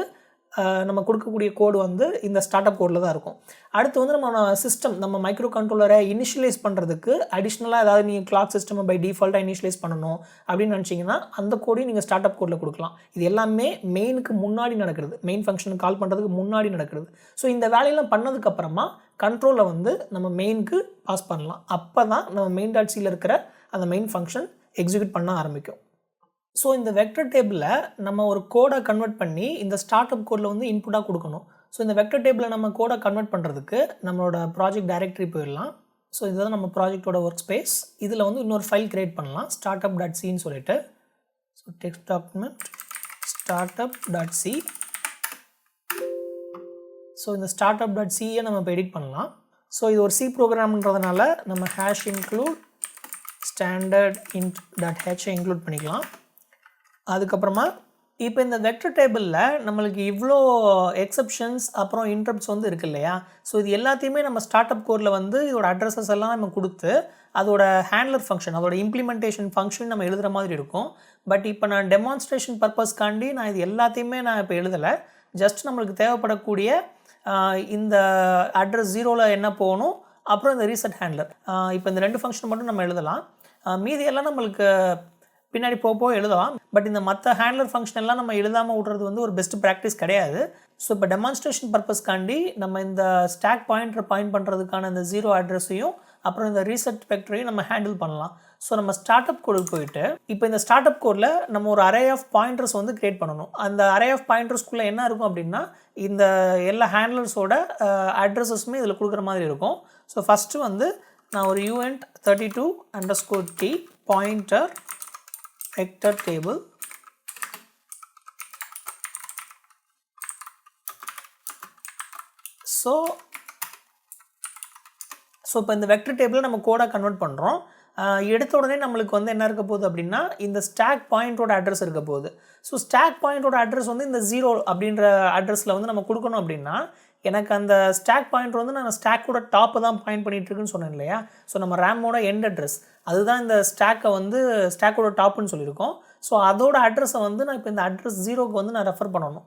நம்ம கொடுக்கக்கூடிய கோடு வந்து இந்த ஸ்டார்ட் அப் கோடில் தான் இருக்கும். அடுத்து வந்து நம்ம சிஸ்டம் நம்ம மைக்ரோ கண்ட்ரோலரை இனிஷியலைஸ் பண்ணுறதுக்கு அடிஷ்னலாக ஏதாவது நீங்கள் கிளாக் சிஸ்டம் பை டிஃபால்ட்டாக இனிஷியலைஸ் பண்ணணும் அப்படின்னு நினச்சிங்கன்னா அந்த கோடையும் நீங்கள் ஸ்டார்ட் அப் கோடில் கொடுக்கலாம். இது எல்லாமே மெயினுக்கு முன்னாடி நடக்கிறது, மெயின் ஃபங்க்ஷனுக்கு கால் பண்ணுறதுக்கு முன்னாடி நடக்கிறது. ஸோ இந்த வேலையெல்லாம் பண்ணதுக்கப்புறமா கண்ட்ரோலை வந்து நம்ம மெயினுக்கு பாஸ் பண்ணலாம். அப்போ தான் நம்ம மெயின் டாட் சியில் இருக்கிற அந்த மெயின் ஃபங்க்ஷன் எக்ஸிக்யூட் பண்ண ஆரம்பிக்கும். ஸோ இந்த வெக்டர் டேபிளில் நம்ம ஒரு கோடை கன்வெர்ட் பண்ணி இந்த ஸ்டார்ட் அப் கோடில் வந்து இன்புட்டாக கொடுக்கணும். ஸோ இந்த வெக்டர் டேபிளில் நம்ம கோடை கன்வெர்ட் பண்ணுறதுக்கு நம்மளோட ப்ராஜெக்ட் டைரக்டரி போயிடலாம். ஸோ இதுதான் நம்ம ப்ராஜெக்டோட ஒர்க் ஸ்பேஸ். இதில் வந்து இன்னொரு ஃபைல் கிரியேட் பண்ணலாம், startup.cன்னு சொல்லிட்டு. So text document startup.c. So இந்த startup.c-யை நம்ம இப்போ எடிட் பண்ணலாம். ஸோ இது ஒரு சி ப்ரோக்ராம்ன்றதுனால நம்ம #include standardint.h இன்க்ளூட் பண்ணிக்கலாம். அதுக்கப்புறமா இப்போ இந்த வெக்டர் டேபிளில் நம்மளுக்கு இவ்வளோ எக்ஸப்ஷன்ஸ் அப்புறம் இன்டரப்ட்ஸ் வந்து இருக்குது இல்லையா? ஸோ இது எல்லாத்தையுமே நம்ம ஸ்டார்ட் அப் கோடில் வந்து இதோட அட்ரஸஸ் எல்லாம் நம்ம கொடுத்து அதோட ஹேண்ட்லர் ஃபங்க்ஷன் அதோட இம்ப்ளிமெண்டேஷன் ஃபங்க்ஷன் நம்ம எழுதுகிற மாதிரி இருக்கும். பட் இப்போ நான் டெமான்ஸ்ட்ரேஷன் பர்பஸ்க்காண்டி நான் இது எல்லாத்தையுமே நான் இப்போ எழுதலை. ஜஸ்ட் நம்மளுக்கு தேவைப்படக்கூடிய இந்த அட்ரஸ் 0ல் என்ன போகணும், அப்புறம் இந்த ரீசெட் ஹேண்ட்லர், இப்போ இந்த 2 ஃபங்க்ஷன் மட்டும் நம்ம எழுதலாம். மீதி எல்லாம் நம்மளுக்கு பின்னாடி போக எழுதலாம். பட் இந்த மற்ற ஹேண்ட்லர் ஃபங்க்ஷன் எல்லாம் நம்ம எழுதாமல் விட்றது வந்து ஒரு பெஸ்ட் ப்ராக்டிஸ் கிடையாது. ஸோ இப்போ டெமான்ஸ்ட்ரேஷன் பர்பஸ்க்காண்டி நம்ம இந்த ஸ்டாக் பாயிண்டரை பாயிண்ட் பண்ணுறதுக்கான இந்த 0 அட்ரஸையும் அப்புறம் இந்த ரீசெட் வெக்டரையும் நம்ம ஹேண்டில் பண்ணலாம். ஸோ நம்ம ஸ்டார்ட் அப் கோடுக்கு போயிட்டு இப்போ இந்த ஸ்டார்ட் அப் கோடில் நம்ம ஒரு அரே ஆஃப் பாயிண்டர்ஸ் வந்து கிரியேட் பண்ணணும். அந்த அரே ஆஃப் பாயிண்டர்ஸ்குள்ளே என்ன இருக்கும் அப்படின்னா இந்த எல்லா ஹேண்ட்லர்ஸோட அட்ரஸஸுமே இதில் கொடுக்குற மாதிரி இருக்கும். ஸோ ஃபஸ்ட்டு வந்து நான் ஒரு uint32_t pointer vector table so இப்போ இந்த வெக்டர் டேபிளை நம்ம கோடாக கன்வெர்ட் பண்ணுறோம். எடுத்த உடனே நம்மளுக்கு வந்து என்ன இருக்க போகுது அப்படின்னா இந்த ஸ்டாக் பாயிண்டோட அட்ரஸ் இருக்க போகுது. ஸோ ஸ்டாக் பாயிண்டோட அட்ரஸ் வந்து இந்த 0 அப்படின்ற அட்ரஸில் வந்து நம்ம கொடுக்கணும் அப்படின்னா எனக்கு அந்த ஸ்டாக் பாயிண்டர் வந்து நான் ஸ்டாக்கோட டாப்பை தான் பாயிண்ட் பண்ணிகிட்ருக்குன்னு சொன்னேன் இல்லையா? ஸோ நம்ம ரேமோட எண்ட் அட்ரஸ் அதுதான் இந்த ஸ்டாக்கை வந்து ஸ்டாக்கோட டாப்புன்னு சொல்லியிருக்கோம். ஸோ அதோட அட்ரஸை வந்து நான் இப்போ இந்த அட்ரஸ் 0க்கு வந்து நான் ரெஃபர் பண்ணணும்.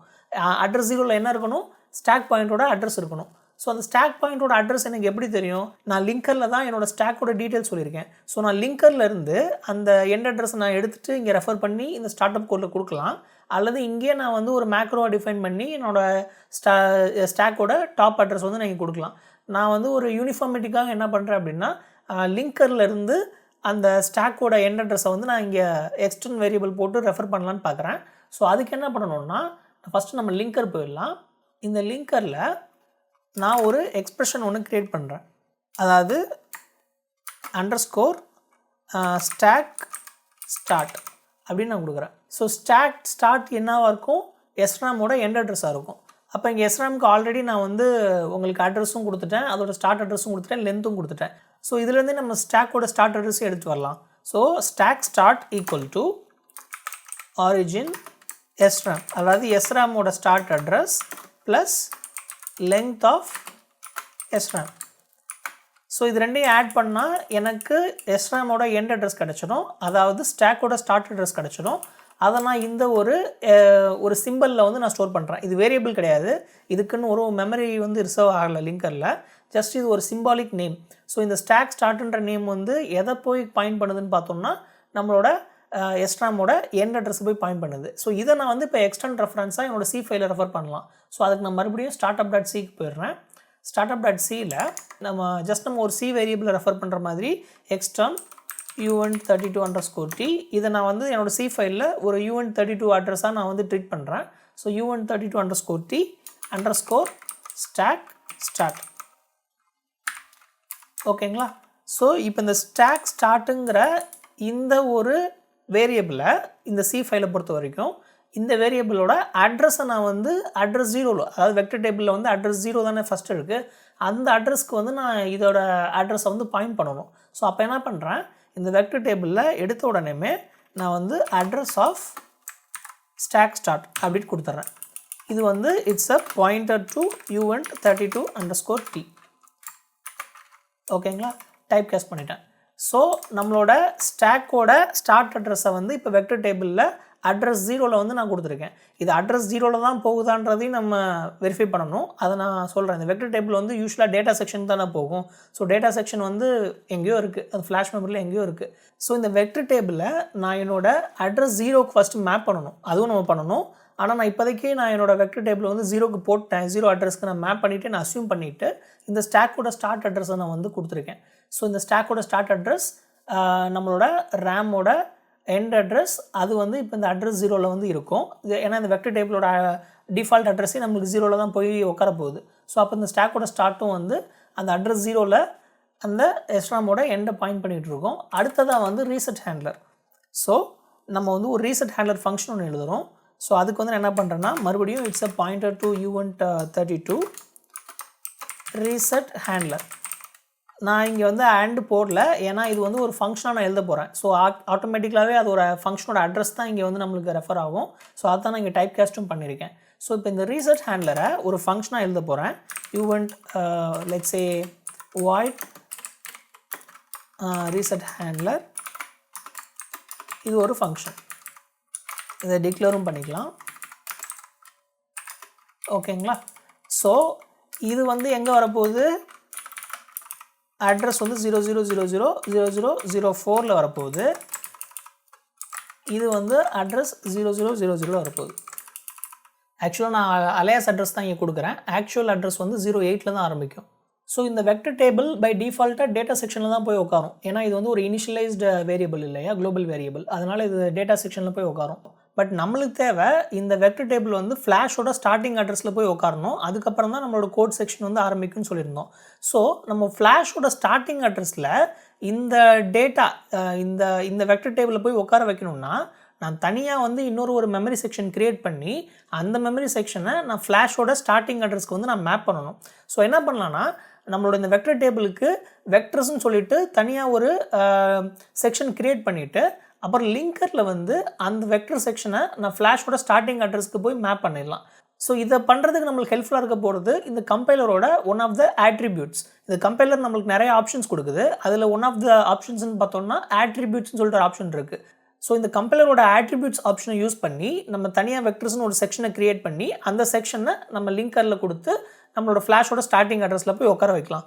அட்ரஸ் 0ல் என்ன இருக்கணும், ஸ்டாக் பாயிண்டோட அட்ரஸ் இருக்கணும். ஸோ அந்த ஸ்டாக் பாயிண்டோட அட்ரஸ் எனக்கு எப்படி தெரியும்? நான் லிங்கரில் தான் என்னோடய ஸ்டாக்கோட டீட்டெயில்ஸ் சொல்லியிருக்கேன். ஸோ நான் லிங்கர்லேருந்து அந்த எண்ட் அட்ரஸை நான் எடுத்துகிட்டு இங்கே ரெஃபர் பண்ணி இந்த ஸ்டார்ட் அப் கோடில் கொடுக்கலாம். அல்லது இங்கேயே நான் வந்து ஒரு மேக்ரோவை டிஃபைன் பண்ணி என்னோடய ஸ்டாக்கோட டாப் அட்ரஸ் வந்து நான் இங்கே கொடுக்கலாம். நான் வந்து ஒரு யூனிஃபார்மிட்டிக்காக என்ன பண்ணுறேன் அப்படின்னா லிங்கர்லேருந்து அந்த ஸ்டாக்கோட எண்ட் அட்ரஸை வந்து நான் இங்கே எக்ஸ்டர்னல் வேரியபிள் போட்டு ரெஃபர் பண்ணலான்னு பார்க்குறேன். ஸோ அதுக்கு என்ன பண்ணணும்னா ஃபஸ்ட்டு நம்ம லிங்கர் போயிடலாம். இந்த லிங்கரில் நான் ஒரு எக்ஸ்ப்ரெஷன் ஒன்று க்ரியேட் பண்ணுறேன். அதாவது _stack start அப்படின்னு நான் கொடுக்குறேன். ஸோ ஸ்டாக் ஸ்டார்ட் என்னவாக இருக்கும், எஸ்ராமோட எண்ட் அட்ரஸாக இருக்கும். அப்போ இங்கே எஸ்ராமுக்கு ஆல்ரெடி நான் வந்து உங்களுக்கு அட்ரஸும் கொடுத்துட்டேன், அதோட ஸ்டார்ட் அட்ரஸும் கொடுத்துட்டேன், லென்த்தும் கொடுத்துட்டேன். ஸோ இதுலேருந்து நம்ம ஸ்டாக்கோட ஸ்டார்ட் அட்ரஸும் எடுத்து வரலாம். So stack start equal to origin SRAM, அதாவது எஸ்ராமோட start address plus length of SRAM. So இது ரெண்டையும் ஆட் பண்ணால் எனக்கு எஸ்ராமோட எண்ட் அட்ரஸ் கிடச்சிடும், அதாவது ஸ்டாக்கோட ஸ்டார்ட் அட்ரஸ் கிடச்சிடும். அதை நான் இந்த ஒரு சிம்பிளில் வந்து நான் ஸ்டோர் பண்ணுறேன். இது வேரியபிள் கிடையாது, இதுக்குன்னு ஒரு மெமரி வந்து ரிசர்வ் ஆகலை லிங்கரில், ஜஸ்ட் இது ஒரு சிம்பாலிக் நேம். ஸோ இந்த ஸ்டாக் ஸ்டார்ட்ன்ற நேம் வந்து எதை போய் பாயிண்ட் பண்ணுதுன்னு பார்த்தோம்னா நம்மளோட எஸ்ராமோட எண்ட் அட்ரஸ் போய் பாயிண்ட் பண்ணுது. ஸோ இதை நான் வந்து இப்போ எக்ஸ்டர்னல் ரெஃபரன்ஸாக என்னோட சி ஃபைலில் ரெஃபர் பண்ணலாம். ஸோ அதுக்கு நான் மறுபடியும் startup.cக்கு போயிடுறேன். startup.cயில் நம்ம ஒரு சி வேரியபிளை ரெஃபர் பண்ணுற மாதிரி எக்ஸ்டர்ன் uint32_t இதை நான் வந்து என்னோட சி ஃபைலில் ஒரு uint32 அட்ரஸாக நான் வந்து ட்ரீட் பண்ணுறேன். So uint32_t _stack start. ஓகேங்களா? ஸோ இப்போ இந்த ஸ்டாக் ஸ்டார்ட்டுங்கிற இந்த ஒரு வேரியபிளை இந்த சி ஃபைலை பொறுத்த வரைக்கும் இந்த வேரியபிளோட அட்ரஸை நான் வந்து அட்ரஸ் 0ல், அதாவது வெக்டர் டேபிளில் வந்து அட்ரஸ் 0 தானே ஃபஸ்ட்டு இருக்குது, அந்த அட்ரஸ்க்கு வந்து நான் இதோட அட்ரஸை வந்து பாயிண்ட் பண்ணணும். ஸோ அப்போ என்ன பண்ணுறேன், இந்த வெக்டர் டேபிளில் எடுத்த உடனேமே நான் வந்து அட்ரஸ் ஆஃப் ஸ்டாக் ஸ்டார்ட் அப்படின்னு கொடுத்துட்றேன். இது வந்து it's a pointer to uint32_t. ஓகேங்களா? டைப் கேஸ்ட் பண்ணிட்டேன். ஸோ நம்மளோட ஸ்டாக்கோட ஸ்டார்ட் அட்ரஸை வந்து இப்போ வெக்டர் டேபிளில் அட்ரஸ் 0ல் வந்து நான் கொடுத்துருக்கேன். இது அட்ரஸ் 0ல் தான் போகுதான்றதையும் நம்ம வெரிஃபை பண்ணணும். அதை நான் சொல்கிறேன். இந்த வெக்டர் டேபிள் வந்து யூஸ்வலாக டேட்டா செக்ஷன் தானே போகும். ஸோ டேட்டா செக்ஷன் வந்து எங்கேயோ இருக்குது, அது ஃப்ளாஷ் மெமரியில் எங்கேயோ இருக்குது. ஸோ இந்த வெக்டர் டேபிளில் நான் என்னோட அட்ரஸ் 0க்கு ஃபஸ்ட்டு மேப் பண்ணணும். அதுவும் நம்ம பண்ணணும். ஆனால் நான் இப்போதைக்கு நான் என்னோடய வெக்டர் டேபிள் வந்து 0க்கு போட்டேன். 0 அட்ரஸ்க்கு நான் மேப் பண்ணிவிட்டு நான் அஸ்யூம் பண்ணிவிட்டு இந்த ஸ்டாக்கோட ஸ்டார்ட் அட்ரஸை நான் வந்து கொடுத்துருக்கேன். ஸோ இந்த ஸ்டாக்கோட ஸ்டார்ட் அட்ரஸ் நம்மளோட ரேமோட எண்ட் அட்ரஸ் அது வந்து இப்போ இந்த அட்ரஸ் 0ல் வந்து இருக்கும். ஏன்னா இந்த வெக்டர் டேபிளோட டிஃபால்ட் அட்ரஸே நம்மளுக்கு 0ல் தான் போய் உட்கார போகுது. ஸோ அப்போ இந்த ஸ்டாக்கோட ஸ்டார்ட்டும் வந்து அந்த அட்ரஸ் 0ல் அந்த எஸ்ராமோட எண்டை பாயிண்ட் பண்ணிகிட்டு இருக்கோம். அடுத்ததாக வந்து ரீசெட் ஹேண்ட்லர். ஸோ நம்ம வந்து ஒரு ரீசெட் ஹேண்ட்லர் ஃபங்க்ஷன் ஒன்று எழுதுகிறோம். ஸோ அதுக்கு வந்து என்ன பண்ணுறேன்னா மறுபடியும் it's a pointer to event 32 reset handler. நான் இங்கே வந்து ஆண்ட் போடல, ஏன்னா இது வந்து ஒரு ஃபங்க்ஷனாக நான் எழுத போகிறேன். ஸோ ஆட்டோமேட்டிக்கலாகவே அது ஒரு ஃபங்க்ஷனோட அட்ரஸ் தான் இங்கே வந்து நம்மளுக்கு ரெஃபர் ஆகும். ஸோ அதான் நான் இங்கே டைப் கேஸ்ட்டும் பண்ணியிருக்கேன். ஸோ இப்போ இந்த ரீசெட் ஹேண்ட்லரை ஒரு ஃபங்க்ஷனாக எழுத போகிறேன். Event let's say void reset handler. இது ஒரு ஃபங்க்ஷன், இதை டிக்ளேரும் பண்ணிக்கலாம். ஓகேங்களா? ஸோ இது வந்து எங்கே வரப்போகுது, அட்ரஸ் வந்து 00000004ல் வரப்போகுது. இது வந்து அட்ரஸ் 0000 வரப்போகுது. ஆக்சுவலாக நான் அலையாஸ் அட்ரஸ் தான் இங்கே கொடுக்குறேன். ஆக்சுவல் அட்ரஸ் வந்து 08ல் தான் ஆரம்பிக்கும். ஸோ இந்த வெக்டர் டேபிள் பை டிஃபால்ட்டாக டேட்டா செக்ஷனில் தான் போய் உட்காரும். ஏன்னா இது வந்து ஒரு இனிஷியலைஸ்டு வேரியபிள் இல்லையா, குளோபல் வேரியபிள். அதனால் இது டேட்டா செக்ஷனில் போய் உட்காரும். பட் நம்மளுக்கு தேவை இந்த வெக்டர் டேபிள் வந்து ஃப்ளாஷோட ஸ்டார்டிங் அட்ரஸில் போய் உட்காரணும். அதுக்கப்புறம் தான் நம்மளோட கோட் செக்ஷன் வந்து ஆரம்பிக்கும்னு சொல்லியிருந்தோம். ஸோ நம்ம ஃப்ளாஷோட ஸ்டார்டிங் அட்ரஸில் இந்த டேட்டா இந்த வெக்டர் டேபிளில் போய் உட்கார வைக்கணும்னா நான் தனியாக வந்து ஒரு மெமரி செக்ஷன் க்ரியேட் பண்ணி அந்த மெமரி செக்ஷனை நான் ஃப்ளாஷோட ஸ்டார்டிங் அட்ரஸ்க்கு வந்து நான் மேப் பண்ணணும். ஸோ என்ன பண்ணலான்னா நம்மளோட இந்த வெக்டர் டேபிளுக்கு வெக்டர்ஸ்ன்னு சொல்லிட்டு தனியாக ஒரு செக்ஷன் க்ரியேட் பண்ணிவிட்டு அப்புறம் லிங்கரில் வந்து அந்த வெக்டர் செக்ஷனை நான் ஃப்ளாஷோட ஸ்டார்டிங் அட்ரஸ்க்கு போய் மேப் பண்ணிடலாம். ஸோ இதை பண்ணுறதுக்கு நம்மளுக்கு ஹெல்ப்ஃபுல்லாக இருக்க போகிறது இந்த கம்பைலரோட ஒன் ஆஃப் த ஆட்ரிபியூட்ஸ். இந்த கம்பைலர் நம்மளுக்கு நிறைய ஆப்ஷன்ஸ் கொடுக்குது. அதில் ஒன் ஆஃப் த ஆப்ஷன்ஸ்னு பார்த்தோம்னா ஆட்ரிபியூட்ஸ்னு சொல்லிட்டு ஒரு ஆப்ஷன் இருக்குது. ஸோ இந்த கம்பைலரோட ஆட்ரிபியூட்ஸ் ஆப்ஷனை யூஸ் பண்ணி நம்ம தனியாக வெக்டர்ஸ்னு ஒரு செக்ஷனை க்ரியேட் பண்ணி அந்த செக்ஷனை நம்ம லிங்கரில் கொடுத்து நம்மளோட ஃப்ளாஷோட ஸ்டார்டிங் அட்ரஸில் போய் உட்கார வைக்கலாம்.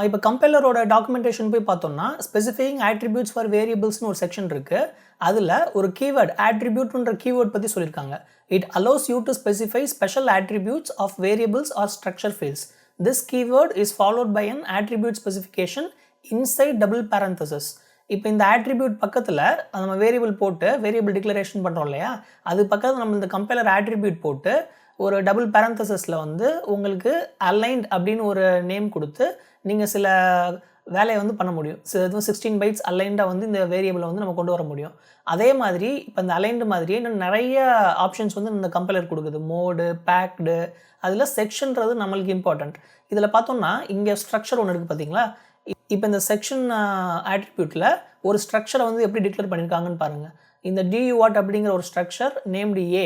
இப்போ கம்பைலரோட டாக்குமெண்டேஷன் போய் பார்த்தோம்னா ஸ்பெசிஃபையிங் ஆட்ரிபியூட்ஸ் ஃபார் வேரியபிள்ஸ்னு ஒரு செக்ஷன் இருக்குது. அதில் ஒரு கீவேர்ட் ஆட்ரிபியூட்ன்ற கீவேர்ட் பற்றி சொல்லியிருக்காங்க. It allows you to specify special attributes of variables or structure fields. This keyword is followed by an attribute specification inside double parenthesis. இப்போ இந்த ஆட்ரிபியூட் பக்கத்தில் நம்ம வேரியபிள் போட்டு வேரியபிள் டிக்ளரேஷன் பண்ணுறோம் இல்லையா, அது பக்கத்தில் நம்ம இந்த கம்பைலர் ஆட்ரிபியூட் போட்டு ஒரு டபுள் பேரந்தசிஸில் வந்து உங்களுக்கு அலைன்ட் அப்படின்னு ஒரு நேம் கொடுத்து நீங்கள் சில வேலையை வந்து பண்ண முடியும். 16 பைட்ஸ் அலைண்டாக வந்து இந்த வேரியபிளை வந்து நம்ம கொண்டு வர முடியும். அதே மாதிரி இப்போ இந்த அலைன்டு மாதிரியே இன்னும் நிறைய ஆப்ஷன்ஸ் வந்து இந்த கம்பைலர் கொடுக்குது. மோடு, பேக்டு, அதில் செக்ஷன்றது நம்மளுக்கு இம்பார்ட்டண்ட். இதில் பார்த்தோம்னா இங்கே ஸ்ட்ரக்சர் ஒன்று இருக்குது பார்த்தீங்களா. இப்போ இந்த செக்ஷன் ஆட்ரிபியூட்டில் ஒரு ஸ்ட்ரக்சரை வந்து எப்படி டிக்ளேர் பண்ணியிருக்காங்கன்னு பாருங்கள். இந்த DUWAT அப்படிங்கிற ஒரு ஸ்ட்ரக்சர் நேம்டு ஏ,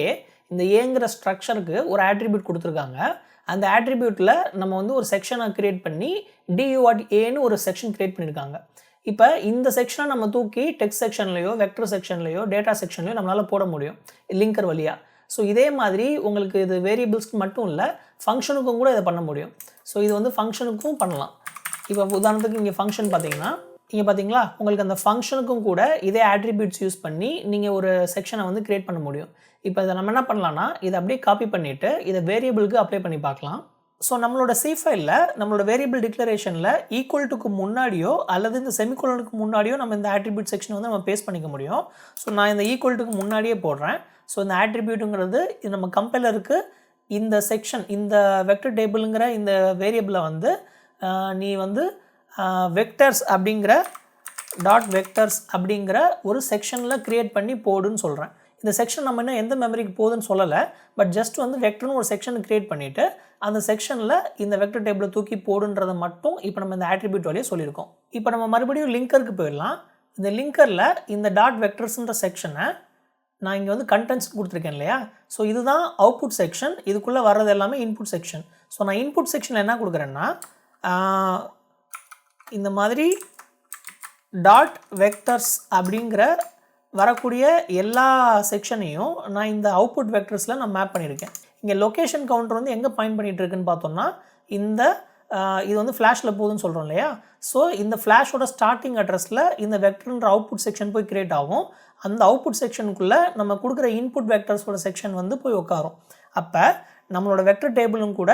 இந்த ஏங்கிற ஸ்ட்ரக்சருக்கு ஒரு ஆட்ரிபியூட் கொடுத்துருக்காங்க. அந்த ஆட்ரிபியூட்டில் நம்ம வந்து ஒரு செக்ஷனை க்ரியேட் பண்ணி DUWAT ஏன்னு ஒரு செக்ஷன் க்ரியேட் பண்ணியிருக்காங்க. இப்போ இந்த செக்ஷனை நம்ம தூக்கி டெக்ஸ்ட் செக்ஷன்லையோ வெக்டர் செக்ஷன்லையோ டேட்டா செக்ஷன்லையோ நம்மளால் போட முடியும் லிங்கர் வழியாக. ஸோ இதே மாதிரி உங்களுக்கு இது வேரியபிள்ஸ்க்கு மட்டும் இல்லை, ஃபங்க்ஷனுக்கும் கூட இதை பண்ண முடியும். ஸோ இது வந்து ஃபங்க்ஷனுக்கும் பண்ணலாம். இப்போ உதாரணத்துக்கு இங்கே ஃபங்க்ஷன் பார்த்தீங்கன்னா இங்கே பார்த்தீங்களா, உங்களுக்கு அந்த ஃபங்க்ஷனுக்கும் கூட இதே ஆட்ரிபியூட்ஸ் யூஸ் பண்ணி நீங்கள் ஒரு செக்ஷனை வந்து க்ரியேட் பண்ண முடியும். இப்போ இதை நம்ம என்ன பண்ணலான்னா இதை அப்படியே காப்பி பண்ணிவிட்டு இதை வேரியபிளுக்கு அப்ளை பண்ணி பார்க்கலாம். ஸோ நம்மளோட C ஃபைலில் நம்மளோட வேரியபிள் டிக்ளரேஷனில் ஈக்குவல் டுக்கு முன்னாடியோ அல்லது இந்த செமிகோலனுக்கு முன்னாடியோ நம்ம இந்த ஆட்ரிபியூட் செக்ஷனை வந்து நம்ம பேஸ்ட் பண்ணிக்க முடியும். ஸோ நான் இந்த ஈக்குவல் டுக்கு முன்னாடியே போடுறேன். ஸோ இந்த ஆட்ரிபியூட்டுங்கிறது இது நம்ம கம்பைலருக்கு இந்த செக்ஷன் இந்த வெக்டர் டேபிளுங்கிற இந்த வேரியபிளை வந்து நீ வந்து வெக்டர்ஸ் அப்படிங்கிற .vectors அப்படிங்கிற ஒரு செக்ஷனில் க்ரியேட் பண்ணி போடுன்னு சொல்கிறேன். இந்த செக்ஷன் நம்ம இன்னும் எந்த மெமரிக்கு போகுதுன்னு சொல்லலை, பட் ஜஸ்ட் வந்து வெக்டர்னு ஒரு செக்ஷன் க்ரியேட் பண்ணிவிட்டு அந்த செக்ஷனில் இந்த வெக்டர் டேபிளை தூக்கி போடுன்றதை மட்டும் இப்போ நம்ம இந்த ஆட்ரிபியூட் வழியாக சொல்லியிருக்கோம். இப்போ நம்ம மறுபடியும் லிங்கருக்கு போயிடலாம். இந்த லிங்கரில் இந்த .vectorsன்ற செக்ஷனை நான் இங்கே வந்து கண்டென்ட்ஸ் கொடுத்துருக்கேன் இல்லையா. ஸோ இதுதான் அவுட்புட் செக்ஷன், இதுக்குள்ளே வர்றது எல்லாமே இன்புட் செக்ஷன். ஸோ நான் இன்புட் செக்ஷனில் என்ன கொடுக்குறேன்னா இந்த மாதிரி டாட் வெக்டர்ஸ் அப்படிங்கிற வரக்கூடிய எல்லா செக்ஷனையும் நான் இந்த அவுட்புட் வெக்டர்ஸில் நான் மேப் பண்ணியிருக்கேன். இங்கே லொக்கேஷன் கவுண்டர் வந்து எங்கே பாயிண்ட் பண்ணிகிட்டு இருக்குன்னு பார்த்தோம்னா இந்த இது வந்து ஃப்ளாஷில் போகுதுன்னு சொல்கிறோம் இல்லையா. ஸோ இந்த ஃப்ளாஷோட ஸ்டார்டிங் அட்ரஸில் இந்த வெக்டர்ன்ற அவுட்புட் செக்ஷன் போய் கிரியேட் ஆகும். அந்த அவுட்புட் செக்ஷனுக்குள்ளே நம்ம கொடுக்குற இன்புட் வெக்டர்ஸோட செக்ஷன் வந்து போய் உட்காரும். அப்போ நம்மளோட வெக்டர் டேபிளும் கூட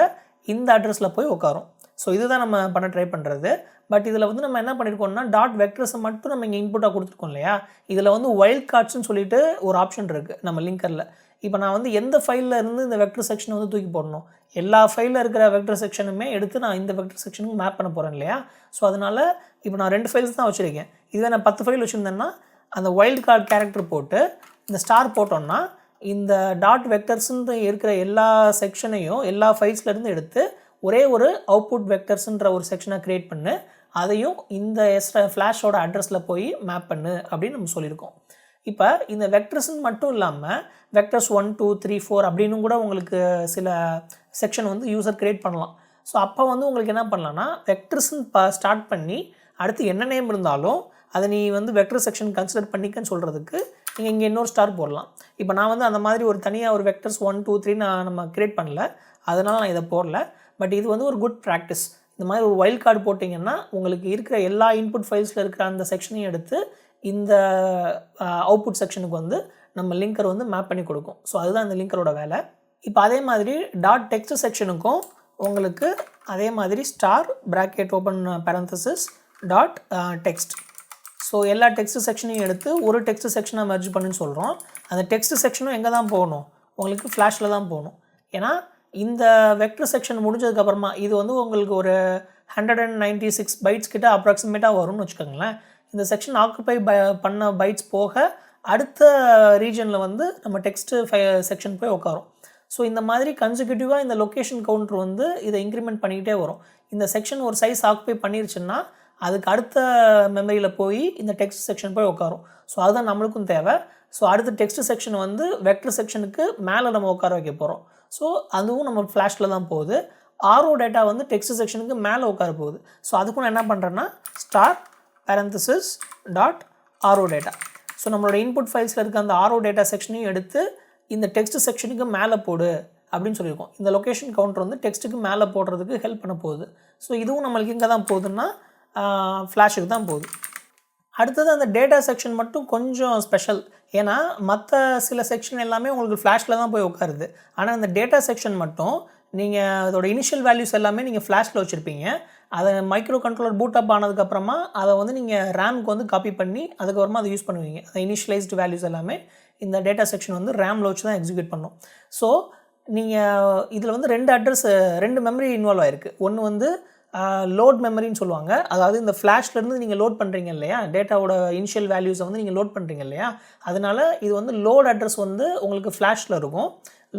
இந்த அட்ரஸில் போய் உட்காரும். ஸோ இதுதான் நம்ம பண்ண ட்ரை பண்ணுறது. பட் இதில் வந்து நம்ம என்ன பண்ணியிருக்கோம்னா டாட் வெக்டர்ஸை மட்டும் நம்ம இங்கே இன்புட்டாக கொடுத்துருக்கோம் இல்லையா. இதில் வந்து வைல்ட் கார்ட்ஸ்னு சொல்லிட்டு ஒரு ஆப்ஷன் இருக்குது நம்ம லிங்கரில். இப்போ நான் வந்து எந்த ஃபைலில் இருந்து இந்த வெக்டர் செக்ஷனை வந்து தூக்கி போடணும், எல்லா ஃபைலில் இருக்கிற வெக்டர் செக்ஷனுமே எடுத்து நான் இந்த வெக்டர் செக்ஷனுக்கு மேப் பண்ண போகிறேன் இல்லையா. ஸோ அதனால் இப்போ நான் 2 ஃபைல்ஸ் தான் வச்சுருக்கேன். இதுவே நான் 10 ஃபைல் வச்சுருந்தேன்னா அந்த வைல்ட் கார்டு கேரக்டர் போட்டு இந்த ஸ்டார் போட்டோன்னா இந்த டாட் வெக்டர்ஸ்ன்னு இருக்கிற எல்லா செக்ஷனையும் எல்லா ஃபைல்ஸ்லேருந்து எடுத்து ஒரே ஒரு அவுட்புட் வெக்டர்ஸ்ன்ற ஒரு செக்ஷனை க்ரியேட் பண்ணு, அதையும் இந்த ஃப்ளாஷோட அட்ரஸில் போய் மேப் பண்ணு அப்படின்னு நம்ம சொல்லியிருக்கோம். இப்போ இந்த வெக்டர்ஸ்ன்னு மட்டும் இல்லாமல் வெக்டர்ஸ் 1 2 3 4 அப்படின்னு கூட உங்களுக்கு சில செக்ஷன் வந்து யூசர் க்ரியேட் பண்ணலாம். ஸோ அப்போ வந்து உங்களுக்கு என்ன பண்ணலான்னா வெக்டர்ஸ்ன்னு ஸ்டார்ட் பண்ணி அடுத்து என்ன நேம் இருந்தாலும் அதை நீ வந்து வெக்டர் செக்ஷன் கன்சிடர் பண்ணிக்கன்னு சொல்கிறதுக்கு நீங்கள் இங்கே இன்னொரு ஸ்டார் போடலாம். இப்போ நான் வந்து அந்த மாதிரி ஒரு தனியாக ஒரு வெக்டர்ஸ் 1 2 3 நம்ம க்ரியேட் பண்ணல, அதனால் நான் இதை போடல. பட் இது வந்து ஒரு குட் ப்ராக்டிஸ். இந்த மாதிரி ஒரு வைல்ட் கார்டு போட்டிங்கன்னா உங்களுக்கு இருக்கிற எல்லா இன்புட் ஃபைல்ஸில் இருக்கிற அந்த செக்ஷனையும் எடுத்து இந்த அவுட்புட் செக்ஷனுக்கு வந்து நம்ம லிங்கர் வந்து மேப் பண்ணி கொடுக்கும். ஸோ அதுதான் இந்த லிங்கரோட வேலை. இப்போ அதே மாதிரி டாட் டெக்ஸ்ட் செக்ஷனுக்கும் உங்களுக்கு அதே மாதிரி star bracket open parenthesis dot text. So எல்லா டெக்ஸ்ட் செக்ஷனையும் எடுத்து ஒரு டெக்ஸ்ட் செக்ஷனை மெர்ஜ் பண்ணுன்னு சொல்கிறோம். அந்த டெக்ஸ்ட் செக்ஷனும் எங்கே தான் போகணும், உங்களுக்கு ஃப்ளாஷில் தான் போகணும். ஏன்னா இந்த வெக்டர் செக்ஷன் முடிஞ்சதுக்கப்புறமா இது வந்து உங்களுக்கு ஒரு 196 பைட்ஸ் கிட்ட அப்ராக்சிமேட்டாக வரும்னு வச்சுக்கோங்களேன். இந்த செக்ஷன் ஆக்குப்பை பண்ண பைட்ஸ் போக அடுத்த ரீஜனில் வந்து நம்ம டெக்ஸ்ட்டு செக்ஷன் போய் உட்காரும். ஸோ இந்த மாதிரி கன்சிக்யூட்டிவாக இந்த லொக்கேஷன் கவுண்டர் வந்து இதை இன்க்ரிமெண்ட் பண்ணிக்கிட்டே வரும். இந்த செக்ஷன் ஒரு சைஸ் ஆக்குப்பை பண்ணிருச்சுன்னா அதுக்கு அடுத்த மெமரியில் போய் இந்த டெக்ஸ்ட் செக்ஷன் போய் உட்காரும். ஸோ அதுதான் நம்மளுக்கும் தேவை. ஸோ அடுத்த டெக்ஸ்ட் செக்ஷன் வந்து வெக்டர் செக்ஷனுக்கு மேலே நம்ம உட்கார வைக்க போகிறோம். ஸோ அதுவும் நம்ம ஃப்ளாஷில் தான் போகுது. ஆரோ டேட்டா வந்து டெக்ஸ்ட் செக்ஷனுக்கு மேலே உட்கார போகுது. ஸோ அதுக்கும் நான் என்ன பண்ணுறேன்னா ஸ்டார் parenthesis டாட் ஆரோ டேட்டா. ஸோ நம்மளோட இன்புட் ஃபைல்ஸில் இருக்க அந்த ஆரோ டேட்டா செக்ஷனையும் எடுத்து இந்த டெக்ஸ்ட் செக்ஷனுக்கு மேலே போடு அப்படின்னு சொல்லியிருக்கோம். இந்த லொக்கேஷன் கவுண்டர் வந்து டெக்ஸ்ட்டுக்கு மேலே போடுறதுக்கு ஹெல்ப் பண்ண போகுது. ஸோ இதுவும் நம்மளுக்கு எங்கே தான் போகுதுன்னா ஃப்ளாஷுக்கு தான் போகுது. அடுத்தது அந்த டேட்டா செக்ஷன் மட்டும் கொஞ்சம் ஸ்பெஷல். ஏன்னா மற்ற சில செக்ஷன் எல்லாமே உங்களுக்கு ஃப்ளாஷில் தான் போய் உட்காருது. ஆனால் இந்த டேட்டா செக்ஷன் மட்டும் நீங்கள் அதோட இனிஷியல் வேல்யூஸ் எல்லாமே நீங்கள் ஃப்ளாஷில் வச்சுருப்பீங்க. அதை மைக்ரோ கண்ட்ரோலர் பூட் அப் ஆனதுக்கப்புறமா அதை வந்து நீங்கள் ரேமுக்கு வந்து காப்பி பண்ணி அதுக்கப்புறமா அதை யூஸ் பண்ணுவீங்க. அந்த இனிஷியலைஸ்டு வேல்யூஸ் எல்லாமே இந்த டேட்டா செக்ஷன் வந்து ரேமில் வச்சு தான் எக்ஸிக்யூட் பண்ணும். ஸோ நீங்கள் இதில் வந்து 2 மெமரி இன்வால்வ் ஆகிருக்கு. ஒன்று வந்து லோட் மெமரின்னு சொல்லுவாங்க. அதாவது இந்த ஃப்ளாஷ்லேருந்து நீங்கள் லோட் பண்ணுறீங்க இல்லையா, டேட்டாவோட இனிஷியல் வேல்யூஸை வந்து நீங்கள் லோட் பண்ணுறீங்க இல்லையா, அதனால் இது வந்து லோட் அட்ரஸ் வந்து உங்களுக்கு ஃப்ளாஷில் இருக்கும்,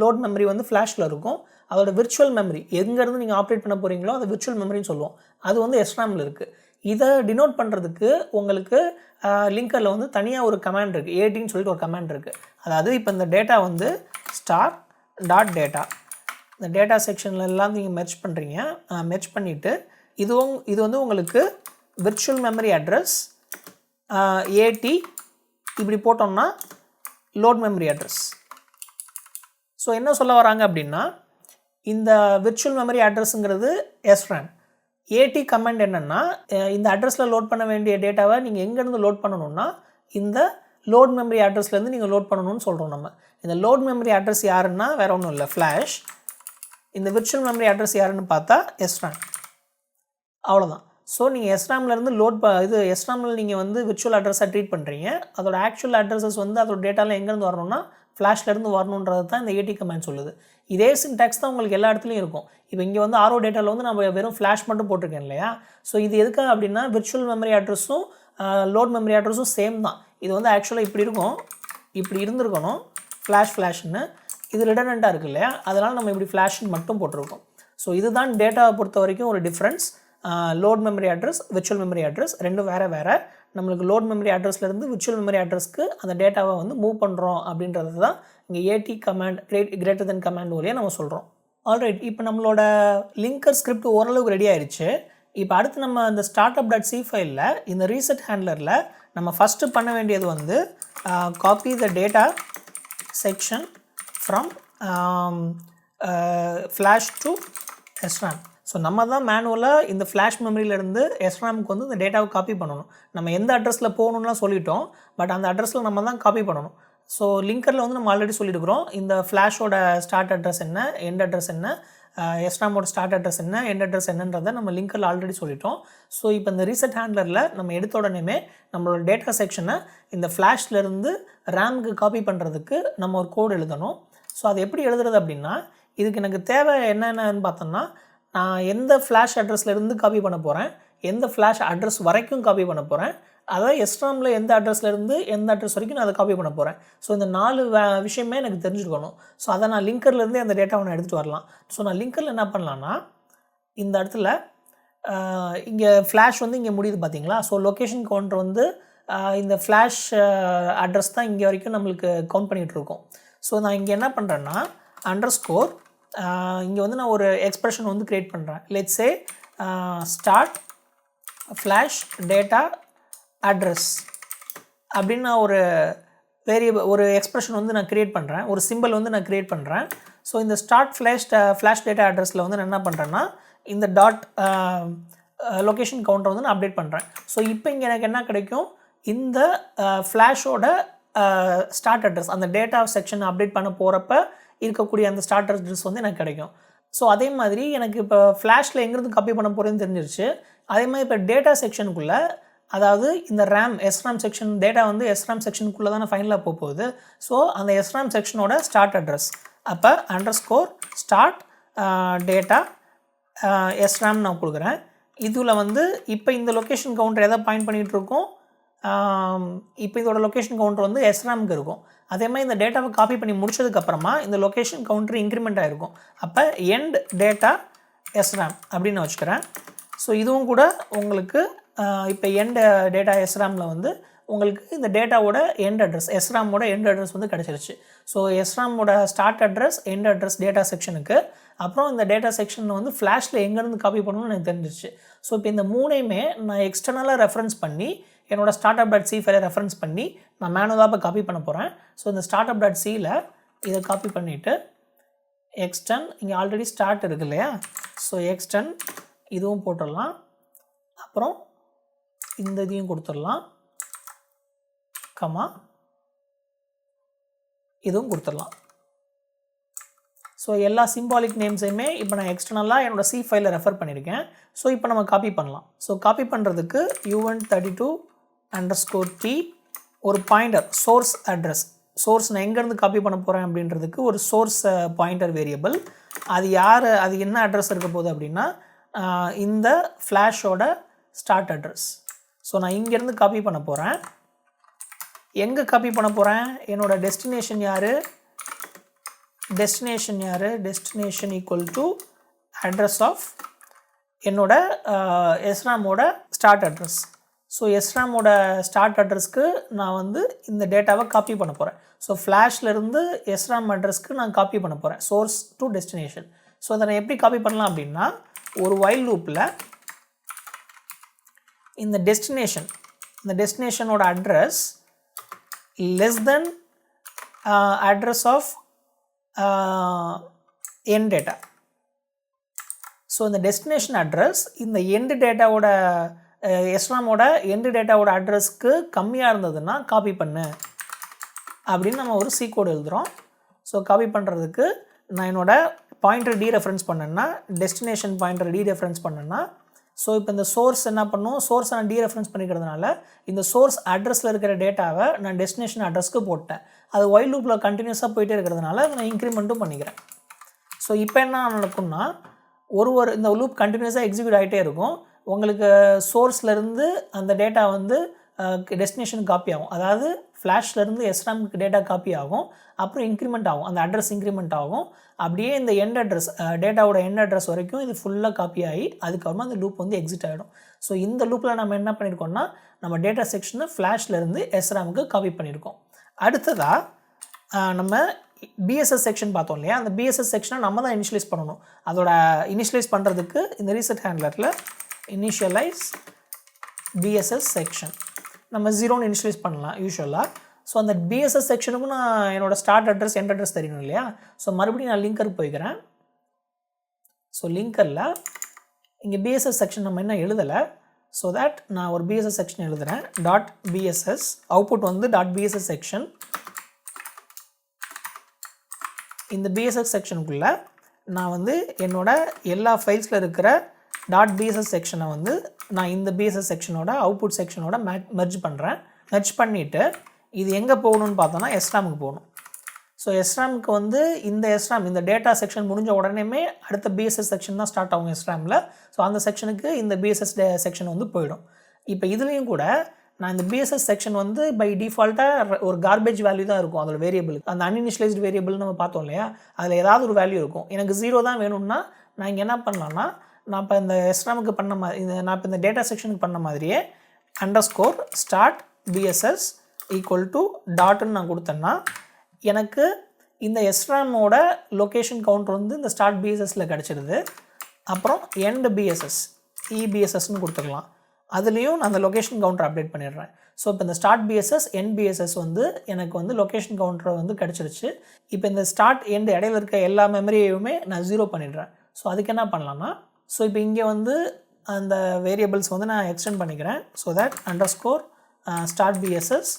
லோட் மெமரி வந்து ஃப்ளாஷில் இருக்கும். அதோட விர்ச்சுவல் மெமரி எங்கேருந்து நீங்கள் ஆப்ரேட் பண்ண போகிறீங்களோ அதை விர்ச்சுவல் மெமரின்னு சொல்லுவோம். அது வந்து SRAMல இருக்குது. இதை டினோட் பண்ணுறதுக்கு உங்களுக்கு லிங்கரில் வந்து தனியாக ஒரு கமாண்ட் இருக்குது, ATன்னு சொல்லிட்டு ஒரு கமாண்ட் இருக்குது. அதாவது இப்போ இந்த டேட்டா வந்து ஸ்டார் டாட் டேட்டா, இந்த டேட்டா செக்ஷனில் எல்லாம் நீங்கள் மெர்ஜ் பண்ணுறீங்க. மெர்ஜ் பண்ணிவிட்டு இது வந்து உங்களுக்கு விர்ச்சுவல் மெமரி அட்ரஸ் AT இப்படி போட்டோம்னா லோட் மெமரி அட்ரஸ். ஸோ என்ன சொல்ல வராங்க அப்படின்னா இந்த விர்ச்சுவல் மெமரி அட்ரஸுங்கிறது SRAM. AT கமெண்ட் என்னென்னா இந்த அட்ரஸில் லோட் பண்ண வேண்டிய டேட்டாவை நீங்கள் எங்கேருந்து லோட் பண்ணணுன்னா இந்த லோட் மெமரி அட்ரஸ்லேருந்து நீங்கள் லோட் பண்ணணும்னு சொல்கிறோம். நம்ம இந்த லோட் மெமரி அட்ரஸ் யாருன்னா வேறு ஒன்றும் இல்லை, ஃப்ளாஷ். இந்த விர்ச்சுவல் மெமரி அட்ரஸ் யாருன்னு பார்த்தா SRAM. அவ்வளோதான். ஸோ நீங்கள் SRAMலேருந்து SRAMல நீங்கள் வந்து விர்ச்சுவல் அட்ரஸாக ட்ரீட் பண்ணுறீங்க. அதோட ஆக்சுவல் அட்ரஸஸ் வந்து அதோட டேட்டாவில் எங்கேருந்து வரணும்னா ஃப்ளாஷ்லேருந்து வரணுன்றது தான் இந்த AT கமெண்ட் சொல்லுது. இதே சின்டாக்ஸ் தான் உங்களுக்கு எல்லா இடத்துலையும் இருக்கும். இப்போ இங்கே வந்து ஆரோ டேட்டாவில் வந்து நம்ம வெறும் ஃப்ளாஷ் மட்டும் போட்டிருக்கேன் இல்லையா. ஸோ இது எதுக்காக அப்படின்னா விர்ச்சுவல் மெமரி அட்ரஸும் லோட் மெமரி அட்ரஸும் சேம் தான். இது வந்து ஆக்சுவலாக இப்படி இருக்கும், இப்படி இருந்திருக்கணும் ஃப்ளாஷ்னு. இது ரிடண்டண்ட்டாக இருக்குது இல்லையா, அதனால் நம்ம இப்படி ஃப்ளாஷ்னு மட்டும் போட்டிருக்கோம். ஸோ இதுதான் டேட்டாவை பொறுத்த வரைக்கும் ஒரு difference. Load memory address, virtual memory address ரெண்டும் வேறு. நம்மளுக்கு லோட் மெமரி அட்ரஸ்லேருந்து விர்ச்சுவல் மெமரி அட்ரஸ்க்கு அந்த டேட்டாவை வந்து மூவ் பண்ணுறோம் அப்படின்றது தான் இங்கே AT command greater than command வழியாக நம்ம சொல்கிறோம். ஆல்ரைட், இப்போ நம்மளோட லிங்கர் ஸ்கிரிப்ட் ஓரளவுக்கு ரெடி ஆயிடுச்சு. இப்போ அடுத்து நம்ம இந்த startup.c ஃபைலில் இந்த ரீசெட் ஹேண்ட்லரில் நம்ம ஃபஸ்ட்டு பண்ண வேண்டியது வந்து copy the data section from flash to SRAM. So நம்ம தான் மேனுவலாக இந்த ஃப்ளாஷ் மெமரியிலேருந்து SRAMக்கு வந்து இந்த டேட்டாவை காப்பி பண்ணணும். நம்ம எந்த அட்ரஸில் போகணுன்னா சொல்லிட்டோம், பட் அந்த அட்ரஸில் நம்ம தான் காப்பி பண்ணணும். ஸோ லிங்கரில் வந்து நம்ம ஆல்ரெடி சொல்லியிருக்கிறோம் இந்த ஃப்ளாஷோட ஸ்டார்ட் அட்ரஸ் என்ன, எண்ட் அட்ரஸ் என்ன, SRAMோட ஸ்டார்ட் அட்ரஸ் என்ன, எண்ட் அட்ரஸ் என்னன்றதை நம்ம லிங்கரில் ஆல்ரெடி சொல்லிட்டோம். ஸோ இப்போ இந்த ரீசெட் ஹேண்ட்லரில் நம்ம எடுத்த உடனே நம்மளோட டேட்டா செக்ஷனை இந்த ஃப்ளாஷ்லேருந்து ரேமுக்கு காப்பி பண்ணுறதுக்கு நம்ம ஒரு கோடு எழுதணும். ஸோ அது எப்படி எழுதுறது அப்படின்னா, இதுக்கு எனக்கு தேவை என்னென்னு பார்த்தோம்னா, நான் எந்த ஃப்ளாஷ் அட்ரஸ்லேருந்து காப்பி பண்ண போகிறேன், எந்த ஃப்ளாஷ் அட்ரஸ் வரைக்கும் காப்பி பண்ண போகிறேன், அதாவது SRAMல எந்த அட்ரஸ்லேருந்து எந்த அட்ரஸ் வரைக்கும் நான் அதை காப்பி பண்ண போகிறேன். ஸோ இந்த 4 விஷயமே எனக்கு தெரிஞ்சுக்கணும். ஸோ அதை நான் லிங்கர்லேருந்தே அந்த டேட்டாவை நான் எடுத்துகிட்டு வரலாம். ஸோ நான் லிங்கரில் என்ன பண்ணலான்னா, இந்த இடத்துல இங்கே ஃப்ளாஷ் வந்து இங்கே முடியுது பார்த்தீங்களா. ஸோ லொக்கேஷன் கவுண்டர் வந்து இந்த ஃப்ளாஷ் அட்ரஸ் தான் இங்கே வரைக்கும் நம்மளுக்கு கவுண்ட் பண்ணிகிட்ருக்கோம். ஸோ நான் இங்கே என்ன பண்ணுறேன்னா அண்டர்ஸ்கோர் இங்கே வந்து நான் ஒரு எக்ஸ்பிரஷன் வந்து க்ரியேட் பண்ணுறேன். Let's say start flash data address அப்படின்னு நான் ஒரு ஒரு எக்ஸ்பிரஷன் வந்து நான் க்ரியேட் பண்ணுறேன், ஒரு சிம்பிள் வந்து நான் க்ரியேட் பண்ணுறேன். ஸோ இந்த ஸ்டார்ட் ஃப்ளாஷ் டேட்டா அட்ரஸில் வந்து நான் என்ன பண்ணுறேன்னா இந்த டாட் லொக்கேஷன் கவுண்டர் வந்து நான் அப்டேட் பண்ணுறேன். ஸோ இப்போ இங்கே எனக்கு என்ன கிடைக்கும், இந்த ஃப்ளாஷோட ஸ்டார்ட் அட்ரஸ் அந்த டேட்டா செக்ஷன் அப்டேட் பண்ண போகிறப்ப இருக்கக்கூடிய அந்த ஸ்டார்ட் அட்ரஸ் வந்து எனக்கு கிடைக்கும். ஸோ அதே மாதிரி எனக்கு இப்போ ஃப்ளாஷில் எங்கேருந்து காப்பி பண்ண போகிறேன்னு தெரிஞ்சிருச்சு. அதே மாதிரி இப்போ டேட்டா செக்ஷனுக்குள்ளே, அதாவது இந்த SRAM செக்ஷன் டேட்டா வந்து SRAM செக்ஷனுக்குள்ளே தானே ஃபைனலாக போகுது. ஸோ அந்த SRAM செக்ஷனோட ஸ்டார்ட் அட்ரஸ் அப்போ அண்டர்ஸ்கோர் ஸ்டார்ட் டேட்டா SRAM நான் கொடுக்குறேன். இதில் வந்து இப்போ இந்த லொக்கேஷன் கவுண்டர் எதை பாயிண்ட் பண்ணிகிட்டு இருக்கோம், இப்போ இதோட லொக்கேஷன் கவுண்டர் வந்து SRAMக்கு இருக்கும். அதே மாதிரி இந்த டேட்டாவை காப்பி பண்ணி முடிச்சதுக்கப்புறமா இந்த லொக்கேஷன் கவுண்டர் இன்க்ரிமெண்ட் ஆகிருக்கும். அப்போ எண்ட் டேட்டா SRAM அப்படின்னு நான் வச்சுக்கிறேன். ஸோ இதுவும் கூட உங்களுக்கு இப்போ எண்ட் டேட்டா SRAMல வந்து உங்களுக்கு இந்த டேட்டாவோட எண்ட் அட்ரஸ் SRAMோட எண்ட் அட்ரஸ் வந்து கிடச்சிருச்சு. ஸோ SRAMோட start address, end address data செக்ஷனுக்கு, அப்புறம் இந்த டேட்டா செக்ஷன் வந்து ஃப்ளாஷில் எங்கேருந்து காப்பி பண்ணணும்னு எனக்கு தெரிஞ்சிருச்சு. ஸோ இப்போ இந்த மூணையுமே நான் எக்ஸ்டர்னலாக ரெஃபரன்ஸ் பண்ணி என்னோட startup.c ஃபைலை ரெஃபரன்ஸ் பண்ணி நான் மேனுவலாக இப்போ காப்பி பண்ண போகிறேன். ஸோ இந்த startup.cயில் இதை காப்பி பண்ணிவிட்டு எக்ஸ்டன் இங்கே ஆல்ரெடி ஸ்டார்ட் இருக்கு இல்லையா, ஸோ எக்ஸ்டன் இதுவும் போட்டுடலாம், அப்புறம் இந்த இதையும் கொடுத்துடலாம், கமா இதுவும் கொடுத்துடலாம். ஸோ எல்லா சிம்பாலிக் நேம்ஸையுமே இப்போ நான் எக்ஸ்டர்னலாக என்னோடய C ஃபைலில் ரெஃபர் பண்ணியிருக்கேன். ஸோ இப்போ நம்ம காப்பி பண்ணலாம். ஸோ காப்பி பண்ணுறதுக்கு u132_t ஒரு பாயிண்டர் சோர்ஸ் அட்ரஸ், சோர்ஸ் நான் எங்கேருந்து காப்பி பண்ண போகிறேன் அப்படின்றதுக்கு ஒரு சோர்ஸ் பாயிண்டர் வேரியபிள். அது என்ன அட்ரஸ் இருக்க போகுது அப்படின்னா இந்த ஃப்ளாஷோட ஸ்டார்ட் அட்ரஸ். ஸோ நான் இங்கேருந்து காப்பி பண்ண போகிறேன். எங்கே காப்பி பண்ண போகிறேன், என்னோடய டெஸ்டினேஷன் யார், destination equal to address of என்னோட SRAMோட ஸ்டார்ட் அட்ரஸ். ஸோ SRAMோட ஸ்டார்ட் அட்ரஸ்க்கு நான் வந்து இந்த டேட்டாவை காப்பி பண்ண போகிறேன். ஸோ ஃப்ளாஷ்லேருந்து SRAM அட்ரஸ்க்கு நான் காப்பி பண்ண போகிறேன், சோர்ஸ் டு டெஸ்டினேஷன். ஸோ அதை நான் எப்படி காப்பி பண்ணலாம் அப்படின்னா, ஒரு வைல் லூப்பில் இந்த டெஸ்டினேஷனோட address less than address of end data. So இந்த டெஸ்டினேஷன் அட்ரஸ் இந்த எண்டு டேட்டாவோட SRAMோட எண்டு டேட்டாவோட அட்ரஸ்க்கு கம்மியாக இருந்ததுன்னா காப்பி பண்ணு அப்படின்னு நம்ம ஒரு C கோடு எழுதுகிறோம். ஸோ காப்பி பண்ணுறதுக்கு நான் என்னோடய பாயிண்டர் டீரெஃபரன்ஸ் பண்ணேன்னா, டெஸ்டினேஷன் பாயிண்டர் டீரெஃபரன்ஸ் பண்ணேன்னா, ஸோ இப்போ இந்த சோர்ஸ் என்ன பண்ணும், சோர்ஸை நான் டீரெஃபரன்ஸ் பண்ணிக்கிறதுனால இந்த சோர்ஸ் அட்ரஸில் இருக்கிற டேட்டாவை நான் டெஸ்டினேஷன் அட்ரஸ்க்கு போட்டேன். அது வைல் லூப்பில் கண்டினியூஸாக போயிட்டே இருக்கிறதுனால நான் இன்க்ரிமெண்ட்டும் பண்ணிக்கிறேன். ஸோ இப்போ என்ன நடக்கும்னா, இந்த லூப் கண்டினியூஸாக எக்ஸிக்யூட் ஆகிட்டே இருக்கும். உங்களுக்கு சோர்ஸ்லேருந்து அந்த டேட்டா வந்து டெஸ்டினேஷன் காப்பி ஆகும், அதாவது ஃப்ளாஷ்லேருந்து SRAMக்கு டேட்டா காப்பி ஆகும், அப்புறம் இன்க்ரிமெண்ட் ஆகும், அந்த அட்ரஸ் இன்க்ரிமெண்ட் ஆகும். அப்படியே இந்த எண்ட் அட்ரஸ் டேட்டாவோட எண்ட் அட்ரஸ் வரைக்கும் இது ஃபுல்லாக காப்பி ஆகி அதுக்கப்புறமா அந்த லூப் வந்து எக்ஸிட் ஆகிடும். ஸோ இந்த லூப்பில் நம்ம என்ன பண்ணியிருக்கோம்னா, நம்ம டேட்டா செக்ஷனை ஃப்ளாஷ்லேருந்து SRAMக்கு காப்பி பண்ணியிருக்கோம். அடுத்ததாக நம்ம BSS செக்ஷன் பார்த்தோம் இல்லையா, அந்த BSS செக்ஷனை நம்ம தான் இனிஷியலைஸ் பண்ணணும். அதோட இனிஷியலைஸ் பண்ணுறதுக்கு இந்த ரீசெட் ஹேண்ட்லரில் இனிஷியலைஸ் பிஎஸ்எஸ் செக்ஷன். நம்ம 0ன்னு இனிஷியலைஸ் பண்ணலாம் யூஸ்வலாக. ஸோ அந்த பிஎஸ்எஸ் செக்ஷனுக்கும் நான் என்னோடய ஸ்டார்ட் அட்ரஸ் எண்ட் அட்ரஸ் தெரியணும் இல்லையா. ஸோ மறுபடியும் நான் லிங்கருக்கு போய்க்கிறேன். ஸோ லிங்கரில் இங்கே பிஎஸ்எஸ் செக்ஷன் நம்ம என்ன எழுதலை. ஸோ தட் நான் ஒரு பிஎஸ்எஸ் செக்ஷன் எழுதுகிறேன். டாட் பிஎஸ்எஸ் அவுட்புட் வந்து டாட் பிஎஸ்எஸ் செக்ஷன். இந்த பிஎஸ்எஸ் செக்ஷனுக்குள்ளே நான் வந்து என்னோடய எல்லா ஃபைல்ஸில் இருக்கிற டாட் பிஎஸ்எஸ் செக்ஷனை வந்து நான் இந்த பிஎஸ்எஸ் செக்ஷனோட அவுட்புட் செக்ஷனோட மெர்ஜ் பண்ணுறேன். மெர்ஜ் பண்ணிவிட்டு இது எங்கே போகணுன்னு பார்த்தோன்னா எஸ்ராமுக்கு போகணும். ஸோ எஸ்ராமுக்கு வந்து இந்த எஸ்ராம் இந்த டேட்டா செக்ஷன் முடிஞ்ச உடனேமே அடுத்த பிஎஸ்எஸ் செக்ஷன் தான் ஸ்டார்ட் ஆகும் எஸ்ராமில். ஸோ அந்த செக்ஷனுக்கு இந்த பிஎஸ்எஸ் செக்ஷன் வந்து போயிடும். இப்போ இதுலேயும் கூட நான் இந்த பிஎஸ்எஸ் செக்ஷன் வந்து பை டிஃபால்ட்டாக ஒரு கார்பேஜ் வேல்யூ தான் இருக்கும் அதோட வேரியபிள். அந்த அன்இனிஷியலைஸ்டு வேரியபிள் நம்ம பார்த்தோம் இல்லையா, அதில் ஏதாவது ஒரு வேல்யூ இருக்கும். எனக்கு 0 தான் வேணும்னா நான் இங்கே என்ன பண்ணலான்னா, நான் இப்போ இந்த எஸ்ராமுக்கு பண்ண மாதிரி நான் இப்போ இந்த டேட்டா செக்ஷனுக்கு பண்ண மாதிரியே underscore start BSS equal to டாட்டுன்னு நான் கொடுத்தேன்னா எனக்கு இந்த எஸ்ராமோட லொக்கேஷன் கவுண்டர் வந்து இந்த ஸ்டார்ட் பிஎஸ்எஸில் கிடச்சிடுது. அப்புறம் எண்ட் பிஎஸ்எஸ் இபிஎஸ்எஸ்ன்னு கொடுத்துக்கலாம். அதுலேயும் நான் அந்த லொக்கேஷன் கவுண்டர் அப்டேட் பண்ணிடுறேன். ஸோ இப்போ இந்த ஸ்டார்ட் பிஎஸ்எஸ் எண்ட் பிஎஸ்எஸ் வந்து எனக்கு வந்து லொக்கேஷன் கவுண்டரை வந்து கிடச்சிருச்சு. இப்போ இந்த ஸ்டார்ட் எண்ட் இடையில இருக்க எல்லா மெமரியையுமே நான் 0 பண்ணிடுறேன். ஸோ அதுக்கு என்ன பண்ணலான்னா, ஸோ இப்போ இங்கே வந்து அந்த வேரியபிள்ஸ் வந்து நான் எக்ஸ்டெண்ட் பண்ணிக்கிறேன். So that underscore start BSS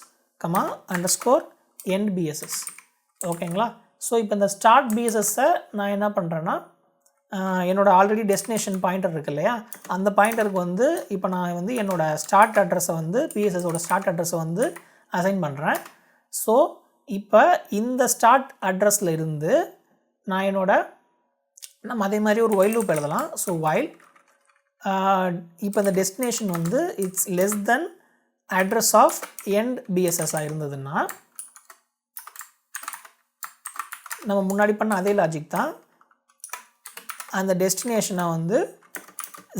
comma underscore end BSS. ஓகேங்களா. ஸோ இப்போ இந்த ஸ்டார்ட் பிஎஸ்எஸ்ஸை நான் என்ன பண்ணுறேன்னா, என்னோடய ஆல்ரெடி டெஸ்டினேஷன் பாயிண்டர் இருக்குது இல்லையா, அந்த பாயிண்டருக்கு வந்து இப்போ நான் வந்து என்னோடய ஸ்டார்ட் அட்ரஸை வந்து பிஎஸ்எஸோட ஸ்டார்ட் அட்ரஸை வந்து அசைன் பண்ணுறேன். ஸோ இப்போ இந்த ஸ்டார்ட் அட்ரஸில் இருந்து நான் நம்ம அதே மாதிரி ஒரு ஒயில் லூப் எழுதலாம். ஸோ while இப்போ இந்த டெஸ்டினேஷன் வந்து it's less than address of end பிஎஸ்எஸ்ஸாக இருந்ததுன்னா நம்ம முன்னாடி பண்ண அதே லாஜிக் தான். அந்த டெஸ்டினேஷனை வந்து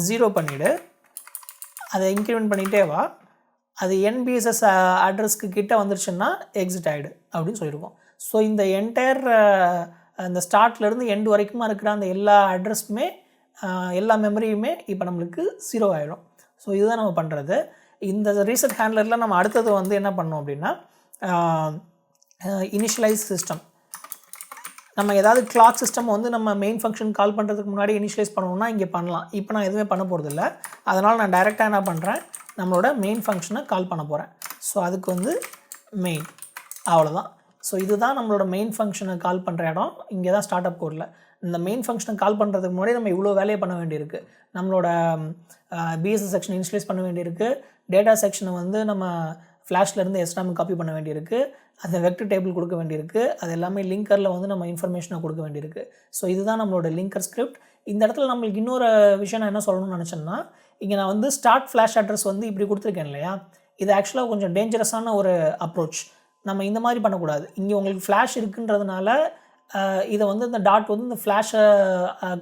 0 பண்ணிவிடு, அதை இன்க்ரிமெண்ட் பண்ணிகிட்டே வா. அது என்பிஎஸ்எஸ் அட்ரஸ்க்கு கிட்டே வந்துருச்சுன்னா எக்ஸிட் ஆகிடு அப்படின்னு சொல்லியிருக்கோம். ஸோ இந்த என்டையர் அந்த ஸ்டார்ட்லேருந்து எண்டு வரைக்குமா இருக்கிற அந்த எல்லா அட்ரஸுமே எல்லா மெமரியுமே இப்போ நம்மளுக்கு 0 ஆகிடும். ஸோ இதுதான் நம்ம பண்ணுறது. இந்த ரீசெட் ஹேண்ட்லரில் நம்ம அடுத்தது வந்து என்ன பண்ணோம் அப்படின்னா, இனிஷியலைஸ் சிஸ்டம். நம்ம ஏதாவது கிளாக் சிஸ்டம் வந்து நம்ம மெயின் ஃபங்க்ஷன் கால் பண்ணுறதுக்கு முன்னாடி இனிஷியலைஸ் பண்ணணும்னா இங்கே பண்ணலாம். இப்போ நான் எதுவுமே பண்ண போகிறதில்ல. அதனால் நான் டைரெக்டாக என்ன பண்ணுறேன், நம்மளோட மெயின் ஃபங்க்ஷனை கால் பண்ண போகிறேன். ஸோ அதுக்கு வந்து மெயின், அவ்வளோதான். ஸோ இதுதான் நம்மளோட மெயின் ஃபங்க்ஷனை கால் பண்ணுற இடம். இங்கே தான் ஸ்டார்ட் அப் கோடில் இந்த மெயின் ஃபங்க்ஷனை கால் பண்ணுறதுக்கு முன்னாடி நம்ம இவ்வளோ வேலையை பண்ண வேண்டியிருக்கு. நம்மளோட பிஎஸ்எஸ் செக்ஷன் இனிஷியலைஸ் பண்ண வேண்டியிருக்கு. டேட்டா செக்ஷனை வந்து நம்ம ஃப்ளாஷ்லேருந்து எஸ்ராமுக்கு காப்பி பண்ண வேண்டியிருக்கு. அந்த வெக்டர் டேபிள் கொடுக்க வேண்டியிருக்கு. அது எல்லாமே லிங்கரில் வந்து நம்ம இன்ஃபர்மேஷனை கொடுக்க வேண்டியிருக்கு. ஸோ இதுதான் நம்மளோட லிங்கர் ஸ்கிரிப்ட். இந்த இடத்துல நம்மளுக்கு இன்னொரு விஷயம் நான் என்ன சொல்லணும்னு நினச்சேன்னா, இங்கே நான் வந்து ஸ்டார்ட் ஃப்ளாஷ் அட்ரஸ் வந்து இப்படி கொடுத்துருக்கேன் இல்லையா, இது ஆக்சுவலாக கொஞ்சம் டேஞ்சரஸான ஒரு அப்ரோச். நம்ம இந்த மாதிரி பண்ணக்கூடாது. இங்கே உங்களுக்கு ஃப்ளாஷ் இருக்குன்றதுனால இதை வந்து இந்த டாட் வந்து இந்த ஃப்ளாஷை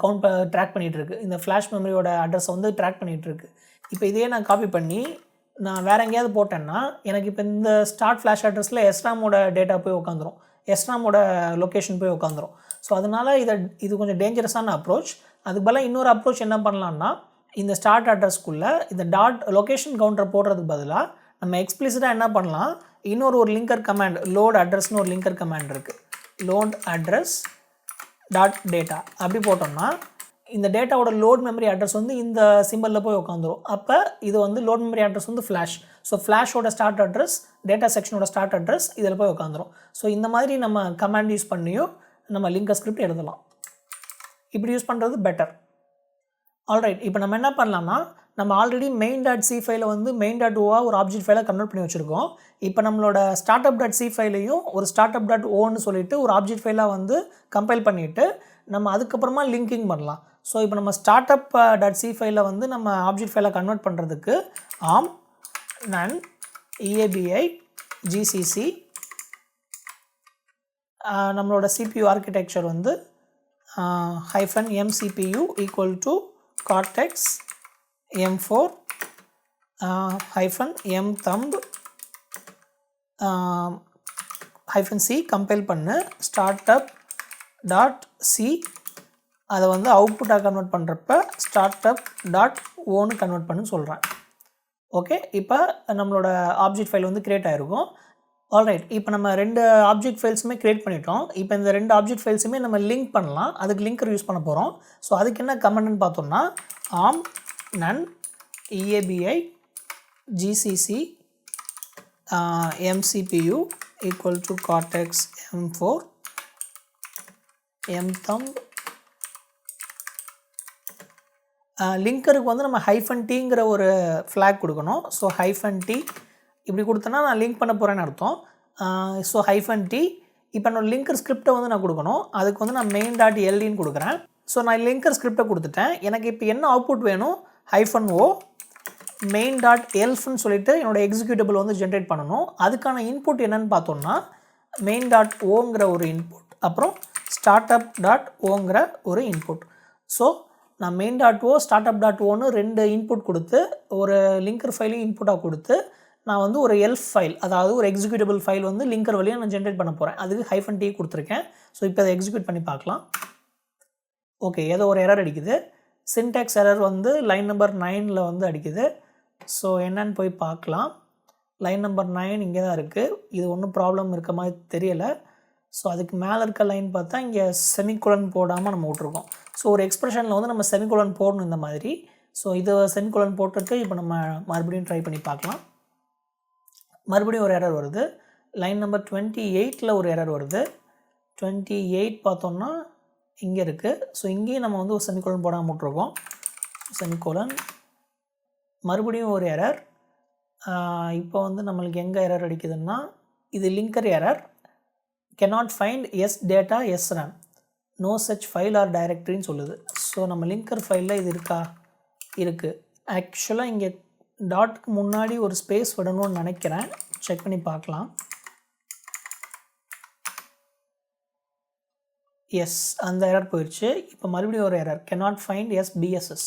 கவுண்ட் ட்ராக் பண்ணிகிட்ருக்கு. இந்த ஃப்ளாஷ் மெமரியோட அட்ரஸை வந்து ட்ராக் பண்ணிகிட்ருக்கு. இப்போ இதையே நான் காப்பி பண்ணி நான் வேறு எங்கேயாவது போட்டேன்னா எனக்கு இப்போ இந்த ஸ்டார்ட் ஃப்ளாஷ் அட்ரஸில் எஸ்ராமோட டேட்டா போய் உட்காந்துரும், எஸ்ராமோட லொக்கேஷன் போய் உட்காந்துரும். ஸோ அதனால் இது கொஞ்சம் டேஞ்சரஸான அப்ரோச். அதுக்கு பதிலாக இன்னொரு அப்ரோச் என்ன பண்ணலான்னா, இந்த ஸ்டார்ட் அட்ரஸ்க்குள்ளே இந்த டாட் லொக்கேஷன் கவுண்டர் போடுறதுக்கு பதிலாக நம்ம எக்ஸ்பிளிசிட்டாக என்ன பண்ணலாம், ஒரு லிங்கர் கமாண்ட் லோட் அட்ரஸ்னு ஒரு லிங்கர் கமாண்ட் இருக்குது. லோட் அட்ரஸ் டாட் டேட்டா அப்படி போட்டோம்னா இந்த டேட்டாவோட லோட் மெமரி அட்ரஸ் வந்து இந்த சிம்பிளில் போய் உட்காந்துரும். அப்போ இது வந்து லோட் மெமரி அட்ரஸ் வந்து ஃப்ளாஷ். ஸோ ஃப்ளாஷோட ஸ்டார்ட் அட்ரஸ், டேட்டா செக்ஷனோட ஸ்டார்ட் அட்ரஸ் இதில் போய் உட்காந்துரும். ஸோ இந்த மாதிரி நம்ம கமாண்ட் யூஸ் பண்ணியும் நம்ம லிங்கர் ஸ்கிரிப்ட் எழுதலாம். இப்படி யூஸ் பண்ணுறது பெட்டர். ஆல்ரைட், இப்போ நம்ம என்ன பண்ணலாம்னா, நம்ம ஆல்ரெடி main.c ஃபைலை வந்து main.o-ஆக ஒரு ஆப்ஜெக்ட் ஃபைலை கன்வெர்ட் பண்ணி வச்சுருக்கோம். இப்போ நம்மளோட startup.c ஃபைலையும் ஒரு startup.o-ன்னு சொல்லிட்டு ஒரு ஆப்ஜெக்ட் ஃபைலாக வந்து கம்பைல் பண்ணிவிட்டு நம்ம அதுக்கப்புறமா லிங்கிங் பண்ணலாம். ஸோ இப்போ நம்ம startup.c ஃபைலை வந்து நம்ம ஆப்ஜெக்ட் ஃபைலை கன்வெர்ட் பண்ணுறதுக்கு arm none eabi gcc நம்மளோட CPU ஆர்கிடெக்சர் வந்து -mcpu = cortex M4 -mthumb -c compile பண்ணு startup.c அதை வந்து அவுட்புட்டாக கன்வெர்ட் பண்ணுறப்ப startup.o ஓன்னு கன்வெர்ட் பண்ணுன்னு சொல்கிறேன். ஓகே, இப்போ நம்மளோட ஆப்ஜெக்ட் ஃபைல் வந்து க்ரியேட் ஆகிருக்கும். ஆல்ரைட், இப்போ நம்ம 2 ஆப்ஜெக்ட் ஃபைல்ஸுமே க்ரியேட் பண்ணிட்டோம். இப்போ இந்த 2 ஆப்ஜெக்ட் ஃபைல்ஸுமே நம்ம லிங்க் பண்ணலாம். அதுக்கு லிங்கர் யூஸ் பண்ண போகிறோம். ஸோ அதுக்கு என்ன கமெண்ட்னு பார்த்தோம்னா arm none eabi gcc mcpu equal to cortex m4 mthumb. லிங்கருக்கு வந்து நம்ம -t ஒரு ஃப்ளாக் கொடுக்கணும். ஸோ -t இப்படி கொடுத்தனா நான் லிங்க் பண்ண போகிறேன்னு அர்த்தம். ஸோ -t இப்போ என்னோட லிங்கர் ஸ்கிரிப்டை வந்து நான் கொடுக்கணும். அதுக்கு வந்து நான் main.ldன்னு கொடுக்குறேன். ஸோ நான் லிங்கர் ஸ்கிரிப்டை கொடுத்துட்டேன். எனக்கு இப்போ என்ன அவுட்புட் வேணும், -o main.elfன்னு சொல்லிட்டு என்னோட எக்ஸிக்யூட்டபிள் வந்து ஜென்ரேட் பண்ணணும். அதுக்கான இன்புட் என்னன்னு பார்த்தோம்னா main.oங்கிற ஒரு இன்புட், அப்புறம் startup.oங்கிற ஒரு இன்புட். ஸோ நான் main.o startup.oன்னு 2 இன்புட் கொடுத்து ஒரு லிங்கர் ஃபைலையும் இன்புட்டாக கொடுத்து நான் வந்து ஒரு எல்ஃப் ஃபைல், அதாவது ஒரு எக்ஸிக்யூட்டபிள் ஃபைல் வந்து லிங்கர் வழியாக நான் ஜென்ரேட் பண்ண போகிறேன். அதுக்கு -t கொடுத்துருக்கேன். ஸோ இப்போ அதை எக்ஸிக்யூட் பண்ணி பார்க்கலாம். ஓகே, ஏதோ ஒரு எரர் அடிக்குது. சின்டாக்ஸ் எரர் வந்து லைன் நம்பர் 9ல் வந்து அடிக்குது. ஸோ என்னன்னு போய் பார்க்கலாம். லைன் நம்பர் 9 இங்கே தான் இருக்குது. இது ஒன்றும் ப்ராப்ளம் இருக்க மாதிரி தெரியலை. ஸோ அதுக்கு மேலே இருக்க லைன் பார்த்தா இங்கே செமிகோலன் போடாமல் நம்ம விட்ருக்கோம். ஸோ ஒரு எக்ஸ்பிரஷனில் வந்து நம்ம செமிகோலன் போடணும் இந்த மாதிரி. ஸோ இது செமிகோலன் போட்டுட்டு இப்போ நம்ம மறுபடியும் ட்ரை பண்ணி பார்க்கலாம். மறுபடியும் ஒரு எரர் வருது. லைன் நம்பர் 28ல் ஒரு எரர் வருது. 28 பார்த்தோம்னா இங்கே இருக்குது. ஸோ இங்கேயும் நம்ம வந்து ஒரு செமிகோலன் போடாமல் விட்ருக்கோம். செமிகோலன் மறுபடியும் ஒரு எரர். இப்போ வந்து நம்மளுக்கு எங்கே எரர் அடிக்குதுன்னா இது linker error. cannot find s data sram no such file or directoryன்னு சொல்லுது. ஸோ நம்ம லிங்கர் ஃபைலில் இது இருக்கா? இருக்குது. ஆக்சுவலாக இங்கே டாட்டுக்கு முன்னாடி ஒரு ஸ்பேஸ் விடணும்னு நினைக்கிறேன். செக் பண்ணி பார்க்கலாம். எஸ், அந்த எரர் போயிடுச்சு. இப்போ மறுபடியும் ஒரு எரர் cannot find bss.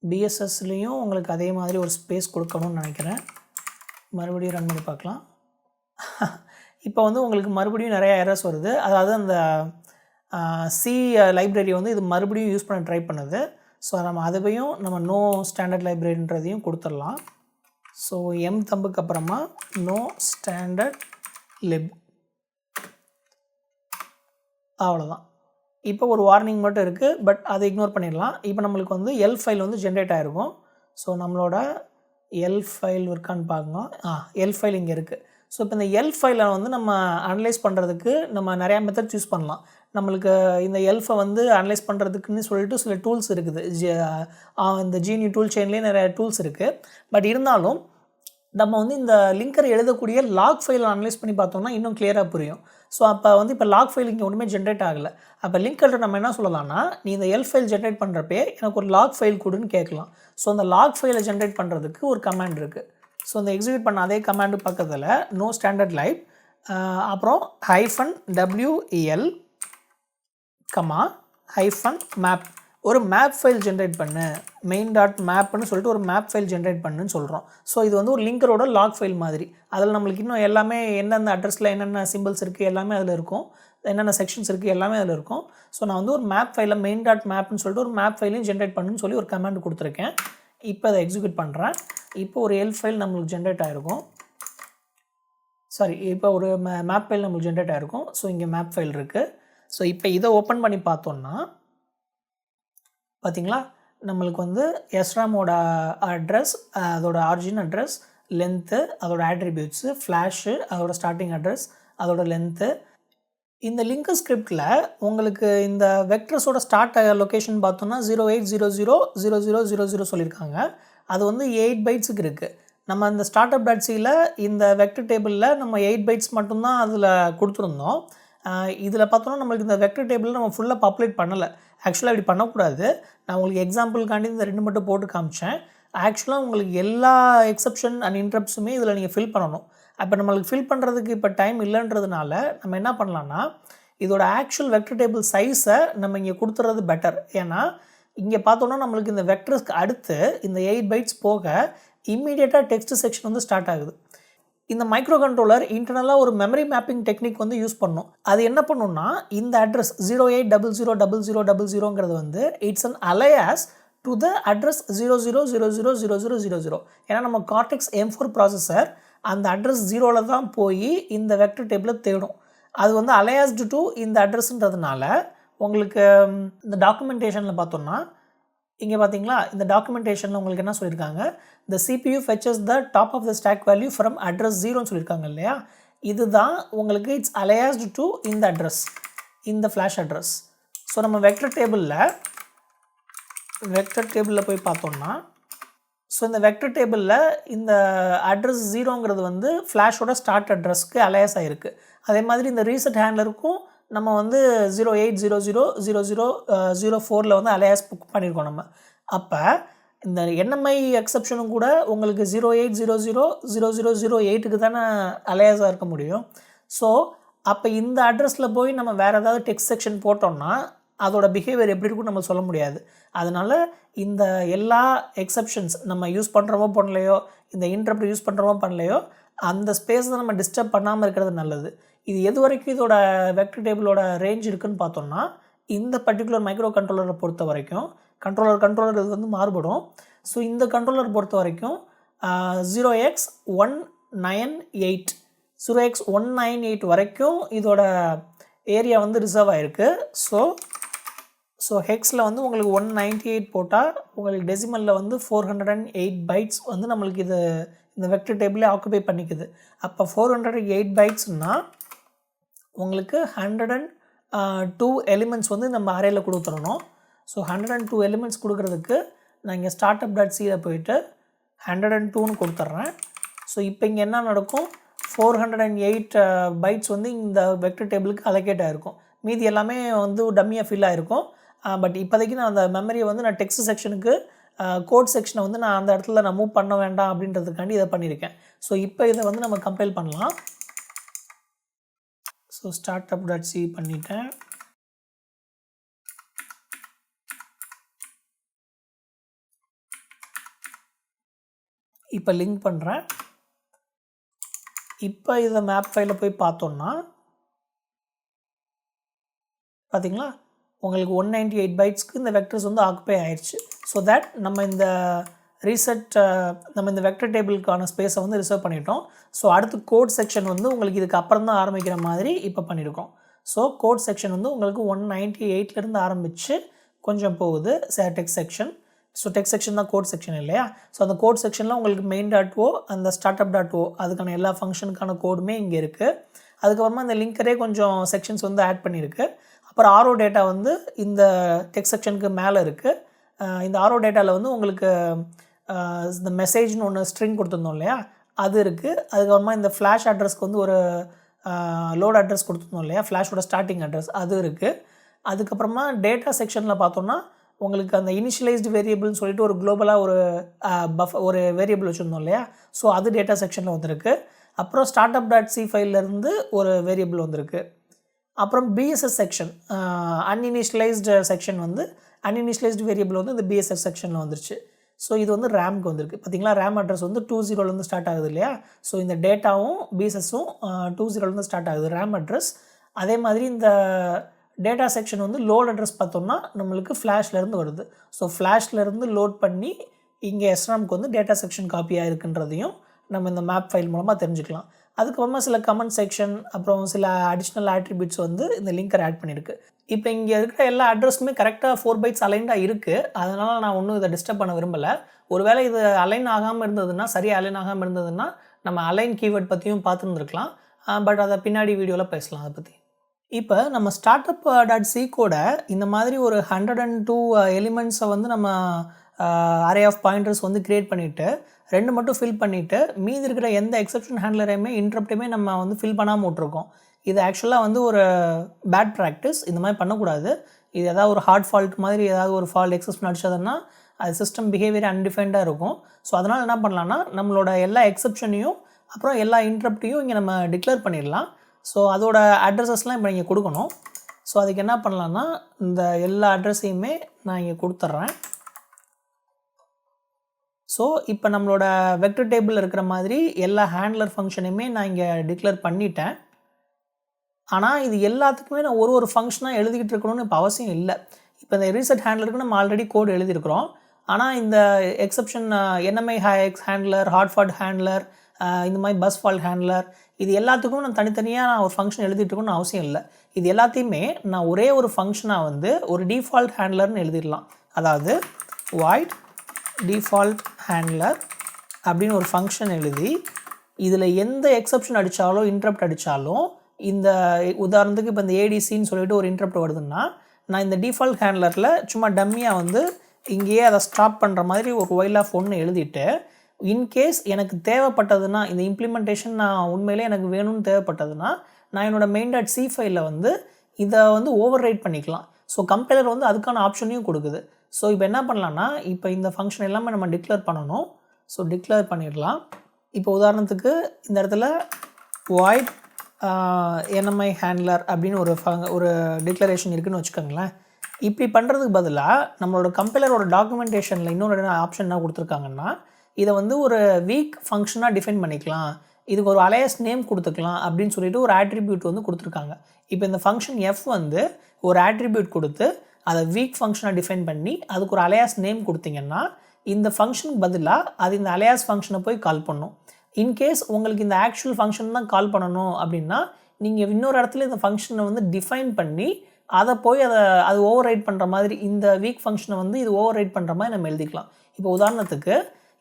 பிஎஸ்எஸ்லேயும் உங்களுக்கு அதே மாதிரி ஒரு ஸ்பேஸ் கொடுக்கணும்னு நினைக்கிறேன். மறுபடியும் ரன் பண்ணி பார்க்கலாம். இப்போ வந்து உங்களுக்கு மறுபடியும் நிறையா எரர்ஸ் வருது. அதாவது அந்த சி லைப்ரரி வந்து இது மறுபடியும் யூஸ் பண்ண ட்ரை பண்ணுது. ஸோ நம்ம அதையும் நம்ம நோ ஸ்டாண்டர்ட் லைப்ரரின்றதையும் கொடுத்துடலாம். ஸோ mthumb அப்புறமா நோ ஸ்டாண்டர்ட் லிப், அவ்வளோதான். இப்போ ஒரு வார்னிங் மட்டும் இருக்குது, பட் அதை இக்னோர் பண்ணிடலாம். இப்போ நம்மளுக்கு வந்து எல்ஃப் ஃபைல் வந்து ஜென்ரேட் ஆகிருக்கும். ஸோ நம்மளோட எல்ஃப் ஃபைல் இருக்கான்னு பார்க்கணும். எல்ஃப் ஃபைல் இங்கே இருக்குது. ஸோ இப்போ இந்த எல்ஃப் ஃபைலை வந்து நம்ம அனலைஸ் பண்ணுறதுக்கு நம்ம நிறையா மெத்தட்ஸ் யூஸ் பண்ணலாம். நம்மளுக்கு இந்த எல்ஃபை வந்து அனலைஸ் பண்ணுறதுக்குன்னு சொல்லிட்டு சில டூல்ஸ் இருக்குது. இந்த GNU டூல் செயின்லேயே நிறைய டூல்ஸ் இருக்குது. பட் இருந்தாலும் நம்ம வந்து இந்த லிங்கர் எழுதக்கூடிய லாக் ஃபைலை அனலைஸ் பண்ணி பார்த்தோம்னா இன்னும் கிளியராக புரியும். ஸோ அப்போ வந்து இப்போ லாக் ஃபைல் இங்கே ஒன்றுமே ஜென்ரேட் ஆகலை. அப்போ லிங்கர்கிட்ட நம்ம என்ன சொல்லலாம்னா, நீ இந்த எல்ஃப் ஃபைல் ஜென்ரேட் பண்ணுறப்பே எனக்கு ஒரு லாக் ஃபைல் கொடுன்னு கேட்கலாம். ஸோ அந்த லாக் ஃபைலை ஜென்ரேட் பண்ணுறதுக்கு ஒரு கமாண்ட் இருக்குது. ஸோ இந்த எக்ஸிக்யூட் பண்ண அதே கமாண்டு பக்கத்தில் நோ ஸ்டாண்டர்ட் லைப் அப்புறம் -wel -map ஒரு மேப் ஃபைல் ஜென்ரேட் பண்ணு, main.mapன்னு சொல்லிட்டு ஒரு மேப் ஃபைல் ஜென்ரேட் பண்ணுன்னு சொல்கிறோம். ஸோ இது வந்து ஒரு லிங்கரோட லாக் ஃபைல் மாதிரி. அதில் நம்மளுக்கு இன்னும் எல்லாமே எந்தெந்த அட்ரஸில் என்னென்ன சிம்பிள்ஸ் இருக்குது எல்லாமே அதில் இருக்கும், என்னென்ன செக்ஷன்ஸ் இருக்குது எல்லாமே அதில் இருக்கும். ஸோ நான் வந்து ஒரு மேப் ஃபைலில் main.mapன்னு சொல்லிட்டு ஒரு மேப் ஃபைலையும் ஜென்ரேட் பண்ணுன்னு சொல்லி ஒரு கமாண்ட் கொடுத்துருக்கேன். இப்போ அதை எக்ஸிக்யூட் பண்ணுறேன். இப்போ ஒரு எல்ஃப் ஃபைல் நம்மளுக்கு ஜென்ரேட் ஆகிருக்கும். இப்போ ஒரு மேப் ஃபைல் நம்மளுக்கு ஜென்ரேட் ஆகிருக்கும். ஸோ இங்கே மேப் ஃபைல் இருக்குது. ஸோ இப்போ இதை ஓப்பன் பண்ணி பார்த்தோன்னா பார்த்தீங்களா, நம்மளுக்கு வந்து SRAMோட அட்ரஸ், அதோட ஆரிஜின் அட்ரஸ், லென்த்து, அதோட ஆட்ரிபியூட்ஸு, ஃப்ளாஷு, அதோட ஸ்டார்டிங் அட்ரஸ், அதோட லென்த்து. இந்த லிங்கர் ஸ்கிரிப்டில் உங்களுக்கு இந்த வெக்டர்ஸோட ஸ்டார்ட் லொக்கேஷன் பார்த்தோன்னா 08000000 சொல்லியிருக்காங்க. அது வந்து 8 பைட்ஸுக்கு இருக்குது. நம்ம இந்த startup.cயில் இந்த வெக்டர் டேபிளில் நம்ம 8 பைட்ஸ் மட்டும்தான் அதில் கொடுத்துருந்தோம். இதில் பார்த்தோன்னா நம்மளுக்கு இந்த வெக்டர் டேபிளில் நம்ம ஃபுல்லாக பாப்புலேட் பண்ணலை. ஆக்சுவலாக இப்படி பண்ணக்கூடாது. நான் உங்களுக்கு எக்ஸாம்பிளுக்காண்டி இந்த 2 மட்டும் போட்டு காமிச்சேன். ஆக்சுவலாக உங்களுக்கு எல்லா எக்ஸப்ஷன் அண்ட் இன்ட்ரப்ட்ஸுமே இதில் நீங்கள் ஃபில் பண்ணணும். அப்போ நம்மளுக்கு ஃபில் பண்ணுறதுக்கு இப்போ டைம் இல்லைன்றதுனால நம்ம என்ன பண்ணலான்னா, இதோட ஆக்சுவல் வெக்டர் டேபிள் சைஸை நம்ம இங்கே கொடுத்துறது பெட்டர். ஏன்னா இங்கே பார்த்தோன்னா நம்மளுக்கு இந்த வெக்டர்ஸ்க்கு அடுத்து இந்த 8 பைட்ஸ் போக இம்மீடியட்டாக டெக்ஸ்ட் செக்ஷன் வந்து ஸ்டார்ட் ஆகுது. இந்த மைக்ரோ கண்ட்ரோலர் இன்டர்னலாக ஒரு மெமரி மேப்பிங் டெக்னிக் வந்து யூஸ் பண்ணும். அது என்ன பண்ணுன்னா, இந்த அட்ரஸ் 08000000ங்கிறது வந்து it's an அலையாஸ் to the address 00000000. ஏன்னா நம்ம கார்டெக்ஸ் M4 ப்ராசஸர் அந்த அட்ரஸ் 0ல் தான் போய் இந்த வெக்டர் டேபிளை தேடும். அது வந்து அலையாஸ்டு டு இந்த அட்ரஸ்ன்றதுனால உங்களுக்கு இந்த டாக்குமெண்டேஷனில் பார்த்தோம்னா இங்கே பார்த்தீங்களா, இந்த டாக்குமெண்டேஷனில் உங்களுக்கு என்ன சொல்லியிருக்காங்க, the CPU fetches the top of the stack value from address 0ன்னு சொல்லியிருக்காங்க இல்லையா. இதுதான் உங்களுக்கு இட்ஸ் அலையாஸ்டு டு இந்த அட்ரஸ், இந்த ஃப்ளாஷ் அட்ரஸ். ஸோ நம்ம வெக்டர் டேபிளில் போய் பார்த்தோம்னா, ஸோ இந்த வெக்டர் டேபிளில் இந்த அட்ரஸ் 0ங்கிறது வந்து ஃப்ளாஷோட ஸ்டார்ட் அட்ரஸ்க்கு அலையாஸ் ஆகிருக்கு. அதே மாதிரி இந்த ரீசெட் ஹேண்ட்லருக்கும் நம்ம வந்து 08000004ல் வந்து அலையாஸ் புக் பண்ணியிருக்கோம் நம்ம. அப்போ இந்த NMI எக்ஸப்ஷனும் கூட உங்களுக்கு 08000008க்கு தானே அலையாஸாக இருக்க முடியும். ஸோ அப்போ இந்த அட்ரஸில் போய் நம்ம வேறு ஏதாவது டெக்ஸ்ட் செக்ஷன் போட்டோம்னா அதோட பிஹேவியர் எப்படி இருக்குன்னு நம்ம சொல்ல முடியாது. அதனால் இந்த எல்லா எக்ஸப்ஷன்ஸ் நம்ம யூஸ் பண்ணுறோமோ பண்ணலையோ, இந்த இன்டரப்ட் யூஸ் பண்ணுறோமோ பண்ணலையோ, அந்த ஸ்பேஸ் தான் நம்ம டிஸ்டர்ப் பண்ணாமல் இருக்கிறது நல்லது. இது எது வரைக்கும் இதோட வெக்டர் டேபிளோட ரேஞ்ச் இருக்குதுன்னு பார்த்தோம்னா, இந்த பர்டிகுலர் மைக்ரோ கண்ட்ரோலரை பொறுத்த வரைக்கும் கண்ட்ரோலர் இது வந்து மாறுபடும். ஸோ இந்த கண்ட்ரோலர் பொறுத்த வரைக்கும் 0x198 வரைக்கும் இதோட ஏரியா வந்து ரிசர்வ் ஆகிருக்கு. ஸோ ஹெக்ஸில் வந்து உங்களுக்கு 198 போட்டால் உங்களுக்கு டெசிமலில் வந்து 408 பைட்ஸ் வந்து நம்மளுக்கு இந்த வெக்டர் டேபிளே ஆக்குபை பண்ணிக்குது. அப்போ 408 பைட்ஸ்னால் உங்களுக்கு 102 எலிமெண்ட்ஸ் வந்து நம்ம அரேயில் கொடுத்துடணும். ஸோ 102 எலிமெண்ட்ஸ் கொடுக்குறதுக்கு நான் இங்கே startup.cயில் போயிட்டு 102ன்னு கொடுத்துட்றேன். ஸோ இப்போ இங்கே என்ன நடக்கும், 408 பைட்ஸ் வந்து இந்த வெக்டர் டேபிளுக்கு அலோகேட் ஆகிருக்கும். மீதி எல்லாமே வந்து டம்மியாக ஃபில் ஆகிருக்கும். பட் இப்போதைக்கு நான் அந்த மெமரியை வந்து நான் டெக்ஸ்ட் செக்ஷனுக்கு கோட் செக்ஷனை வந்து நான் அந்த இடத்துல நான் மூவ் பண்ண வேண்டாம் அப்படின்றதுக்காண்டி இதை பண்ணியிருக்கேன். ஸோ இப்போ இதை வந்து நம்ம கம்பைல் பண்ணலாம். ஸோ startup.c பண்ணிட்டேன். இப்போ லிங்க் பண்ணுறேன். இப்போ இதை மேப் ஃபைலில் போய் பார்த்தோம்னா பார்த்தீங்களா, உங்களுக்கு 198 பைட்ஸ்க்கு இந்த வெக்டர்ஸ் வந்து ஆக்குபை ஆயிடுச்சு. ஸோ தட் நம்ம இந்த நம்ம இந்த வெக்டர் டேபிளுக்கான ஸ்பேஸை வந்து ரிசர்வ் பண்ணிட்டோம். ஸோ அடுத்து கோட் செக்ஷன் வந்து உங்களுக்கு இதுக்கு அப்புறம் தான் ஆரம்பிக்கிற மாதிரி இப்போ பண்ணியிருக்கோம். ஸோ கோட் செக்ஷன் வந்து உங்களுக்கு 198லேருந்து ஆரம்பித்து கொஞ்சம் போகுது text section. So text section தான் கோட் செக்ஷன் இல்லையா. ஸோ அந்த கோட் செக்ஷனில் உங்களுக்கு main.o அந்த startup.o அதுக்கான எல்லா ஃபங்க்ஷனுக்கான கோடுமே இங்கே இருக்குது. அதுக்கப்புறமா இந்த லிங்கரே கொஞ்சம் செக்ஷன்ஸ் வந்து ஆட் பண்ணியிருக்கு. அப்புறம் ஆரோ டேட்டா வந்து இந்த டெக்ஸ்ட் செக்ஷனுக்கு மேலே இருக்குது. இந்த ஆரோ டேட்டாவில் வந்து உங்களுக்கு இந்த மெசேஜ்னு ஒன்று ஸ்ட்ரிங் கொடுத்துருந்தோம் இல்லையா, அது இருக்குது. அதுக்கப்புறமா இந்த ஃப்ளாஷ் அட்ரஸ்க்கு வந்து ஒரு லோட் அட்ரஸ் கொடுத்துருந்தோம் இல்லையா, ஃப்ளாஷோட ஸ்டார்டிங் அட்ரஸ் அது இருக்குது. அதுக்கப்புறமா டேட்டா செக்ஷனில் பார்த்தோன்னா உங்களுக்கு அந்த இனிஷியலைஸ்டு வேரியபிள்னு சொல்லிட்டு ஒரு குளோபலாக ஒரு வேரியபிள் வச்சுருந்தோம் இல்லையா, ஸோ அது டேட்டா செக்ஷனில் வந்திருக்கு. அப்புறம் startup.c ஃபைல்லேருந்து ஒரு வேரியபிள் வந்திருக்கு. அப்புறம் BSS செக்ஷன் அன்இனிஷியலைஸ்டு செக்ஷன் வந்து அன்இனிஷியலைஸ்டு வேரியபிள் வந்து இந்த BSS செக்ஷனில் வந்துருச்சு. ஸோ இது வந்து ரேம்க்கு வந்திருக்கு. பார்த்தீங்களா, ரேம் அட்ரஸ் வந்து 20லேருந்து ஸ்டார்ட் ஆகுது இல்லையா. ஸோ இந்த டேட்டாவும் BSSஸும் 20லேருந்து ஸ்டார்ட் ஆகுது ரேம் அட்ரஸ். அதே மாதிரி இந்த டேட்டா செக்ஷன் வந்து லோட் அட்ரஸ் பார்த்தோம்னா நம்மளுக்கு ஃப்ளாஷ்லேருந்து வருது. ஸோ ஃப்ளாஷ்லேருந்து லோட் பண்ணி இங்கே SRAMக்கு வந்து டேட்டா செக்ஷன் காப்பியாக இருக்குன்றதையும் நம்ம இந்த மேப் ஃபைல் மூலமாக தெரிஞ்சுக்கலாம். அதுக்கப்புறமா சில கமெண்ட் செக்ஷன் அப்புறம் சில அடிஷ்னல் ஆட்ரிபியூட்ஸ் வந்து இந்த லிங்கர் ஆட் பண்ணியிருக்கு. இப்போ இங்கே இருக்கிற எல்லா அட்ரஸுமே கரெக்டாக 4 பைட்ஸ் அலைண்டாக இருக்குது. அதனால் நான் ஒன்றும் இதை டிஸ்டர்ப் பண்ண விரும்பலை. ஒருவேளை இது அலைன் ஆகாமல் இருந்ததுன்னா, சரியாக அலைன் ஆகாமல் இருந்ததுன்னா நம்ம அலைன் கீவேர்ட் பற்றியும் பார்த்துருந்துருக்கலாம். பட் அதை பின்னாடி வீடியோவில் பேசலாம் அதை பற்றி. இப்போ நம்ம startup.c கூட இந்த மாதிரி ஒரு 102 எலிமெண்ட்ஸை வந்து நம்ம அரே ஆஃப் பாயிண்டர்ஸ் வந்து க்ரியேட் பண்ணிவிட்டு 2 மட்டும் ஃபில் பண்ணிவிட்டு மீதி இருக்கிற எந்த எக்ஸப்ஷன் ஹேண்ட்லரையுமே இன்டரப்டையுமே நம்ம வந்து ஃபில் பண்ணாமல் விட்ருக்கோம். இது ஆக்சுவலாக வந்து ஒரு பேட் ப்ராக்டிஸ். இந்த மாதிரி பண்ணக்கூடாது. இது ஏதாவது ஒரு ஹார்ட் ஃபால்ட் மாதிரி ஏதாவது ஒரு ஃபால்ட் எக்ஸப்ஷன் அடிச்சதுன்னா அது சிஸ்டம் பிஹேவியர் அன்டிஃபைன்டாக இருக்கும். ஸோ அதனால் என்ன பண்ணலான்னா நம்மளோட எல்லா எக்ஸப்ஷனையும் அப்புறம் எல்லா இன்டரப்டையும் இங்கே நம்ம டிக்ளேர் பண்ணிடலாம். ஸோ அதோட அட்ரஸஸ்லாம் இப்போ இங்கே கொடுக்கணும். ஸோ அதுக்கு என்ன பண்ணலான்னா இந்த எல்லா அட்ரஸையுமே நான் இங்கே கொடுத்துட்றேன். ஸோ இப்போ நம்மளோட வெக்டர் டேபிள் இருக்கிற மாதிரி எல்லா ஹேண்ட்லர் ஃபங்க்ஷனையுமே நான் இங்கே டிக்ளேர் பண்ணிட்டேன். ஆனால் இது எல்லாத்துக்குமே நான் ஒரு ஃபங்க்ஷனாக எழுதிக்கிட்டு இருக்கணும்னு இப்போ அவசியம் இல்லை. இப்போ இந்த ரீசெட் ஹேண்ட்லருக்கு நம்ம ஆல்ரெடி கோடு எழுதியிருக்கிறோம். ஆனால் இந்த exception NMI handler, hard fault handler, இந்த மாதிரி பஸ் ஃபால்ட் ஹேண்ட்லர், இது எல்லாத்துக்கும் நான் தனித்தனியாக நான் ஒரு ஃபங்க்ஷன் எழுதிட்டு இருக்கணும்னு அவசியம் இல்லை. இது எல்லாத்தையுமே நான் ஒரே ஒரு ஃபங்க்ஷனாக வந்து ஒரு டிஃபால்ட் ஹேண்ட்லர்னு எழுதிடலாம். அதாவது void டிஃபால்ட் ஹேண்ட்லர் அப்படின்னு ஒரு ஃபங்க்ஷன் எழுதி இதில் எந்த எக்ஸப்ஷன் அடித்தாலும் இன்டரப்ட் அடித்தாலும், இந்த உதாரணத்துக்கு இப்போ இந்த ADCன்னு சொல்லிட்டு ஒரு இன்டரப்ட் வருதுன்னா, நான் இந்த டிஃபால்ட் ஹேண்ட்லரில் சும்மா டம்மியாக வந்து இங்கேயே அதை ஸ்டாப் பண்ணுற மாதிரி ஒரு while of 1 எழுதிட்டு, இன்கேஸ் எனக்கு தேவைப்பட்டதுன்னா இந்த இம்ப்ளிமெண்டேஷன் நான் உண்மையிலே எனக்கு வேணும்னு தேவைப்பட்டதுன்னா நான் என்னோடய main.c ஃபைலில் வந்து இதை வந்து ஓவர் ரைட் பண்ணிக்கலாம். ஸோ கம்பைலர் வந்து அதுக்கான ஆப்ஷனையும் கொடுக்குது. ஸோ இப்போ என்ன பண்ணலான்னா, இப்போ இந்த ஃபங்க்ஷன் எல்லாமே நம்ம டிக்ளேர் பண்ணணும். ஸோ டிக்ளேர் பண்ணிடலாம். இப்போ உதாரணத்துக்கு இந்த இடத்துல void NMI ஹேண்ட்லர் அப்படின்னு ஒரு டிக்ளரேஷன் இருக்குதுன்னு வச்சுக்கோங்களேன். இப்படி பண்ணுறதுக்கு பதிலாக நம்மளோட கம்பைலரோட டாக்குமெண்டேஷனில் இன்னொரு ஆப்ஷன் என்ன கொடுத்துருக்காங்கன்னா, இதை வந்து ஒரு வீக் ஃபங்க்ஷனாக டிஃபைன் பண்ணிக்கலாம், இதுக்கு ஒரு அலையஸ் நேம் கொடுத்துக்கலாம் அப்படின்னு சொல்லிட்டு ஒரு ஆட்ரிபியூட் வந்து கொடுத்துருக்காங்க. இப்போ இந்த ஃபங்க்ஷன் F வந்து ஒரு ஆட்ரிபியூட் கொடுத்து அதை வீக் ஃபங்க்ஷனாக டிஃபைன் பண்ணி அதுக்கு ஒரு அலையாஸ் நேம் கொடுத்தீங்கன்னா, இந்த ஃபங்க்ஷனுக்கு பதிலாக அது இந்த அலையாஸ் ஃபங்க்ஷனை போய் கால் பண்ணும். இன்கேஸ் உங்களுக்கு இந்த ஆக்சுவல் ஃபங்க்ஷன் தான் கால் பண்ணணும் அப்படின்னா, நீங்கள் இன்னொரு இடத்துல இந்த ஃபங்க்ஷனை வந்து டிஃபைன் பண்ணி அதை போய் அது ஓவர் ரைட் பண்ணுற மாதிரி, இந்த வீக் ஃபங்க்ஷனை வந்து இது ஓவர் ரைட் பண்ணுற மாதிரி நம்ம எழுதிக்கலாம். இப்போ உதாரணத்துக்கு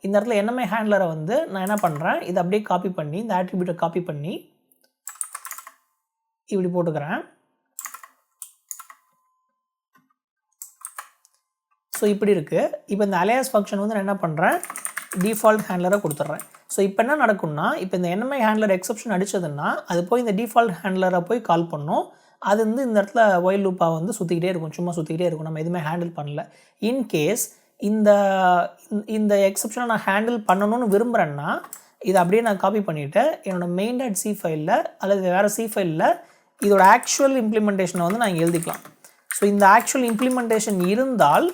இந்த இடத்துல NMI ஹேண்ட்லரை வந்து நான் என்ன பண்ணுறேன், இதை அப்படியே காப்பி பண்ணி இந்த ஆட்ரிபியூட்டை காப்பி பண்ணி இப்படி போட்டுக்கிறேன். ஸோ இப்படி இருக்குது. இப்போ இந்த அலையாஸ் ஃபங்க்ஷன் வந்து நான் என்ன பண்ணுறேன், டிஃபால்ட் ஹேண்ட்லரை கொடுத்துட்றேன். ஸோ இப்போ என்ன நடக்கும்னா, இப்போ இந்த NMI ஹேண்ட்லர் எக்ஸப்ஷன் அடித்ததுன்னா அது போய் இந்த டிஃபால்ட் ஹேண்ட்லரை போய் கால் பண்ணும். அது வந்து இந்த இடத்துல ஒயில் லூப்பாக வந்து சுற்றிக்கிட்டே இருக்கும், சும்மா சுற்றிக்கிட்டே இருக்கும், நம்ம எதுவுமே ஹேண்டில் பண்ணல. இன்கேஸ் இந்த எக்ஸப்ஷனை நான் ஹேண்டில் பண்ணணும்னு விரும்புகிறேன்னா இதை அப்படியே நான் காப்பி பண்ணிவிட்டு என்னோடய main.c ஃபைலில் அல்லது வேறு C ஃபைலில் இதோட ஆக்சுவல் இம்ப்ளிமெண்டேஷனை வந்து நான் இங்கே எழுதிக்கலாம். ஸோ இந்த ஆக்சுவல் இம்ப்ளிமெண்டேஷன் இருந்தால்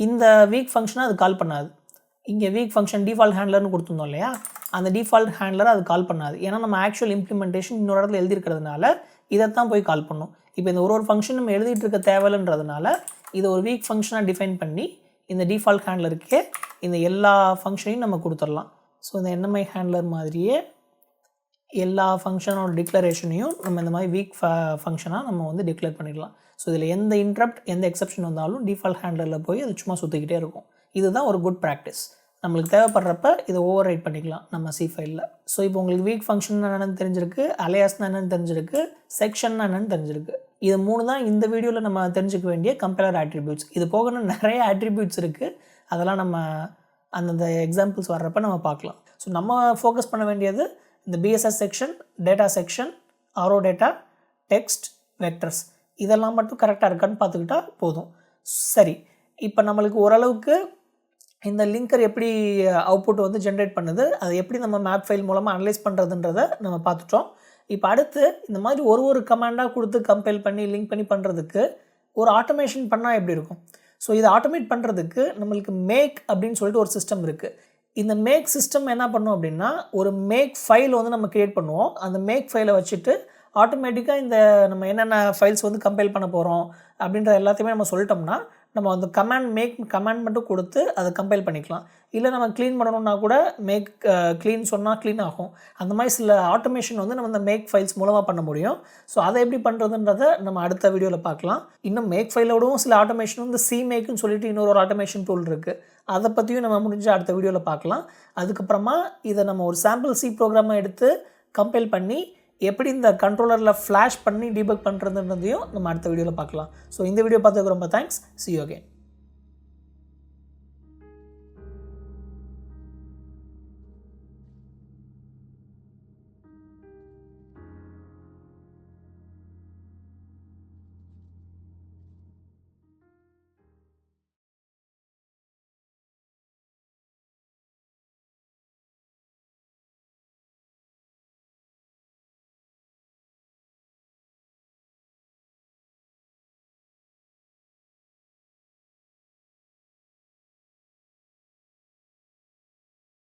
இந்த வீக் ஃபங்க்ஷனை அது கால் பண்ணாது. இங்கே வீக் ஃபங்க்ஷன் டிஃபால்ட் ஹேண்ட்லர்னு கொடுத்துருந்தோம் இல்லையா, அந்த டிஃபால்ட் ஹேண்ட்லரை அது கால் பண்ணாது. ஏன்னா நம்ம ஆக்சுவல் இம்ப்ளிமெண்டேஷன் இன்னொரு இடத்துல எழுதியிருக்கிறதுனால இதைத்தான் போய் கால் பண்ணும். இப்போ இந்த ஒரு ஃபங்க்ஷன் நம்ம எழுதிட்டு இருக்க தேவைன்றதுனால இதை ஒரு வீக் ஃபங்க்ஷனாக டிஃபைன் பண்ணி இந்த டிஃபால்ட் ஹேண்ட்லருக்கே இந்த எல்லா ஃபங்க்ஷனையும் நம்ம கொடுத்துடலாம். ஸோ இந்த NMI ஹேண்ட்லர் மாதிரியே எல்லா ஃபங்க்ஷனோட டிக்ளரேஷனையும் நம்ம இந்த மாதிரி வீக் ஃபங்க்ஷனாக நம்ம வந்து டிக்ளேர் பண்ணிடலாம். ஸோ இதில் எந்த இன்ட்ரப்ட் எந்த எக்ஸப்ஷன் வந்தாலும் டிஃபால்ட் ஹேண்ட்லரில் போய் அது சும்மா சுற்றிக்கிட்டே இருக்கும். இதுதான் ஒரு குட் ப்ராக்டிஸ். நம்மளுக்கு தேவைப்படுறப்ப இதை ஓவர் ரைட் பண்ணிக்கலாம் நம்ம C ஃபைலில். ஸோ இப்போ உங்களுக்கு வீக் ஃபங்க்ஷன் என்னென்னு தெரிஞ்சிருக்கு, அலையாஸ்னா என்னென்னு தெரிஞ்சிருக்கு, செக்ஷன்னா என்னென்னு தெரிஞ்சிருக்கு. இது 3 தான் இந்த வீடியோவில் நம்ம தெரிஞ்சுக்க வேண்டிய கம்பைலர் ஆட்ரிபியூட்ஸ். இது போகணும் நிறைய ஆட்ரிபியூட்ஸ் இருக்குது, அதெல்லாம் நம்ம அந்தந்த எக்ஸாம்பிள்ஸ் வர்றப்ப நம்ம பார்க்கலாம். ஸோ நம்ம ஃபோக்கஸ் பண்ண வேண்டியது இந்த BSS செக்ஷன், டேட்டா செக்ஷன், ஆரோ டேட்டா, டெக்ஸ்ட், வெக்டர்ஸ், இதெல்லாம் மட்டும் கரெக்டாக இருக்கான்னு பார்த்துக்கிட்டா போதும். சரி, இப்போ நம்மளுக்கு ஓரளவுக்கு இந்த லிங்கர் எப்படி அவுட்புட் வந்து ஜென்ரேட் பண்ணுது, அதை எப்படி நம்ம மேப் ஃபைல் மூலமாக அனலைஸ் பண்ணுறதுன்றதை நம்ம பார்த்துட்டோம். இப்போ அடுத்து இந்த மாதிரி ஒரு கமாண்டாக கொடுத்து கம்பைல் பண்ணி லிங்க் பண்ணி பண்ணுறதுக்கு ஒரு ஆட்டோமேஷன் பண்ணால் எப்படி இருக்கும். ஸோ இதை ஆட்டோமேட் பண்ணுறதுக்கு நம்மளுக்கு மேக் அப்படின்னு சொல்லிட்டு ஒரு சிஸ்டம் இருக்குது. இந்த மேக் சிஸ்டம் என்ன பண்ணும் அப்படின்னா, ஒரு மேக் ஃபைல் வந்து நம்ம க்ரியேட் பண்ணுவோம். அந்த மேக் ஃபைலை வச்சுட்டு ஆட்டோமேட்டிக்காக இந்த நம்ம என்னென்ன ஃபைல்ஸ் வந்து கம்பைல் பண்ண போகிறோம் அப்படின்ற எல்லாத்தையுமே நம்ம சொல்லிட்டோம்னா, நம்ம அந்த மேக் கமாண்ட் மட்டும் கொடுத்து அதை கம்பைல் பண்ணிக்கலாம். இல்லை நம்ம க்ளீன் பண்ணணும்னா கூட மேக் க்ளீன் சொன்னால் க்ளீன் ஆகும். அந்த மாதிரி சில ஆட்டோமேஷன் வந்து நம்ம இந்த மேக் ஃபைல்ஸ் மூலமாக பண்ண முடியும். ஸோ அதை எப்படி பண்ணுறதுன்றதை நம்ம அடுத்த வீடியோவில் பார்க்கலாம். இன்னும் மேக் ஃபைலோடவும் சில ஆட்டோமேஷன் வந்து CMakeன்னு சொல்லிட்டு இன்னொரு ஆட்டோமேஷன் டூல் இருக்குது. அதை பற்றியும் நம்ம முடிஞ்ச அடுத்த வீடியோவில் பார்க்கலாம். அதுக்கப்புறமா இதை நம்ம ஒரு சாம்பிள் C ப்ரோக்ராமாக எடுத்து கம்பைல் பண்ணி எப்படி இந்த கண்ட்ரோலரில் ஃப்ளாஷ் பண்ணி டீபக் பண்ணுறதுன்றதையும் நம்ம அடுத்த வீடியோவில் பார்க்கலாம். ஸோ இந்த வீடியோ பார்த்ததுக்கு ரொம்ப தேங்க்ஸ். See you again.